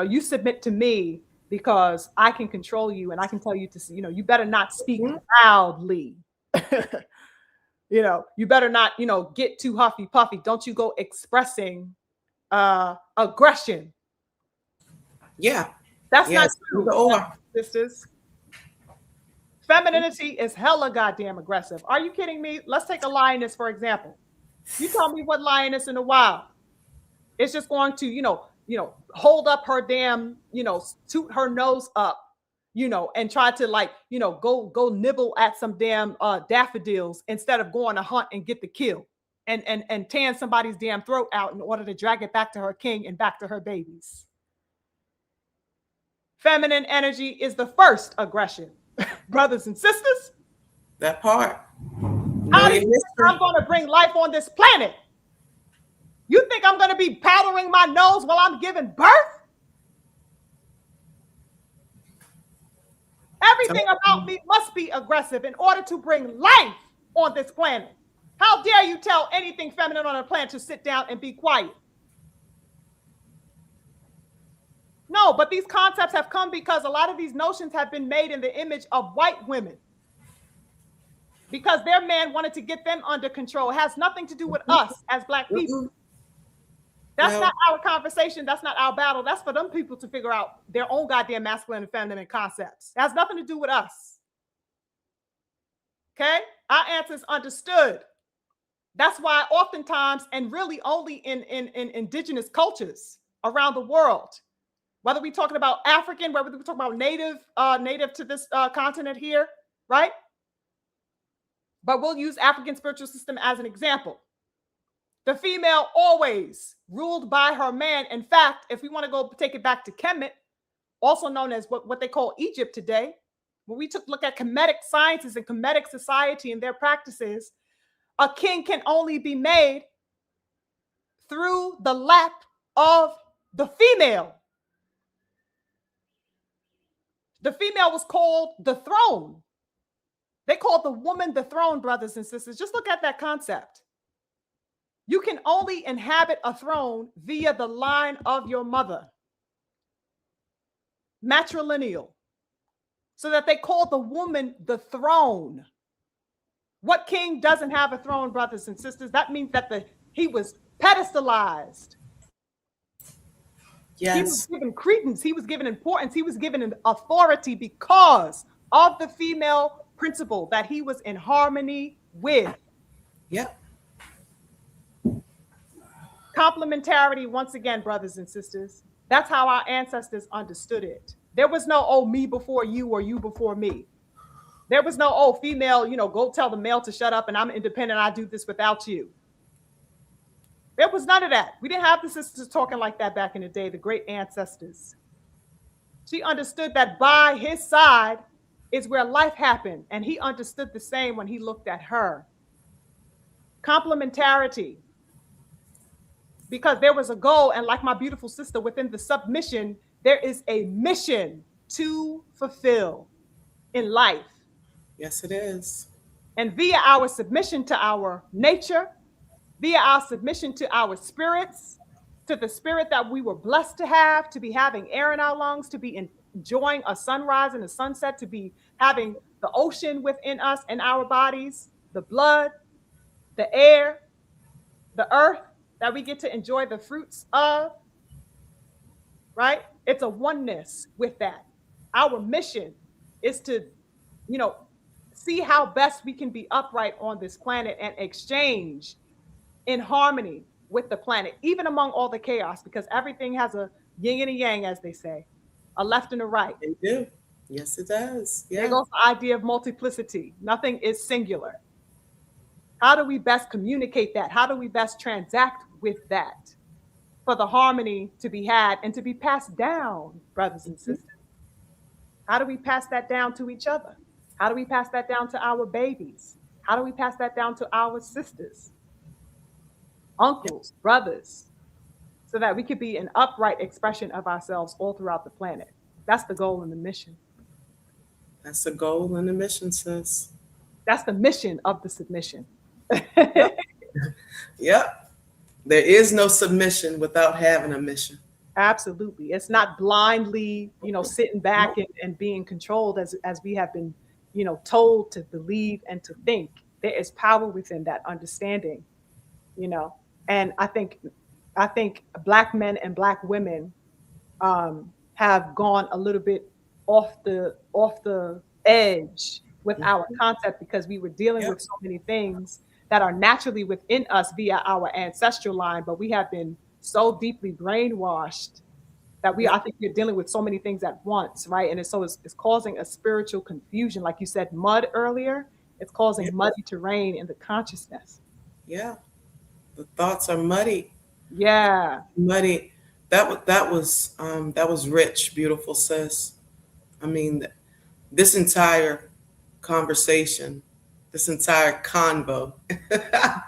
[SPEAKER 2] you submit to me because I can control you and I can tell you to, you better not speak
[SPEAKER 1] Mhm.
[SPEAKER 2] loudly. You better not, get too huffy puffy. Don't you go expressing aggression.
[SPEAKER 1] Yeah.
[SPEAKER 2] That's not
[SPEAKER 1] Yes.
[SPEAKER 2] true,
[SPEAKER 1] Either or.
[SPEAKER 2] sisters. Femininity is hella goddamn aggressive. Are you kidding me? Let's take a lioness, for example. You tell me what lioness in the wild. It's just going to, hold up her damn, toot her nose up, and try to like, go nibble at some damn daffodils instead of going to hunt and get the kill and tearing somebody's damn throat out in order to drag it back to her king and back to her babies. Feminine energy is the first aggression, brothers and sisters.
[SPEAKER 1] That part. Know
[SPEAKER 2] How do
[SPEAKER 1] your
[SPEAKER 2] you think I'm
[SPEAKER 1] history.
[SPEAKER 2] going to bring life on this planet? You think I'm going to be powdering my nose while I'm giving birth? Everything about me must be aggressive in order to bring life on this planet. How dare you tell anything feminine on a planet to sit down and be quiet? No, but these concepts have come because a lot of these notions have been made in the image of white women because their man wanted to get them under control. It has nothing to do with us as Black people.
[SPEAKER 1] Mm-mm.
[SPEAKER 2] That's
[SPEAKER 1] Well,
[SPEAKER 2] not our conversation. That's not our battle. That's for them people to figure out their own goddamn masculine and feminine concepts. It has nothing to do with us. Okay? Our answers understood. That's why oftentimes, and really only in indigenous cultures around the world, Whether we're talking about African, whether we're talking about native to this continent here, right? But we'll use African spiritual system as an example. The female always ruled by her man. In fact, if we want to go take it back to Kemet, also known as what they call Egypt today, when we took a look at Kemetic sciences and Kemetic society and their practices, a king can only be made through the lap of the female. The female was called the throne. They called the woman the throne, brothers and sisters. Just look at that concept. You can only inhabit a throne via the line of your mother. Matrilineal. So that they call the woman the throne. What king doesn't have a throne, brothers and sisters? That means that he was pedestalized.
[SPEAKER 1] Yes.
[SPEAKER 2] He was given credence. He was given importance. He was given an authority because of the female principle that he was in harmony with.
[SPEAKER 1] Yep.
[SPEAKER 2] Complementarity, once again, brothers and sisters. That's how our ancestors understood it. There was no, oh, me before you or you before me. There was no, oh, female, go tell the male to shut up and I'm independent. I do this without you. There was none of that. We didn't have the sisters talking like that back in the day, the great ancestors. She understood that by his side is where life happened. And he understood the same when he looked at her. Complementarity. Because there was a goal, and like my beautiful sister, within the submission, there is a mission to fulfill in life.
[SPEAKER 1] Yes, it is.
[SPEAKER 2] And via our submission to our nature, via our submission to our spirits, to the spirit that we were blessed to have, to be having air in our lungs, to be enjoying a sunrise and a sunset, to be having the ocean within us and our bodies, the blood, the air, the earth, that we get to enjoy the fruits of, right? It's a oneness with that. Our mission is to, see how best we can be upright on this planet and exchange in harmony with the planet, even among all the chaos, because everything has a yin and a yang, as they say, a left and a right.
[SPEAKER 1] They do. Yes, it does. Yeah.
[SPEAKER 2] There goes the idea of multiplicity. Nothing is singular. How do we best communicate that? How do we best transact with that for the harmony to be had and to be passed down, brothers and sisters? How do we pass that down to each other? How do we pass that down to our babies? How do we pass that down to our sisters, uncles, brothers, so that we could be an upright expression of ourselves all throughout the planet? That's the goal and the mission.
[SPEAKER 1] That's the goal and the mission, sis.
[SPEAKER 2] That's the mission of the submission.
[SPEAKER 1] Yep. There is no submission without having a mission.
[SPEAKER 2] Absolutely. It's not blindly, sitting back and being controlled as we have been, told to believe and to think. There is power within that understanding, and I think Black men and Black women have gone a little bit off the edge with our concept, because we were dealing with so many things that are naturally within us via our ancestral line, but we have been so deeply brainwashed that I think we're dealing with so many things at once, right? And it's causing a spiritual confusion. Like you said, mud earlier, it's causing muddy terrain in the consciousness.
[SPEAKER 1] Yeah. The thoughts are muddy.
[SPEAKER 2] Yeah.
[SPEAKER 1] Muddy. That was rich, beautiful sis. I mean, this entire conversation, this entire convo.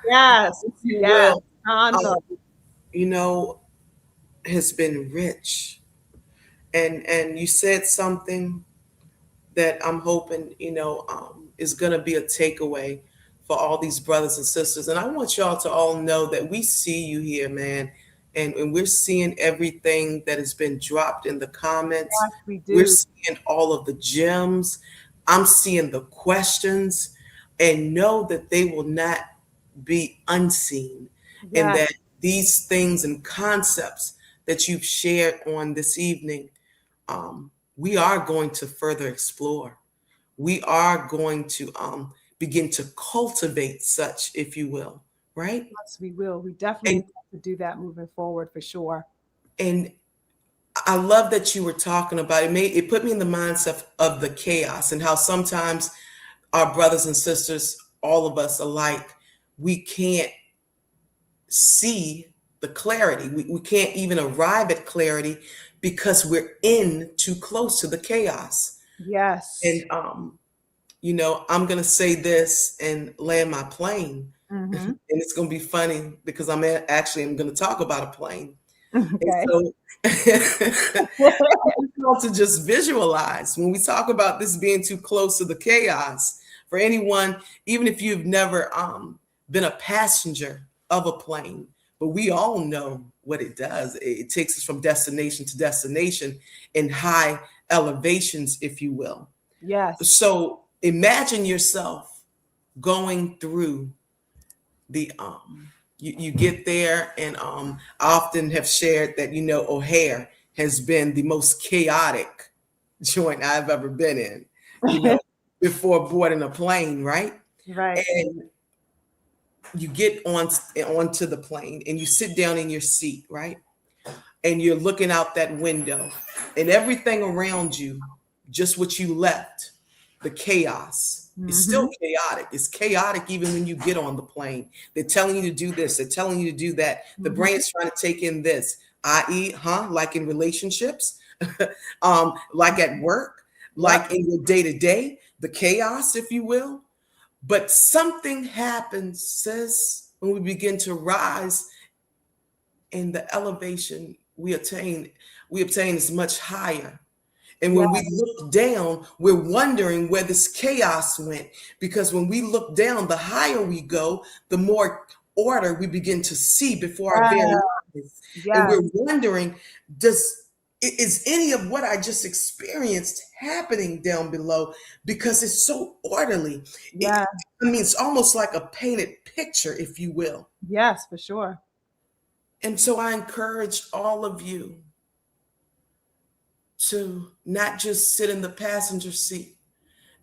[SPEAKER 2] Yes. Yes.
[SPEAKER 1] Has been rich. And you said something that I'm hoping, is going to be a takeaway for all these brothers and sisters. And I want y'all to all know that we see you here, man. And we're seeing everything that has been dropped in the comments.
[SPEAKER 2] Yes, we do.
[SPEAKER 1] We're seeing all of the gems. I'm seeing the questions, and know that they will not be unseen.
[SPEAKER 2] Yes.
[SPEAKER 1] And that these things and concepts that you've shared on this evening, we are going to further explore. We are going to begin to cultivate such, if you will, right?
[SPEAKER 2] Yes, we will. We definitely have to do that moving forward, for sure.
[SPEAKER 1] And I love that you were talking about it. It put me in the mindset of the chaos and how sometimes our brothers and sisters, all of us alike, we can't see the clarity. We can't even arrive at clarity because we're in too close to the chaos.
[SPEAKER 2] Yes.
[SPEAKER 1] And I'm gonna say this and land my plane, and
[SPEAKER 2] Mm-hmm.
[SPEAKER 1] it's gonna be funny because I'm gonna talk about a plane. And
[SPEAKER 2] Okay.
[SPEAKER 1] so to just visualize when we talk about this being too close to the chaos for anyone, even if you've never been a passenger of a plane, but we all know what it does. It takes us from destination to destination in high elevations, if you will.
[SPEAKER 2] Yes.
[SPEAKER 1] So imagine yourself going through the you get there, and I often have shared that O'Hare has been the most chaotic joint I've ever been in, you know, before boarding a plane, right?
[SPEAKER 2] Right.
[SPEAKER 1] And you get onto the plane and you sit down in your seat, right? And you're looking out that window and everything around you, just what you left, the chaos. It's
[SPEAKER 2] Mm-hmm.
[SPEAKER 1] still chaotic. It's chaotic even when you get on the plane. They're telling you to do this, they're telling you to do that. The
[SPEAKER 2] Mm-hmm.
[SPEAKER 1] brain's trying to take in this, i.e., like in relationships, like at work,
[SPEAKER 2] Yep.
[SPEAKER 1] like in your day to day, the chaos, if you will. But something happens, sis, when we begin to rise, and the elevation we obtain is much higher. And
[SPEAKER 2] Yeah.
[SPEAKER 1] when we look down, we're wondering where this chaos went. Because when we look down, the higher we go, the more order we begin to see before our very eyes. And we're
[SPEAKER 2] Yes.
[SPEAKER 1] wondering, is any of what I just experienced happening down below? Because it's so orderly.
[SPEAKER 2] Yeah.
[SPEAKER 1] It's almost like a painted picture, if you will.
[SPEAKER 2] Yes, for sure.
[SPEAKER 1] And so I encourage all of you to not just sit in the passenger seat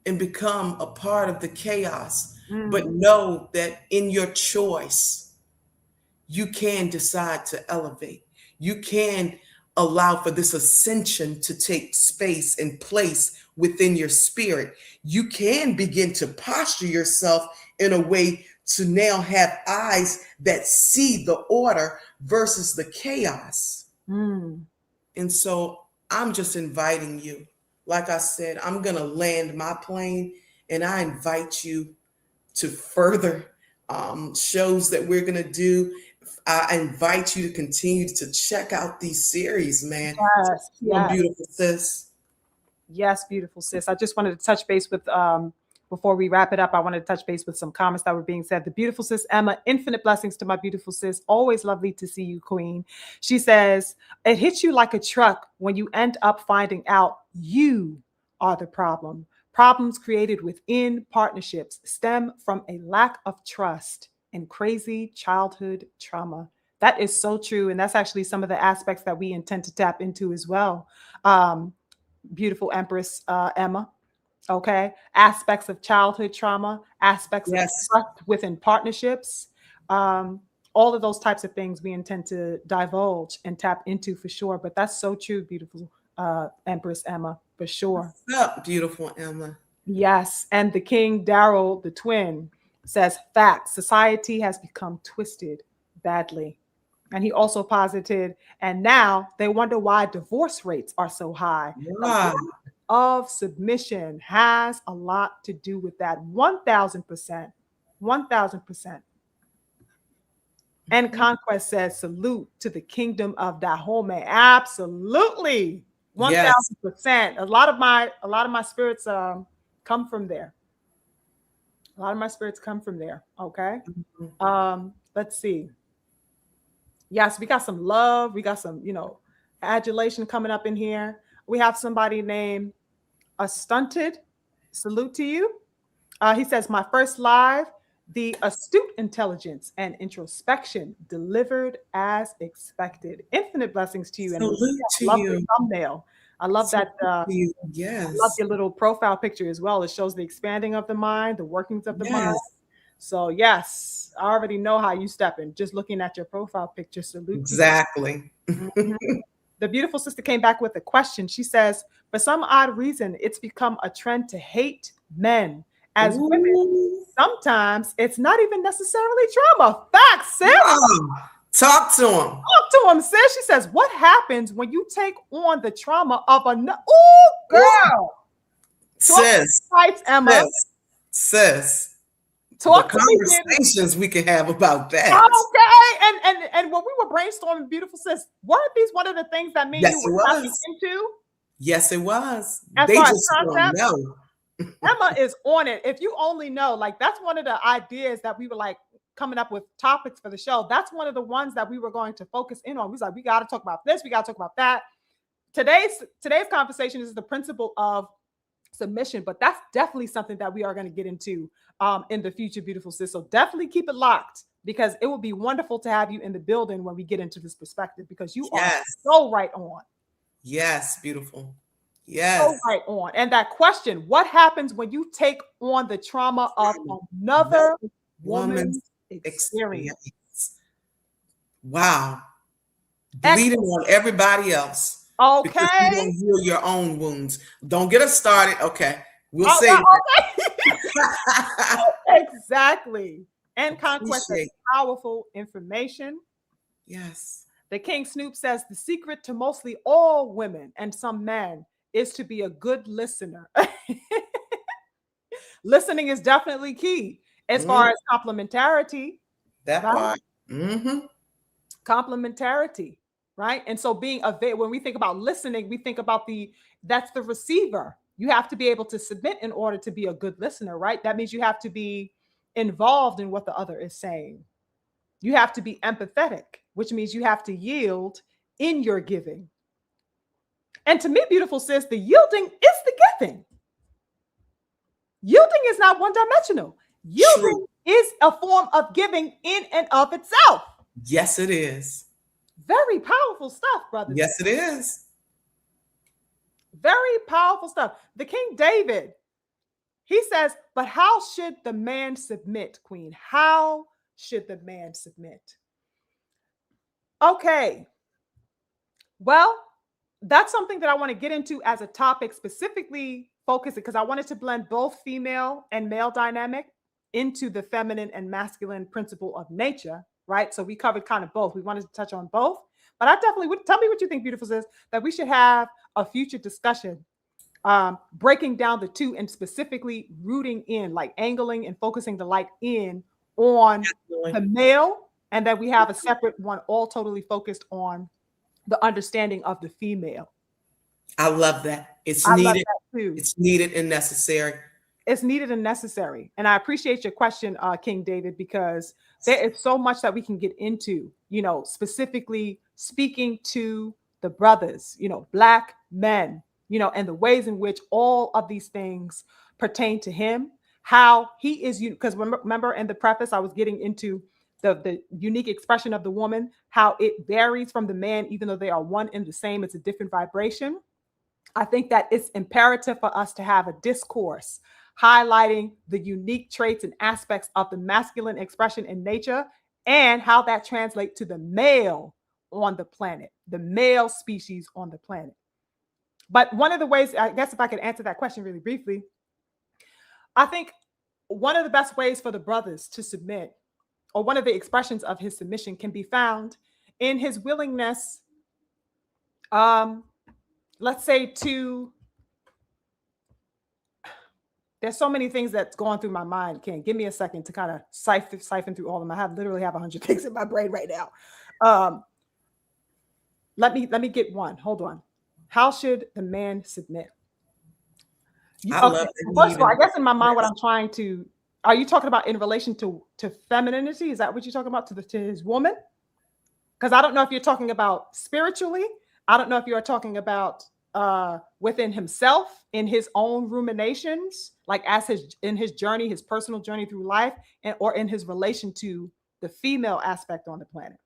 [SPEAKER 1] and become a part of the chaos, but
[SPEAKER 2] Mm.
[SPEAKER 1] know that in your choice, you can decide to elevate. You can allow for this ascension to take space and place within your spirit. You can begin to posture yourself in a way to now have eyes that see the order versus the chaos.
[SPEAKER 2] Mm.
[SPEAKER 1] And so I'm just inviting you. Like I said, I'm going to land my plane, and I invite you to further shows that we're going to do. I invite you to continue to check out these series, man.
[SPEAKER 2] Yes.
[SPEAKER 1] One
[SPEAKER 2] Yes.
[SPEAKER 1] beautiful sis.
[SPEAKER 2] Yes, beautiful sis. I just wanted to touch base with before we wrap it up, I wanted to touch base with some comments that were being said. The beautiful sis Emma, infinite blessings to my beautiful sis. Always lovely to see you, Queen. She says, it hits you like a truck when you end up finding out you are the problem. Problems created within partnerships stem from a lack of trust and crazy childhood trauma. That is so true. And that's actually some of the aspects that we intend to tap into as well. Beautiful Empress Emma. Okay. Aspects of childhood trauma, aspects of
[SPEAKER 1] Yes,
[SPEAKER 2] trust within partnerships, um, all of those types of things we intend to divulge and tap into for sure. But that's so true, beautiful Empress Emma, for sure.
[SPEAKER 1] what's up, beautiful Emma?
[SPEAKER 2] Yes. And the King Daryl, the twin, says fact society has become twisted badly. And he also posited, and now they wonder why divorce rates are so high. The
[SPEAKER 1] Wow.
[SPEAKER 2] lack of submission has a lot to do with that. 1000%. 1000%. And Conquest says, salute to the kingdom of Dahomey. Absolutely.
[SPEAKER 1] Yes.
[SPEAKER 2] 1000%. A lot of my spirits come from there. A lot of my spirits come from there. Okay. Let's see. Yes, we got some love. We got some, adulation coming up in here. We have somebody named A Stunted. Salute to you. He says, my first live, the astute intelligence and introspection delivered as expected. Infinite blessings to you. And Maria,
[SPEAKER 1] Salute to
[SPEAKER 2] I love the
[SPEAKER 1] you.
[SPEAKER 2] thumbnail. I love
[SPEAKER 1] Salute
[SPEAKER 2] that.
[SPEAKER 1] to you.
[SPEAKER 2] I love
[SPEAKER 1] Yes.
[SPEAKER 2] your little profile picture as well. It shows the expanding of the mind, the workings of the mind.
[SPEAKER 1] Yes.
[SPEAKER 2] So yes, I already know how you step in. Just looking at your profile picture, salute to you.
[SPEAKER 1] Exactly.
[SPEAKER 2] Mhm. The beautiful sister came back with a question. She says, for some odd reason, it's become a trend to hate men. As women,
[SPEAKER 1] Ooh.
[SPEAKER 2] sometimes it's not even necessarily trauma. Facts, sis.
[SPEAKER 1] Wow. Talk to him.
[SPEAKER 2] Talk to him, sis. She says, what happens when you take on the trauma of another? Oh, girl.
[SPEAKER 1] Sis.
[SPEAKER 2] Emma.
[SPEAKER 1] Sis.
[SPEAKER 2] Talk
[SPEAKER 1] the
[SPEAKER 2] to me,
[SPEAKER 1] conversations we can have about that.
[SPEAKER 2] Okay. And when we were brainstorming, beautiful sis, weren't these one of the things that me and
[SPEAKER 1] Yes,
[SPEAKER 2] you were tapping into?
[SPEAKER 1] Yes, it was.
[SPEAKER 2] As
[SPEAKER 1] They
[SPEAKER 2] far
[SPEAKER 1] just
[SPEAKER 2] as
[SPEAKER 1] don't
[SPEAKER 2] concept,
[SPEAKER 1] know.
[SPEAKER 2] Emma is on it. If you only know, like that's one of the ideas that we were like coming up with topics for the show. That's one of the ones that we were going to focus in on. We was like, we got to talk about this. We got to talk about that. Today's conversation is the principle of submission, but that's definitely something that we are going to get into in the future, beautiful sis. So definitely keep it locked, because it would be wonderful to have you in the building when we get into this perspective, because you are so right on.
[SPEAKER 1] Yes, beautiful. Yes.
[SPEAKER 2] So right on. And that question, what happens when you take on the trauma of another woman's experience?
[SPEAKER 1] Wow. Bleeding on everybody else.
[SPEAKER 2] Okay.
[SPEAKER 1] Because you don't heal your own wounds. Don't get us started. Okay. We'll see.
[SPEAKER 2] Okay. Exactly. And conquest is powerful information.
[SPEAKER 1] Yes.
[SPEAKER 2] The King Snoop says the secret to mostly all women and some men is to be a good listener. Listening is definitely key as far as complementarity.
[SPEAKER 1] That part. Mm-hmm.
[SPEAKER 2] Complementarity, right? And so when we think about listening, we think about that's the receiver. You have to be able to submit in order to be a good listener, right? That means you have to be involved in what the other is saying. You have to be empathetic, which means you have to yield in your giving. And to me, beautiful sis, the yielding is the giving. Yielding is not one-dimensional. Yielding is a form of giving in and of itself.
[SPEAKER 1] Yes, it is.
[SPEAKER 2] Very powerful stuff, brothers.
[SPEAKER 1] Yes, it is.
[SPEAKER 2] Very powerful stuff. The King David, he says, but how should the man submit, Queen? How should the man submit? Okay. Well, that's something that I want to get into as a topic, specifically focusing, because I wanted to blend both female and male dynamic into the feminine and masculine principle of nature, right? So we covered kind of both. We wanted to touch on both, but I definitely would tell me what you think, beautiful sis, that we should have a future discussion breaking down the two and specifically rooting in, like angling and focusing the light in on the male, and then we have a separate one all totally focused on the understanding of the female.
[SPEAKER 1] I love that. It's needed. It's needed and necessary.
[SPEAKER 2] It's needed and necessary. And I appreciate your question, King David, because there is so much that we can get into, specifically speaking to the brothers, Black men, and the ways in which all of these things pertain to him, how he is, because remember in the preface, I was getting into the unique expression of the woman, how it varies from the man, even though they are one and the same, it's a different vibration. I think that it's imperative for us to have a discourse highlighting the unique traits and aspects of the masculine expression in nature and how that translates to the male on the planet, the male species on the planet. But one of the ways, I guess if I could answer that question really briefly, I think one of the best ways for the brothers to submit, or one of the expressions of his submission, can be found in his willingness, let's say, there's so many things that's going through my mind. Ken, give me a second to kind of siphon through all of them. I literally have 100 things in my brain right now. Let me get one. Hold on. How should the man submit?
[SPEAKER 1] Love it.
[SPEAKER 2] First of all, I guess in my mind, what I'm trying to, are you talking about in relation to femininity? Is that what you're talking about, to his woman? Because I don't know if you're talking about spiritually. I don't know if you're talking about within himself, in his own ruminations, like in his journey, his personal journey through life, or in his relation to the female aspect on the planet.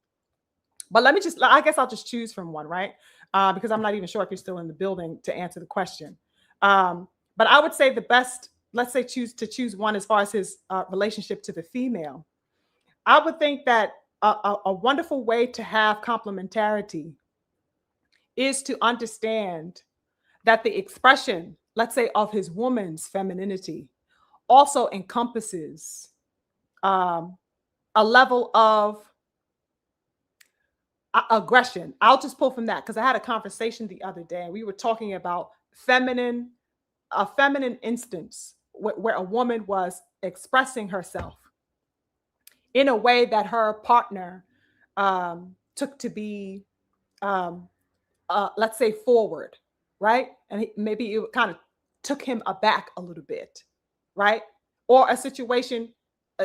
[SPEAKER 2] But I guess I'll just choose from one, right? Because I'm not even sure if you're still in the building to answer the question. But I would say the best, let's say choose one as far as his relationship to the female. I would think that a wonderful way to have complementarity is to understand that the expression, let's say, of his woman's femininity also encompasses um, a level of aggression. I'll just pull from that because I had a conversation the other day and we were talking about a feminine instance where a woman was expressing herself in a way that her partner took to be, um, let's say, forward, right? And maybe it kind of took him aback a little bit, right? Or a situation,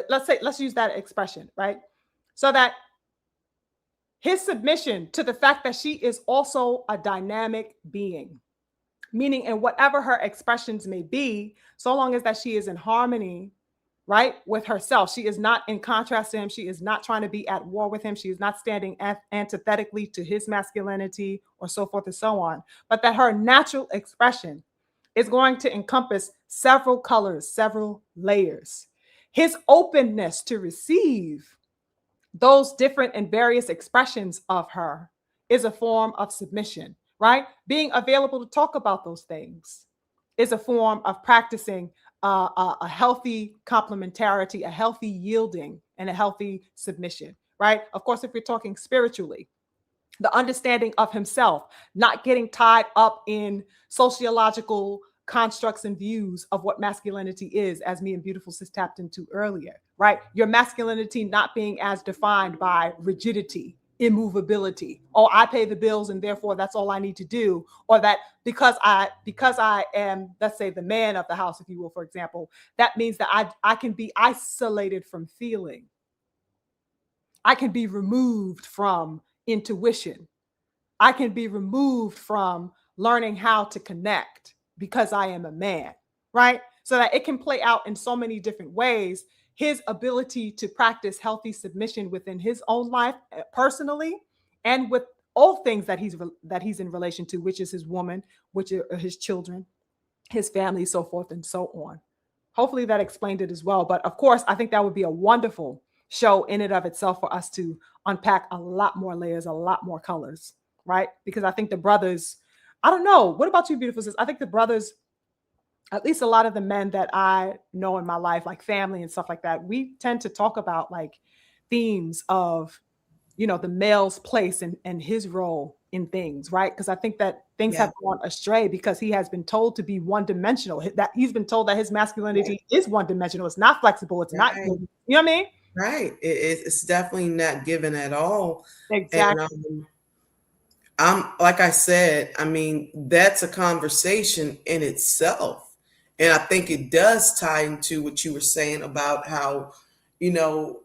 [SPEAKER 2] let's use that expression, right? So that his submission to the fact that she is also a dynamic being, meaning in whatever her expressions may be, so long as that she is in harmony, right, with herself. She is not in contrast to him. She is not trying to be at war with him. She is not standing antithetically to his masculinity or so forth and so on, but that her natural expression is going to encompass several colors, several layers. His openness to receive those different and various expressions of her is a form of submission, right? Being available to talk about those things is a form of practicing a healthy complementarity, a healthy yielding, and a healthy submission, right? Of course, if we're talking spiritually, the understanding of himself, not getting tied up in sociological constructs and views of what masculinity is, as me and beautiful sis tapped into earlier, right? Your masculinity not being as defined by rigidity, immovability. Oh, I pay the bills and therefore that's all I need to do. Or that because I am, let's say, the man of the house, if you will, for example, that means that I can be isolated from feeling. I can be removed from intuition. I can be removed from learning how to connect because I am a man, right? So that it can play out in so many different ways. His ability to practice healthy submission within his own life personally, and with all things that he's in relation to, which is his woman, which are his children, his family, so forth and so on. Hopefully that explained it as well. But of course, I think that would be a wonderful show in and of itself for us to unpack a lot more layers, a lot more colors, right? Because I think the brothers, I don't know. What about you, beautiful sis? I think the brothers, at least a lot of the men that I know in my life, like family and stuff like that, we tend to talk about like themes of, the male's place and his role in things, right? Because I think that things
[SPEAKER 1] Yeah.
[SPEAKER 2] have gone astray because he has been told to be one dimensional, that he's been told that his
[SPEAKER 1] Right.
[SPEAKER 2] masculinity is one dimensional. It's not flexible. It's not,
[SPEAKER 1] Right.
[SPEAKER 2] you know what I mean?
[SPEAKER 1] Right. It's definitely not given at all. And
[SPEAKER 2] Exactly.
[SPEAKER 1] I'm like I said, I mean, that's a conversation in itself. And I think it does tie into what you were saying about how, you know,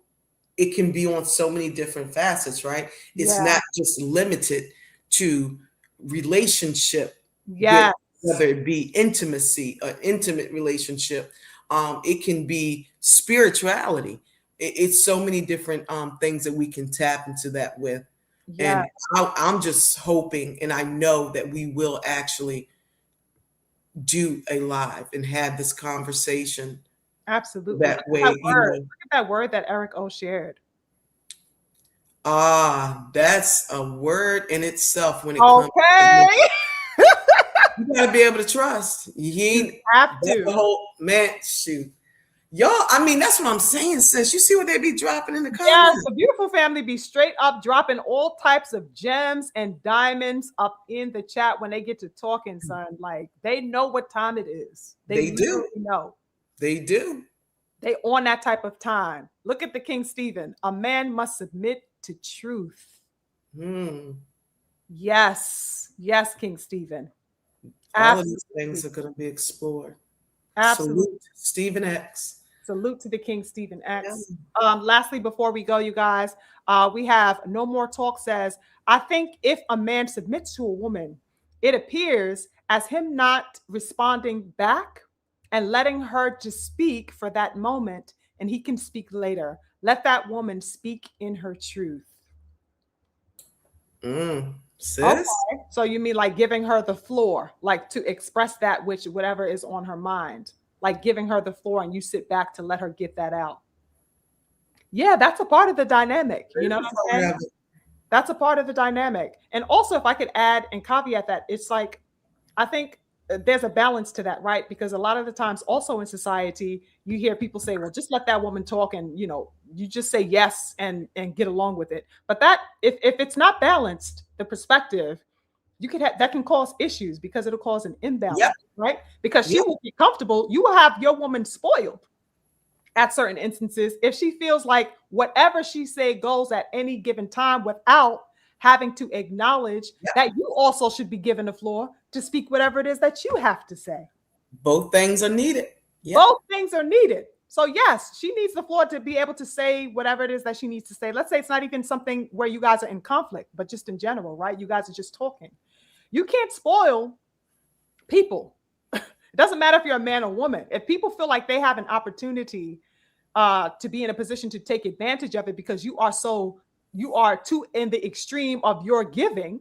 [SPEAKER 1] it can be on so many different facets, right? It's
[SPEAKER 2] Yeah.
[SPEAKER 1] not just limited to relationship with,
[SPEAKER 2] Yes.
[SPEAKER 1] whether it be intimacy, an intimate relationship. It can be spirituality. It's so many different things that we can tap into that with.
[SPEAKER 2] Yeah.
[SPEAKER 1] And I'm just hoping, and I know that we will actually do a live and have this conversation
[SPEAKER 2] Absolutely.
[SPEAKER 1] that
[SPEAKER 2] Look at that
[SPEAKER 1] way,
[SPEAKER 2] word. Look at that word that Eric O shared.
[SPEAKER 1] That's a word in itself when it comes
[SPEAKER 2] Okay.
[SPEAKER 1] to, you gotta be able to trust. He
[SPEAKER 2] You
[SPEAKER 1] ain't,
[SPEAKER 2] have
[SPEAKER 1] that's
[SPEAKER 2] to.
[SPEAKER 1] the whole man, shoot. Y'all, I mean, that's what I'm saying, sis. You see what they be dropping in the
[SPEAKER 2] Yes,
[SPEAKER 1] comments?
[SPEAKER 2] the beautiful family be straight up dropping all types of gems and diamonds up in the chat when they get to talking, son. Like they know what time it is. They
[SPEAKER 1] They do.
[SPEAKER 2] literally know.
[SPEAKER 1] They do.
[SPEAKER 2] They on that type of time. Look at the King Stephen. A man must submit to truth.
[SPEAKER 1] Hmm.
[SPEAKER 2] Yes. Yes, King Stephen.
[SPEAKER 1] All of these things
[SPEAKER 2] Absolutely.
[SPEAKER 1] are going to be explored.
[SPEAKER 2] Absolutely.
[SPEAKER 1] Salute, Stephen X.
[SPEAKER 2] Salute to the King Stephen
[SPEAKER 1] Yeah.
[SPEAKER 2] X. Lastly, before we go, you guys, we have No More Talk says, I think if a man submits to a woman, it appears as him not responding back and letting her just speak for that moment, and he can speak later. Let that woman speak in her truth.
[SPEAKER 1] Sis?
[SPEAKER 2] Okay. So you mean like giving her the floor, like to express that which whatever is on her mind, like giving her the floor and you sit back to let her get that out. Yeah, that's a part of the dynamic. You know what I'm saying? That's a part of the dynamic. And also, if I could add and caveat that, it's like, I think there's a balance to that, right? Because a lot of the times, also in society, you hear people say, "Well, just let that woman talk," and you just say yes and get along with it. But that, if it's not balanced, the perspective, you could have that can cause issues because it'll cause an
[SPEAKER 1] Yep.
[SPEAKER 2] imbalance, right? Because she
[SPEAKER 1] Yep.
[SPEAKER 2] will be comfortable, you will have your woman spoiled at certain instances if she feels like whatever she say goes at any given time without having to acknowledge
[SPEAKER 1] Yep.
[SPEAKER 2] that you also should be given the floor to speak whatever it is that you have to say.
[SPEAKER 1] Both things are needed. Yep.
[SPEAKER 2] Both things are needed. So yes, she needs the floor to be able to say whatever it is that she needs to say. Let's say it's not even something where you guys are in conflict, but just in general, right? You guys are just talking. You can't spoil people. It doesn't matter if you're a man or woman. If people feel like they have an opportunity to be in a position to take advantage of it because you are too in the extreme of your giving,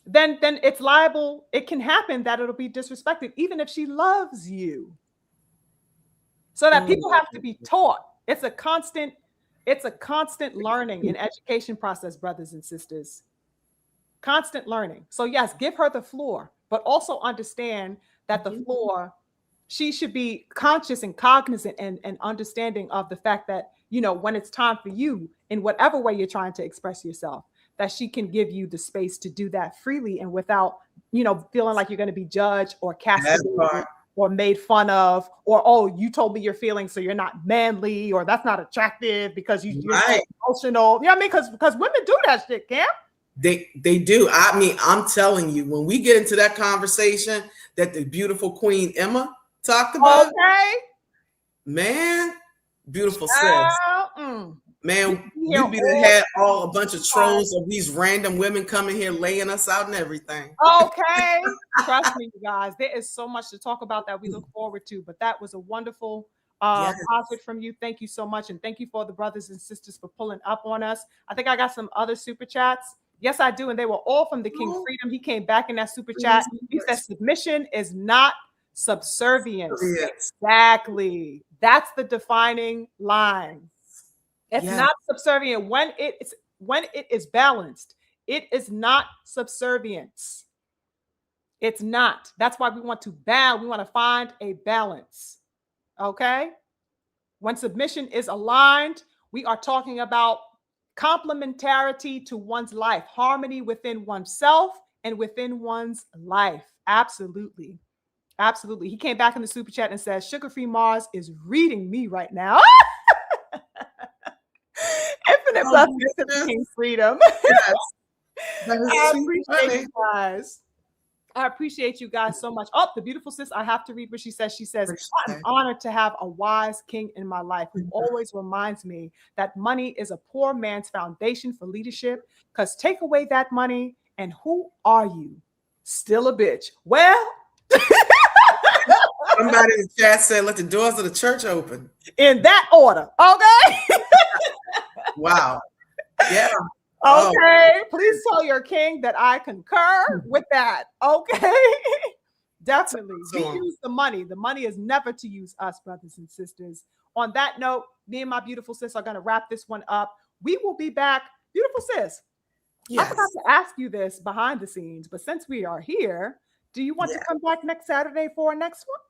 [SPEAKER 2] then it's liable. It can happen that it'll be disrespected, even if she loves you. So that people have to be taught. It's a constant learning and education process, brothers and sisters. Constant learning. So yes, give her the floor, but also understand that the floor, she should be conscious and cognizant and understanding of the fact that, when it's time for you, in whatever way you're trying to express yourself, that she can give you the space to do that freely and without, feeling like you're going to be judged or castigated or made fun of, or, oh, you told me your feelings, so you're not manly, or that's not attractive because you're so emotional. You know what I mean? Because women do that shit, Cam.
[SPEAKER 1] They do. I mean, I'm telling you, when we get into that conversation that the beautiful Queen Emma talked about, man, beautiful sis. Man, we'd be had a bunch of trolls of these random women coming here laying us out and everything.
[SPEAKER 2] Okay. Trust me, you guys. There is so much to talk about that we look forward to. But that was a wonderful positive from you. Thank you so much. And thank you for the brothers and sisters for pulling up on us. I think I got some other super chats. Yes, I do. And they were all from the King Freedom. He came back in that super chat. He said submission is not subservience. Exactly. That's the defining line. It's not subservient when it is balanced. It is not subservience. It's not. That's why we want to balance. We want to find a balance. Okay? When submission is aligned, we are talking about complementarity to one's life, harmony within oneself and within one's life. Absolutely. Absolutely. He came back in the super chat and says, Sugarfree Mars is reading me right now. Infinite blessings to King Freedom. Yes. I appreciate you guys. I appreciate you guys so much. Oh, the beautiful sis, I have to read what she says. She says, I'm honored to have a wise king in my life who always reminds me that money is a poor man's foundation for leadership, because take away that money and who are you? Still a bitch. Well,
[SPEAKER 1] somebody in the chat said, let the doors of the church open.
[SPEAKER 2] In that order. Okay.
[SPEAKER 1] Wow. Yeah.
[SPEAKER 2] Okay. Please tell your king that I concur with that. Okay. Definitely. We use the money. The money is never to use us, brothers and sisters. On that note, me and my beautiful sis are going to wrap this one up. We will be back. Beautiful sis. Yes. I forgot to ask you this behind the scenes, but since we are here, do you want to come back next Saturday for our next one?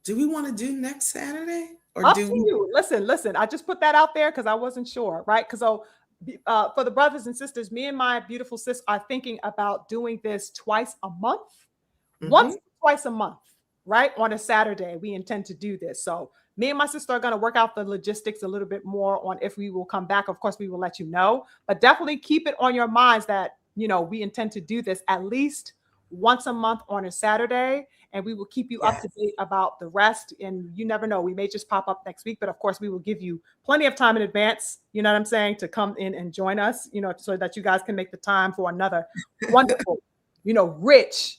[SPEAKER 1] Do we want to do next Saturday?
[SPEAKER 2] Or up to you. Listen. I just put that out there because I wasn't sure, right? Because for the brothers and sisters, me and my beautiful sis are thinking about doing this twice a month. Once or twice a month, right? On a Saturday, we intend to do this. So me and my sister are going to work out the logistics a little bit more on if we will come back. Of course, we will let you know. But definitely keep it on your minds that, we intend to do this at least once a month on a Saturday. And we will keep you up to date about the rest. And you never know, we may just pop up next week. But of course, we will give you plenty of time in advance, you know what I'm saying, to come in and join us, so that you guys can make the time for another wonderful, rich,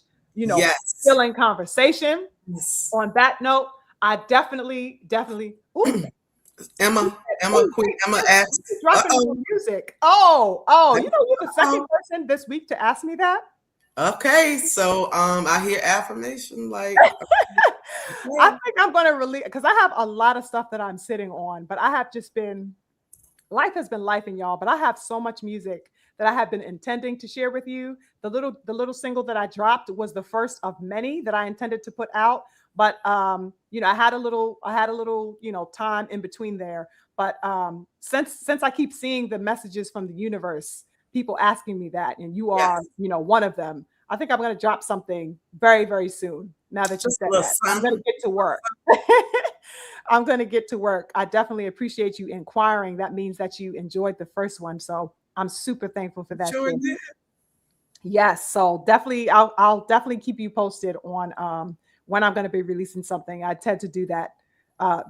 [SPEAKER 2] filling conversation. Yes. On that note, I definitely. Ooh,
[SPEAKER 1] Queen Emma asked.
[SPEAKER 2] Dropping music. Oh, you're the second person this week to ask me that.
[SPEAKER 1] Okay, so I hear affirmation like
[SPEAKER 2] I think I'm gonna release, because I have a lot of stuff that I'm sitting on, but I have just been life has been life in y'all, but I have so much music that I have been intending to share with you. The little single that I dropped was the first of many that I intended to put out. But I had a little time in between there. But since I keep seeing the messages from the universe, people asking me that, and you are,
[SPEAKER 1] Yes.
[SPEAKER 2] one of them. I think I'm gonna drop something very, very soon. Now that you
[SPEAKER 1] Just a
[SPEAKER 2] said
[SPEAKER 1] little
[SPEAKER 2] that, I'm gonna
[SPEAKER 1] something.
[SPEAKER 2] get to work. I'm going to get to work. I definitely appreciate you inquiring. That means that you enjoyed the first one. So I'm super thankful for that,
[SPEAKER 1] Sure
[SPEAKER 2] sis.
[SPEAKER 1] did.
[SPEAKER 2] Yes. So definitely, I'll definitely keep you posted on when I'm going to be releasing something. I tend to do that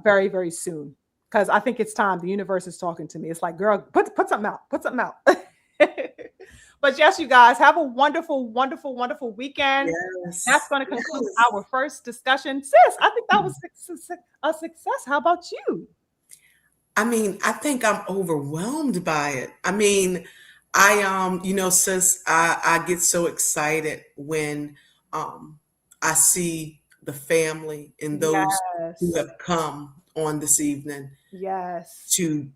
[SPEAKER 2] very, very soon because I think it's time. The universe is talking to me. It's like, girl, put something out. Put something out. But yes, you guys have a wonderful, wonderful, wonderful weekend. That's
[SPEAKER 1] Yes.
[SPEAKER 2] going to conclude
[SPEAKER 1] Yes.
[SPEAKER 2] our first discussion. Sis, I think that was a success. How about you?
[SPEAKER 1] I mean, I think I'm overwhelmed by it. I mean, sis, I get so excited when um I see the family and those who
[SPEAKER 2] Yes.
[SPEAKER 1] have come on this evening
[SPEAKER 2] Yes.
[SPEAKER 1] to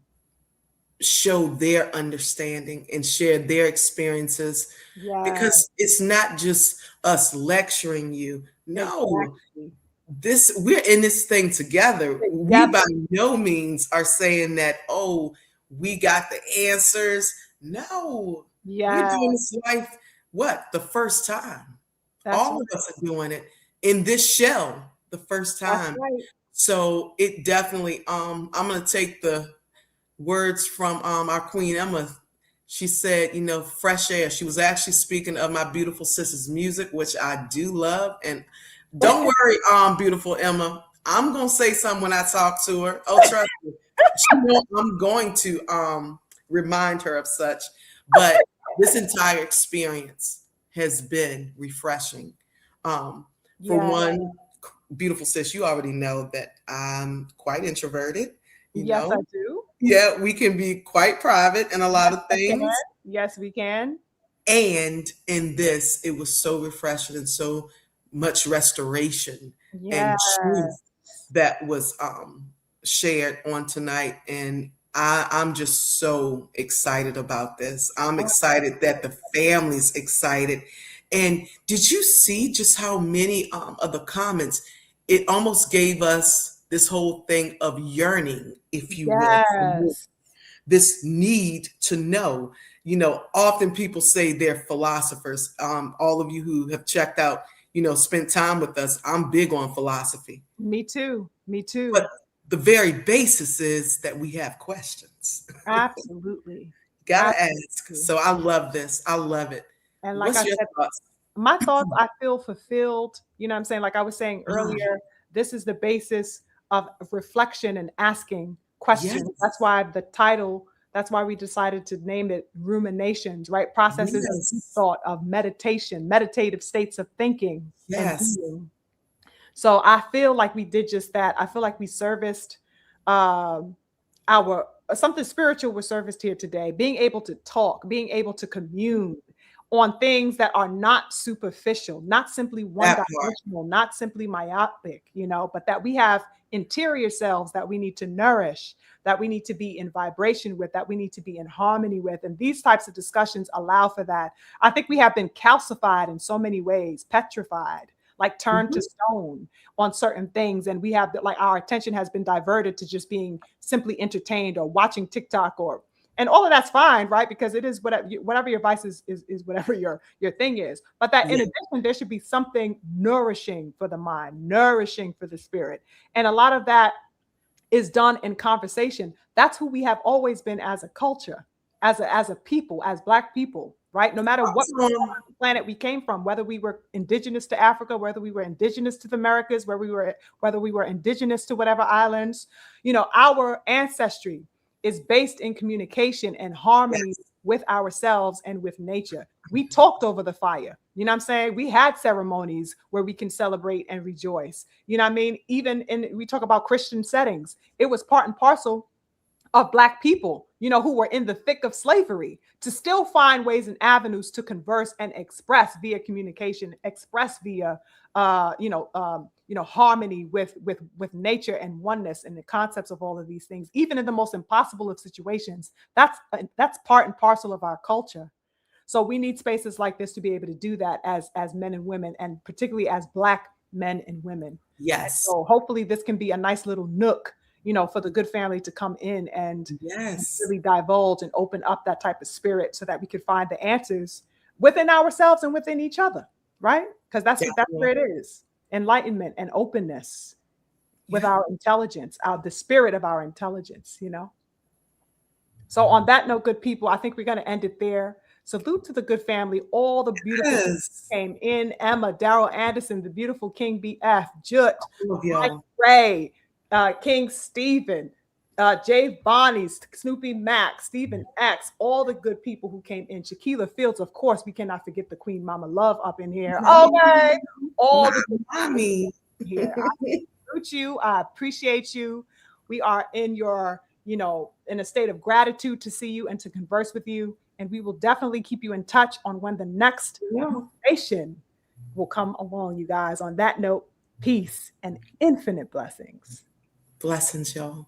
[SPEAKER 1] show their understanding and share their experiences,
[SPEAKER 2] Yes.
[SPEAKER 1] because it's not just us lecturing you. No,
[SPEAKER 2] Exactly.
[SPEAKER 1] this we're in this thing together. We by
[SPEAKER 2] Together.
[SPEAKER 1] no means are saying that, oh, we got the answers. No, we're doing
[SPEAKER 2] Yes.
[SPEAKER 1] this life, what, the first time.
[SPEAKER 2] That's
[SPEAKER 1] All
[SPEAKER 2] right.
[SPEAKER 1] of us are doing it in this shell the first
[SPEAKER 2] That's
[SPEAKER 1] time.
[SPEAKER 2] right.
[SPEAKER 1] So it definitely, I'm gonna take the words from our Queen Emma. She said, fresh air. She was actually speaking of my beautiful sister's music, which I do love. And don't worry, beautiful Emma. I'm gonna say something when I talk to her. Oh, trust me. I'm going to remind her of such. But this entire experience has been refreshing. For
[SPEAKER 2] Yeah.
[SPEAKER 1] one, beautiful sis, you already know that I'm quite introverted, you
[SPEAKER 2] Yes, I
[SPEAKER 1] know.
[SPEAKER 2] do.
[SPEAKER 1] Yeah, we can be quite private in a lot of
[SPEAKER 2] I can.
[SPEAKER 1] things.
[SPEAKER 2] Yes, we can.
[SPEAKER 1] And in this, it was so refreshing and so much restoration and truth
[SPEAKER 2] Yes.
[SPEAKER 1] that was shared on tonight. And I'm just so excited about this. I'm
[SPEAKER 2] Oh,
[SPEAKER 1] excited that the family's excited. And did you see just how many of the comments? It almost gave us this whole thing of yearning, if you will, for more,
[SPEAKER 2] yes.
[SPEAKER 1] this need to know. Often people say they're philosophers. All of you who have checked out, spent time with us, I'm big on philosophy.
[SPEAKER 2] Me too. Me too.
[SPEAKER 1] But the very basis is that we have questions.
[SPEAKER 2] Absolutely.
[SPEAKER 1] Gotta ask.
[SPEAKER 2] Absolutely.
[SPEAKER 1] So I love this. I love it.
[SPEAKER 2] And like I
[SPEAKER 1] What's your
[SPEAKER 2] said,
[SPEAKER 1] thoughts?
[SPEAKER 2] my thoughts, I feel fulfilled. You know what I'm saying? Like I was saying
[SPEAKER 1] Ah,
[SPEAKER 2] earlier, this is the basis of reflection and asking questions. That's
[SPEAKER 1] yes.
[SPEAKER 2] why the title, that's why we decided to name it Ruminations, right? Processes of deep
[SPEAKER 1] Yes.
[SPEAKER 2] thought, of meditation, meditative states of thinking and
[SPEAKER 1] Yes.
[SPEAKER 2] being. So I feel like we did just that. I feel like we serviced um, our something spiritual was serviced here today. Being able to talk, being able to commune on things that are not superficial, not simply one
[SPEAKER 1] That part.
[SPEAKER 2] dimensional, not simply myopic, but that we have interior selves that we need to nourish, that we need to be in vibration with, that we need to be in harmony with. And these types of discussions allow for that. I think we have been calcified in so many ways, petrified, like turned to
[SPEAKER 1] Mhm.
[SPEAKER 2] stone on certain things. And we have like our attention has been diverted to just being simply entertained or watching TikTok and all of that's fine, right? Because it is whatever your vice is whatever your thing is. But that in
[SPEAKER 1] Yeah.
[SPEAKER 2] addition, there should be something nourishing for the mind, nourishing for the spirit. And a lot of that is done in conversation. That's who we have always been as a culture, as a people, as Black people, right? No matter what
[SPEAKER 1] Awesome.
[SPEAKER 2] planet we came from, whether we were indigenous to Africa, whether we were indigenous to the Americas, whether we were indigenous to whatever islands, our ancestry is based in communication and harmony
[SPEAKER 1] Yes.
[SPEAKER 2] with ourselves and with nature. We talked over the fire. You know what I'm saying? We had ceremonies where we can celebrate and rejoice. You know what I mean? Even in we talk about Christian settings, it was part and parcel of Black people who were in the thick of slavery, to still find ways and avenues to converse and express via communication, express via, harmony with nature and oneness and the concepts of all of these things, even in the most impossible of situations. That's part and parcel of our culture. So we need spaces like this to be able to do that as men and women, and particularly as Black men and women. And
[SPEAKER 1] Yes.
[SPEAKER 2] so hopefully this can be a nice little nook, for the good family to come in and
[SPEAKER 1] Yes.
[SPEAKER 2] really divulge and open up that type of spirit so that we can find the answers within ourselves and within each other, right? Because that's where it is. Enlightenment and openness with
[SPEAKER 1] Yeah.
[SPEAKER 2] our intelligence, the spirit of our intelligence. So on that note, good people, I think we're going to end it there. Salute to the good family, all the beautiful
[SPEAKER 1] Yes.
[SPEAKER 2] came in. Emma, Daryl Anderson, the beautiful King BF, Jut,
[SPEAKER 1] All of
[SPEAKER 2] Mike
[SPEAKER 1] y'all.
[SPEAKER 2] Ray, King Stephen, Jay Bonnie, Snoopy Mac, Stephen X, all the good people who came in. Shaquila Fields, of course, we cannot forget the Queen Mama Love up in here. Okay. All the good
[SPEAKER 1] Mommy.
[SPEAKER 2] here. I salute you. I appreciate you. We are in a state of gratitude to see you and to converse with you. And we will definitely keep you in touch on when the next conversation will come along, you guys. On that note, peace and infinite blessings.
[SPEAKER 1] Blessings, y'all.